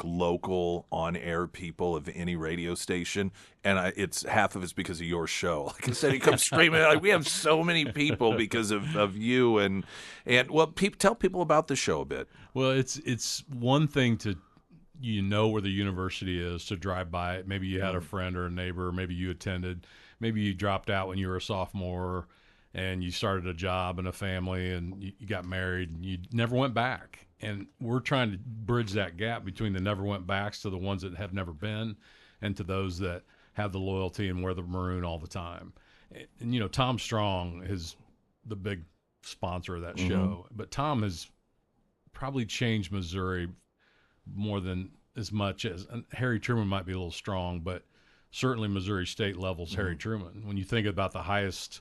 local on-air people of any radio station, and it's half of it's because of your show. Like I said, he comes streaming. Like, we have so many people because of you, and well, tell people about the show a bit. Well, it's one thing to where the university is, to drive by it. Maybe you had a friend or a neighbor, maybe you attended, maybe you dropped out when you were a sophomore and you started a job and a family and you got married and you never went back. And we're trying to bridge that gap between the never went backs to the ones that have never been and to those that have the loyalty and wear the maroon all the time. And Tom Strong is the big sponsor of that show, but Tom has probably changed Missouri more than as much as Harry Truman might be a little strong, but certainly Missouri State levels Harry Truman. When you think about the highest,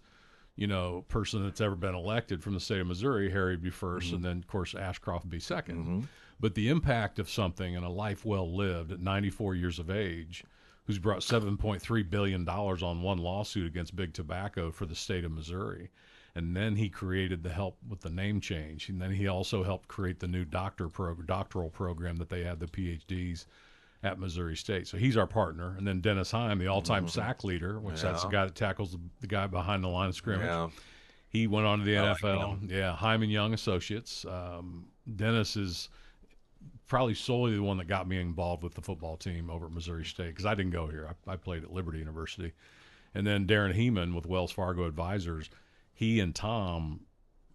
person that's ever been elected from the state of Missouri, Harry would be first, and then of course Ashcroft would be second. But the impact of something and a life well lived at 94 years of age, who's brought $7.3 billion on one lawsuit against Big Tobacco for the state of Missouri. And then he created the help with the name change. And then he also helped create the new doctoral program that they had, the PhDs at Missouri State. So he's our partner. And then Dennis Heim, the all-time sack leader, which that's the guy that tackles the guy behind the line of scrimmage. Yeah. He went on to the NFL. Yeah, Heim and Young Associates. Dennis is probably solely the one that got me involved with the football team over at Missouri State, because I didn't go here. I played at Liberty University. And then Darren Heeman with Wells Fargo Advisors, he and Tom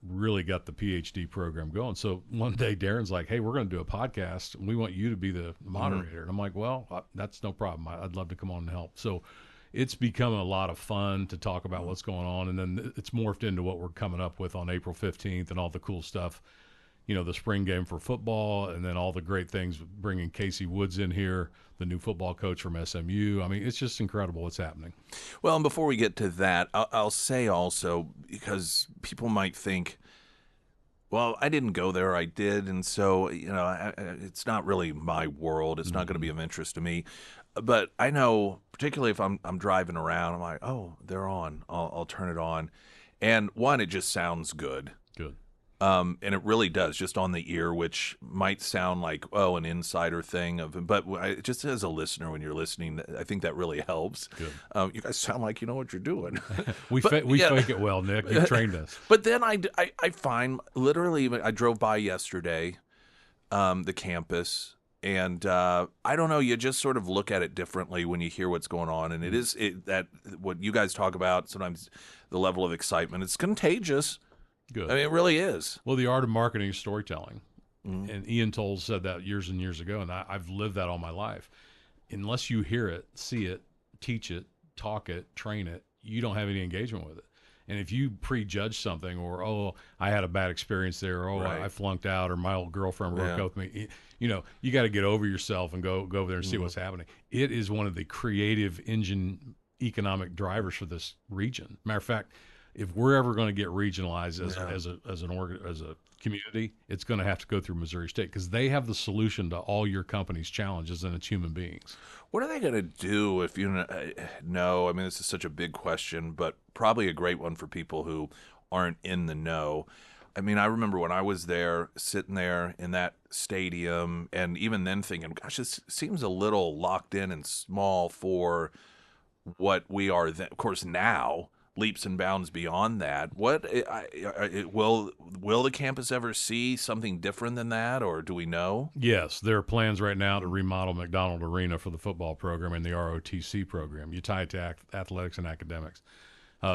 really got the PhD program going. So one day Darren's like, hey, we're going to do a podcast, and we want you to be the moderator. And I'm like, well, that's no problem. I'd love to come on and help. So it's become a lot of fun to talk about what's going on. And then it's morphed into what we're coming up with on April 15th and all the cool stuff, the spring game for football, and then all the great things, bringing Casey Woods in here, the new football coach from SMU. I mean, it's just incredible what's happening. Well, and before we get to that, I'll say also, because people might think, well, I didn't go there, I did, and so, it's not really my world. It's not going to be of interest to me. But I know, particularly if I'm driving around, I'm like, oh, they're on. I'll turn it on. And one, it just sounds good. Good. And it really does, just on the ear, which might sound like, an insider thing. But just as a listener, when you're listening, I think that really helps. Good. You guys sound like you know what you're doing. we fake it well, Nick. You trained us. But then I find, literally, I drove by yesterday, the campus, and I don't know, you just sort of look at it differently when you hear what's going on. And it is that what you guys talk about, sometimes the level of excitement, it's contagious. Good. I mean, it really is. Well, the art of marketing is storytelling. And Ian Toll said that years and years ago, and I've lived that all my life. Unless you hear it, see it, teach it, talk it, train it, you don't have any engagement with it. And if you prejudge something, or, I had a bad experience there, or, Right. I flunked out, or my old girlfriend broke up with me, you got to get over yourself and go over there and see what's happening. It is one of the creative engine economic drivers for this region. Matter of fact, if we're ever going to get regionalized as a community, it's going to have to go through Missouri State, because they have the solution to all your company's challenges, and it's human beings. What are they going to do if you know? I mean, this is such a big question, but probably a great one for people who aren't in the know. I mean, I remember when I was there, sitting there in that stadium, and even then thinking, gosh, this seems a little locked in and small for what we are. Of course, now leaps and bounds beyond that. Will the campus ever see something different than that, or do we know? Yes, there are plans right now to remodel McDonald Arena for the football program and the ROTC program. You tie it to athletics and academics.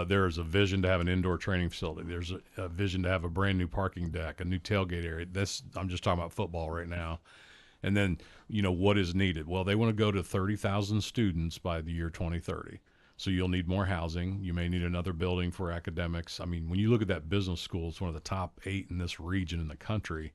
There is a vision to have an indoor training facility. There's a vision to have a brand new parking deck, a new tailgate area. I'm just talking about football right now. And then, what is needed? Well, they want to go to 30,000 students by the year 2030. So you'll need more housing. You may need another building for academics. I mean, when you look at that business school, it's one of the top 8 in this region in the country.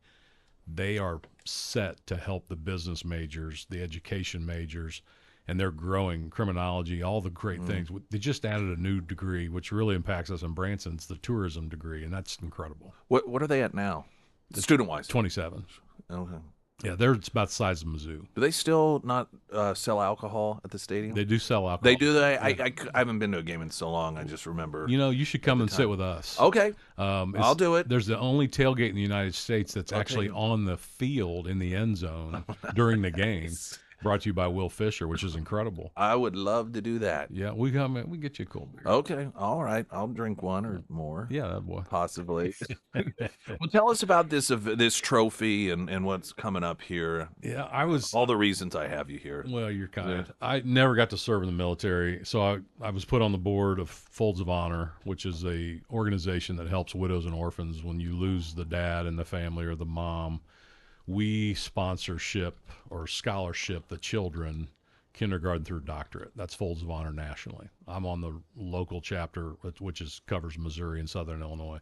They are set to help the business majors, the education majors, and they're growing criminology, all the great things. They just added a new degree, which really impacts us in Branson. It's the tourism degree, and that's incredible. What are they at now, student-wise? 27. Okay. Yeah, they're about the size of Mizzou. Do they still not sell alcohol at the stadium? They do sell alcohol. They do. I haven't been to a game in so long. I just remember. You should come and sit with us. Okay, I'll do it. There's the only tailgate in the United States that's actually on the field in the end zone during the game. Brought to you by Will Fisher, which is incredible. I would love to do that. Yeah, we get you a cold beer. Okay, all right. I'll drink one or more. Yeah, that boy. Possibly. Well, tell us about this trophy and what's coming up here. Yeah, all the reasons I have you here. Well, you're kind. Yeah. I never got to serve in the military, so I was put on the board of Folds of Honor, which is a organization that helps widows and orphans when you lose the dad in the family or the mom. We sponsorship or scholarship the children kindergarten through doctorate. That's Folds of Honor nationally. I'm on the local chapter, which covers Missouri and Southern Illinois.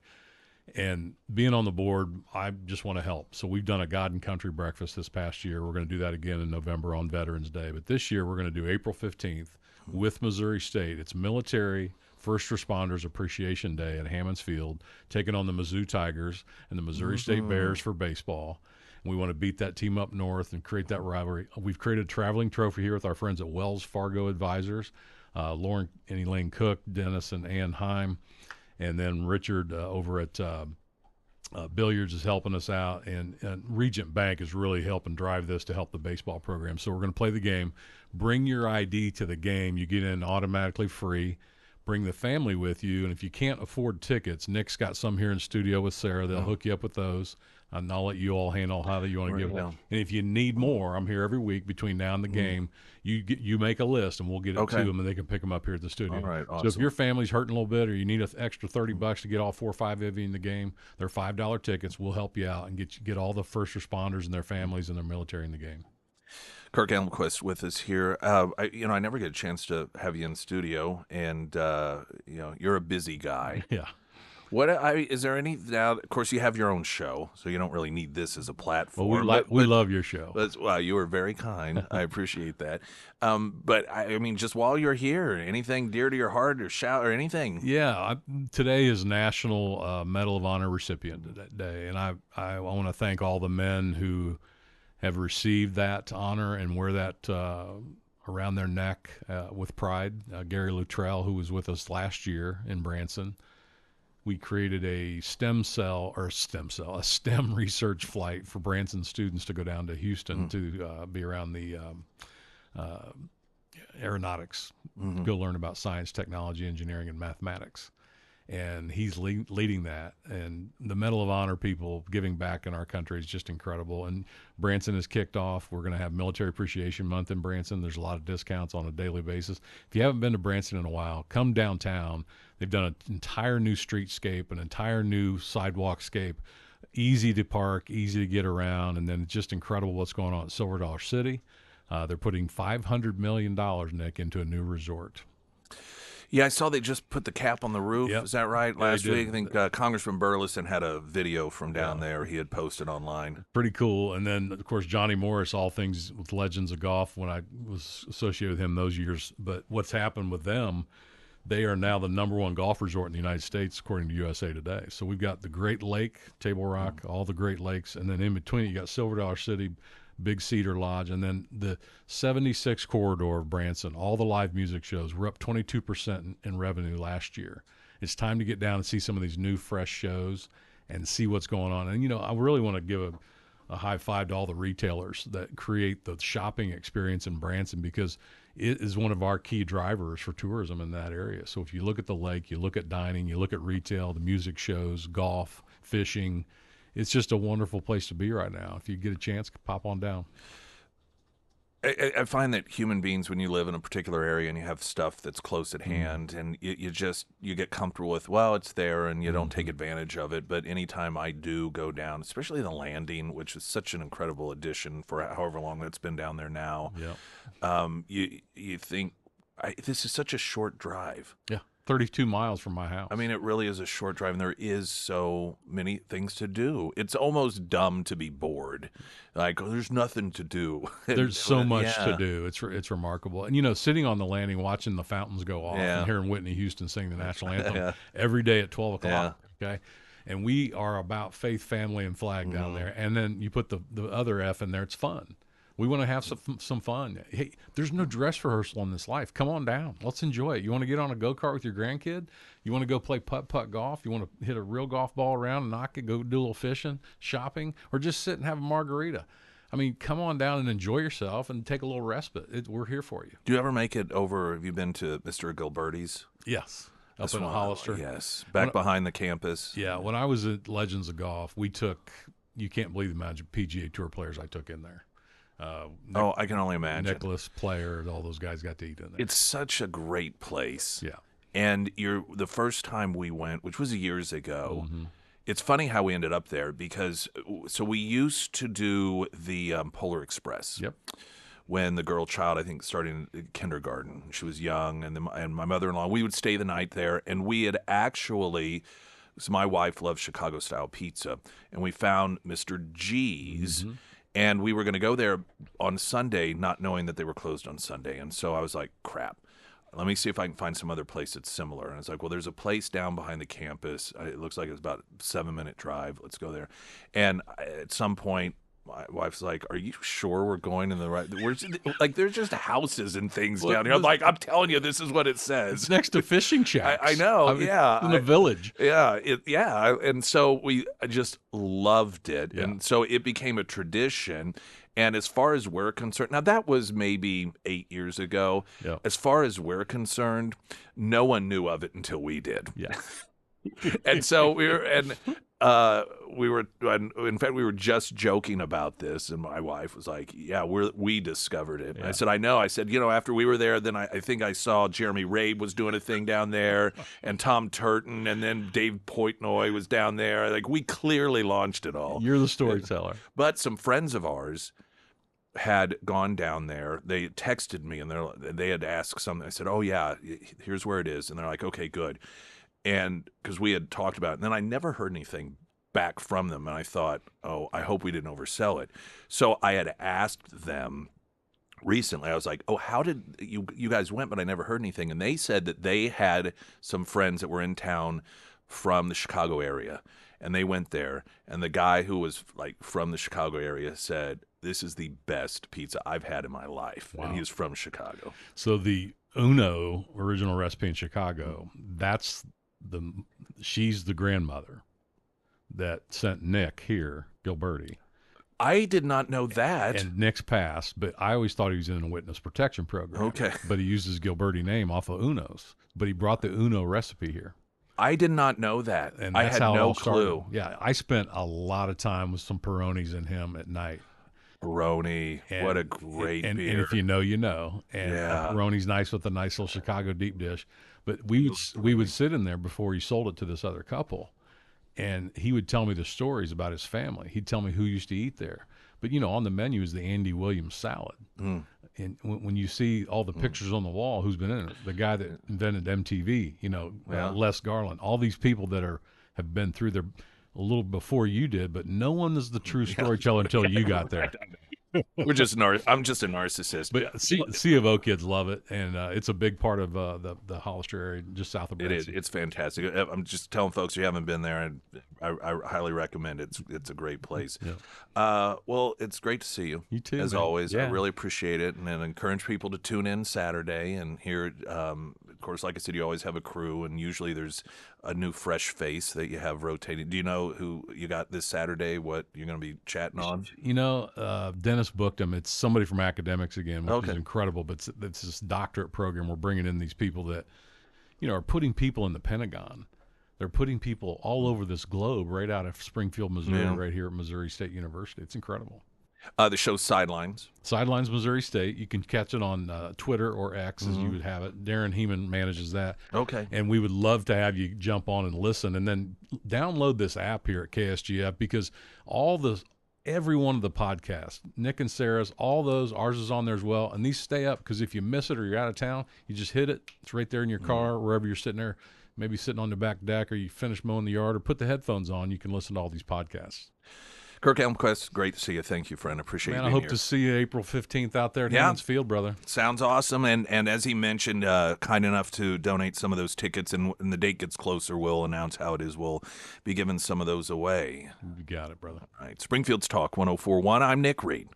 And being on the board, I just want to help. So we've done a God and Country breakfast this past year. We're going to do that again in November on Veterans Day. But this year we're going to do April 15th with Missouri State. It's Military First Responders Appreciation Day at Hammons Field, taking on the Mizzou Tigers and the Missouri State Bears for baseball. We want to beat that team up north and create that rivalry. We've created a traveling trophy here with our friends at Wells Fargo Advisors, Lauren and Elaine Cook, Dennis and Ann Heim, and then Richard over at Billiards is helping us out, and Regent Bank is really helping drive this to help the baseball program. So we're going to play the game. Bring your ID to the game. You get in automatically free. Bring the family with you, and if you can't afford tickets, Nick's got some here in studio with Sarah. They'll hook you up with those. And I'll let you all handle how you want to give them. And if you need more, I'm here every week between now and the game. You make a list, and we'll get it to them, and they can pick them up here at the studio. All right, awesome. So if your family's hurting a little bit, or you need an extra $30 to get all 4 or 5 of you in the game, they're $5 tickets. We'll help you out and get all the first responders and their families and their military in the game. Kirk Elmquist with us here. I never get a chance to have you in studio, and you're a busy guy. Yeah. Is there any now? Of course, you have your own show, so you don't really need this as a platform. Well, we love your show. Well, you were very kind. I appreciate that. But I mean, just while you're here, anything dear to your heart, or shout, or anything? Yeah, today is National Medal of Honor Recipient Day, and I want to thank all the men who have received that honor and wear that around their neck with pride. Gary Luttrell, who was with us last year in Branson. We created a STEM research flight for Branson students to go down to Houston to be around the aeronautics, go learn about science, technology, engineering, and mathematics. And he's leading that. And the Medal of Honor people giving back in our country is just incredible. And Branson has kicked off. We're going to have Military Appreciation Month in Branson. There's a lot of discounts on a daily basis. If you haven't been to Branson in a while, come downtown. They've done an entire new streetscape, an entire new sidewalkscape, easy to park, easy to get around, and then it's just incredible what's going on at Silver Dollar City. They're putting $500 million, Nick, into a new resort. Yeah, I saw they just put the cap on the roof. Yep. Is that right? Last week, I think Congressman Burleson had a video from down there he had posted online. Pretty cool. And then, of course, Johnny Morris, all things with Legends of Golf, when I was associated with him those years. But what's happened with them, they are now the #1 golf resort in the United States, according to USA Today. So we've got the Great Lake, Table Rock, all the Great Lakes, and then in between you got Silver Dollar City, Big Cedar Lodge, and then the 76 corridor of Branson, all the live music shows. We're up 22% in revenue last year. It's time to get down and see some of these new, fresh shows and see what's going on. And, I really want to give a high five to all the retailers that create the shopping experience in Branson, because it is one of our key drivers for tourism in that area. So if you look at the lake, you look at dining, you look at retail, the music shows, golf, fishing, it's just a wonderful place to be right now. If you get a chance, pop on down. I find that human beings, when you live in a particular area and you have stuff that's close at hand, and you get comfortable with, well, it's there, and you don't take advantage of it. But anytime I do go down, especially the landing, which is such an incredible addition for however long that's been down there now, you think, this is such a short drive. Yeah. 32 miles from my house. I mean, it really is a short drive, and there is so many things to do. It's almost dumb to be bored. Like, there's nothing to do. There's so much to do. It's remarkable. And, sitting on the landing, watching the fountains go off and hearing Whitney Houston sing the national anthem every day at 12 o'clock, okay? And we are about faith, family, and flag down there. And then you put the other F in there, it's fun. We want to have some fun. Hey, there's no dress rehearsal in this life. Come on down. Let's enjoy it. You want to get on a go-kart with your grandkid? You want to go play putt-putt golf? You want to hit a real golf ball around and knock it, go do a little fishing, shopping, or just sit and have a margarita? I mean, come on down and enjoy yourself and take a little respite. We're here for you. Do you ever make it over? Have you been to Mr. Gilberti's? Yes. Up in Hollister. Yes. Back behind the campus. Yeah. When I was at Legends of Golf, we took, you can't believe the amount of PGA Tour players I took in there. I can only imagine. Nicholas, Player, all those guys got to eat in there. It's such a great place. Yeah. And the first time we went, which was years ago, it's funny how we ended up there, because we used to do the Polar Express. Yep. When the girl child, I think, started in kindergarten. She was young, and my mother-in-law, we would stay the night there, and we had actually, so my wife loves Chicago-style pizza, and we found Mr. G's. And we were going to go there on Sunday, not knowing that they were closed on Sunday. And so I was like, crap, let me see if I can find some other place that's similar. And I was like, well, there's a place down behind the campus. It looks like it's about a 7-minute drive. Let's go there. And at some point, my wife's like, are you sure we're going in the right? There's just houses and things down here. I'm like, I'm telling you, this is what it says. It's next to fishing shacks. I know, in the village. And so I just loved it. Yeah. And so it became a tradition. And as far as we're concerned, now that was maybe 8 years ago. Yeah. As far as we're concerned, no one knew of it until we did. Yeah. And so we were just joking about this, and my wife was like, yeah, we discovered it. Yeah. I said, I know. I said, after we were there, then I think I saw Jeremy Rabe was doing a thing down there, and Tom Turton, and then Dave Portnoy was down there. Like, we clearly launched it all. You're the storyteller. But some friends of ours had gone down there. They texted me, and they had asked something. I said, oh, yeah, here's where it is. And they're like, okay, good. And because we had talked about it, and then I never heard anything back from them, and I thought, oh, I hope we didn't oversell it. So I had asked them recently. I was like, oh, how did you guys went? But I never heard anything. And they said that they had some friends that were in town from the Chicago area, and they went there, and the guy who was like from the Chicago area said, this is the best pizza I've had in my life. Wow. And he was from Chicago. So the Uno original recipe in Chicago, she's the grandmother that sent Nick here, Gilberti. I did not know that. And Nick's passed, but I always thought he was in a witness protection program. Okay. But he used his Gilberti name off of Uno's. But he brought the Uno recipe here. I did not know that. And I that's had how it no all started. clue. Yeah, I spent a lot of time with some Peronis and him at night. Peroni, what a great and beer. And if you know, you know. And Peroni's nice with a nice little Chicago deep dish. But we would sit in there before he sold it to this other couple, and he would tell me the stories about his family. He'd tell me who used to eat there. But, on the menu is the Andy Williams salad. And when you see all the pictures on the wall, who's been in it? The guy that invented MTV, Les Garland, all these people that have been through there a little before you did, but no one is the true storyteller until you got there. I'm just a narcissist. But C of O kids love it, and it's a big part of the Hollister area, just south of Branson. It is. It's fantastic. I'm just telling folks who haven't been there, and I highly recommend it. It's a great place. Yeah. Well, it's great to see you. You too, as man. always. Yeah. I really appreciate it, and encourage people to tune in Saturday and hear of course, like I said, you always have a crew, and usually there's a new fresh face that you have rotating. Do you know who you got this Saturday? What you're going to be chatting on? Dennis booked him. It's somebody from academics again, which is Okay. incredible. But it's this doctorate program. We're bringing in these people that, are putting people in the Pentagon. They're putting people all over this globe, right out of Springfield, Missouri, Yeah. right here at Missouri State University. It's incredible. The show's Sidelines. Sidelines Missouri State. You can catch it on Twitter or X, as you would have it. Darren Heeman manages that. Okay. And we would love to have you jump on and listen, and then download this app here at KSGF, because every one of the podcasts, Nick and Sarah's, all those, ours is on there as well. And these stay up, because if you miss it or you're out of town, you just hit it. It's right there in your car, wherever you're sitting there, maybe sitting on the back deck, or you finish mowing the yard, or put the headphones on. You can listen to all these podcasts. Kirk Elmquist, great to see you. Thank you, friend. Appreciate Man, you I being hope here. to see you April 15th out there at Yeah. Hammond's Field, brother. Sounds awesome. And as he mentioned, kind enough to donate some of those tickets. And when the date gets closer, we'll announce how it is. We'll be giving some of those away. You got it, brother. All right. Springfield's Talk 104.1. I'm Nick Reed.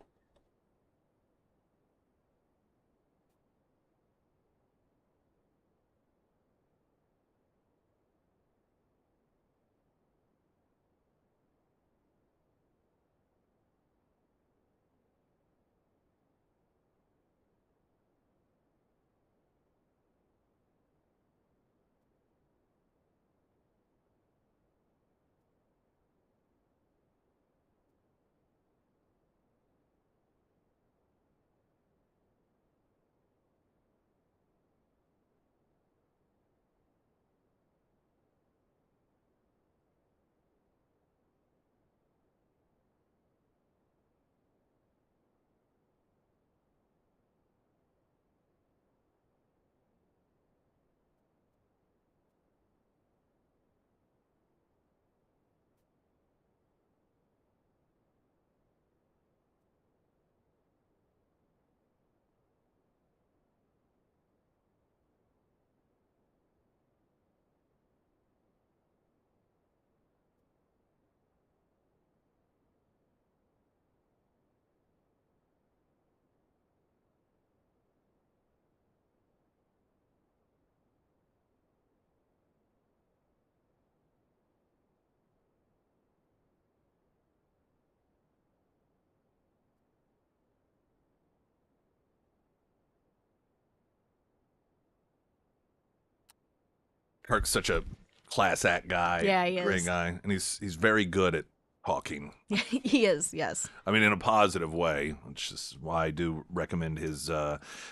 Kirk's such a class act guy. Yeah, he Great is. guy. And he's very good at talking. He is, yes. I mean, in a positive way, which is why I do recommend his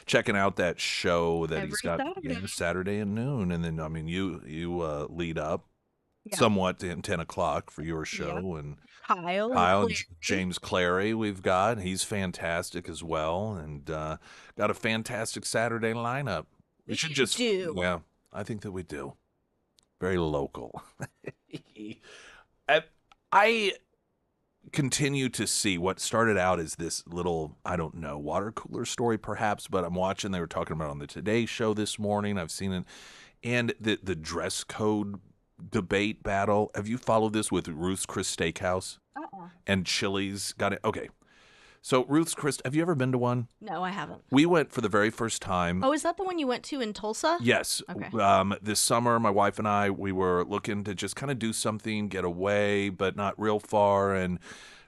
checking out that show that he's Every got Saturday. Saturday at noon. And then, I mean, you lead up Yeah. somewhat to 10 o'clock for your show. And Kyle and Kyle and Clary. James Clary we've got. He's fantastic as well. And got a fantastic Saturday lineup. We should just do. Yeah, I think that we do. Very local. I continue to see what started out as this little, I don't know, water cooler story perhaps, but I'm watching, they were talking about it on the Today Show this morning. I've seen it. And the dress code debate battle. Have you followed this with Ruth's Chris Steakhouse? And Chili's got it? Okay. So Ruth's Chris, have you ever been to one? No, I haven't. We went for the very first time. Oh, is that the one you went to in Tulsa? Yes. Okay. This summer, my wife and I, we were looking to just kind of do something, get away, but not real far. And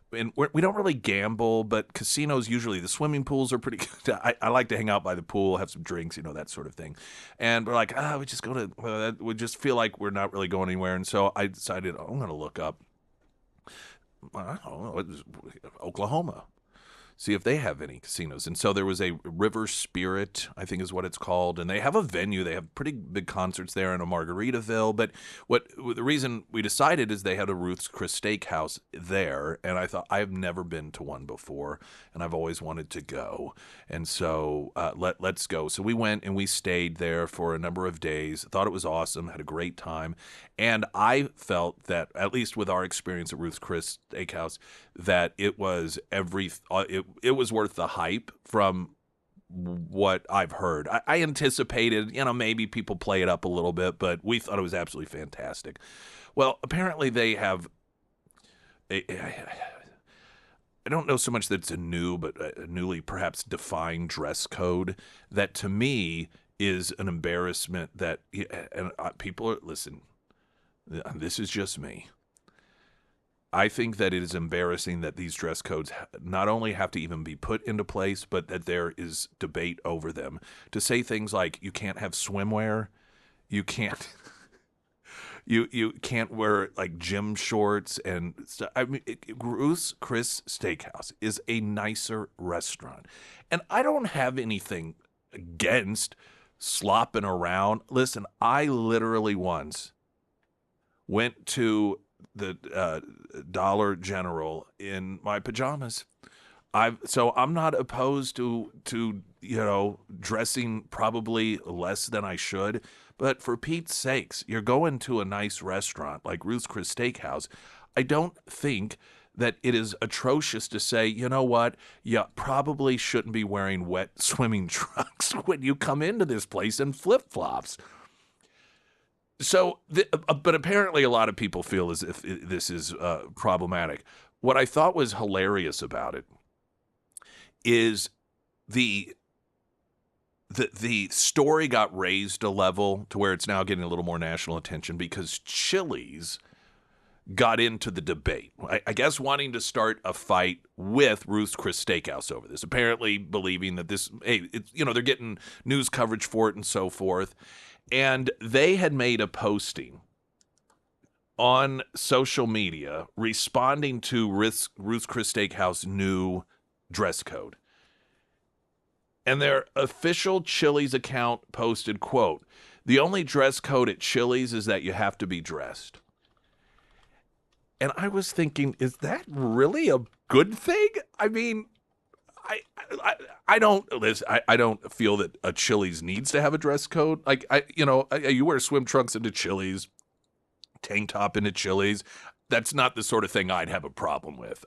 we don't really gamble, but casinos, usually the swimming pools are pretty good. I like to hang out by the pool, have some drinks, that sort of thing. And we're like, we just go to, we just feel like we're not really going anywhere. And so I decided, I'm going to look up, I don't know, Oklahoma. See if they have any casinos. And so there was a River Spirit, I think is what it's called. And they have a venue. They have pretty big concerts there in a Margaritaville. But the reason we decided is they had a Ruth's Chris Steakhouse there. And I thought, I've never been to one before. And I've always wanted to go. And so let's go. So we went and we stayed there for a number of days. Thought it was awesome. Had a great time. And I felt that, at least with our experience at Ruth's Chris Steakhouse, that it was it was worth the hype from what I've heard. I anticipated, maybe people play it up a little bit, but we thought it was absolutely fantastic. Well, apparently they have I don't know so much that it's a new, but a newly perhaps defined dress code that to me is an embarrassment that, and people are, listen, this is just me. I think that it is embarrassing that these dress codes not only have to even be put into place, but that there is debate over them. To say things like you can't have swimwear, you can't you can't wear like gym shorts and stuff. I mean, Ruth's Chris Steakhouse is a nicer restaurant, and I don't have anything against slopping around. Listen, I literally once went to the Dollar General in my pajamas. So I'm not opposed to dressing probably less than I should, but for Pete's sakes, you're going to a nice restaurant like Ruth's Chris Steakhouse. I don't think that it is atrocious to say, you know what, you probably shouldn't be wearing wet swimming trunks when you come into this place in flip-flops. So, but apparently a lot of people feel as if this is problematic. What I thought was hilarious about it is the story got raised a level to where it's now getting a little more national attention because Chili's got into the debate. I guess wanting to start a fight with Ruth's Chris Steakhouse over this, apparently believing that this, they're getting news coverage for it and so forth. And they had made a posting on social media responding to Ruth's Chris Steakhouse new dress code. And their official Chili's account posted, quote, "The only dress code at Chili's is that you have to be dressed." And I was thinking, is that really a good thing? I mean, I don't feel that a Chili's needs to have a dress code. Like you wear swim trunks into Chili's, tank top into Chili's. That's not the sort of thing I'd have a problem with.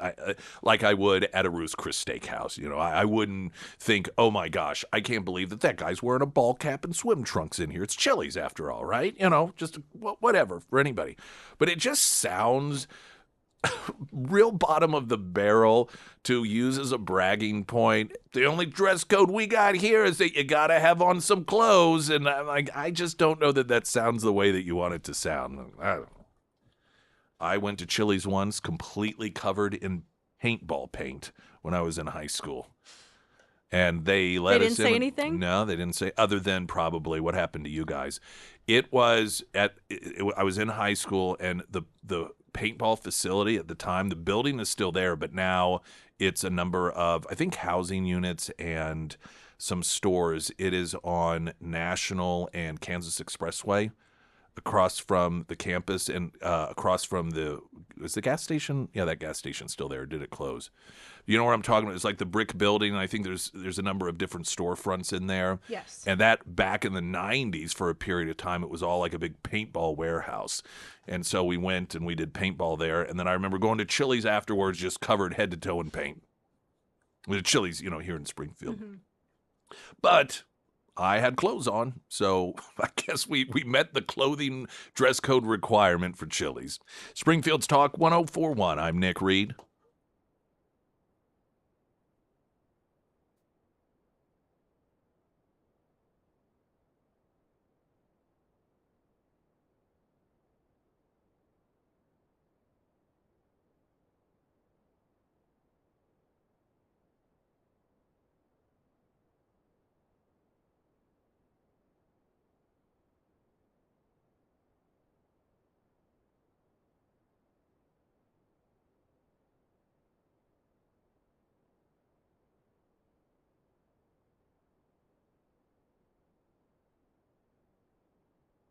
Like I would at a Ruth's Chris Steakhouse. I wouldn't think, oh my gosh, I can't believe that guy's wearing a ball cap and swim trunks in here. It's Chili's after all, right? Just whatever for anybody. But it just sounds real bottom of the barrel to use as a bragging point. The only dress code we got here is that you gotta have on some clothes, and I just don't know that sounds the way that you want it to sound. I don't know. I went to Chili's once completely covered in paintball paint when I was in high school, and they let us in. They didn't say anything? No, they didn't say, other than probably what happened to you guys. It was I was in high school, and the paintball facility at the time, the building is still there, but now it's a number of, I think, housing units and some stores. It is on National and Kansas Expressway across from the campus and across from is the gas station? Yeah, that gas station's still there. Did it close? You know what I'm talking about? It's like the brick building, and I think there's a number of different storefronts in there. Yes. And that back in the 90s, for a period of time, it was all like a big paintball warehouse. And so we went and we did paintball there. And then I remember going to Chili's afterwards, just covered head to toe in paint. The Chili's, here in Springfield. Mm-hmm. But I had clothes on, so I guess we met the clothing dress code requirement for Chili's. Springfield's Talk 104.1. I'm Nick Reed.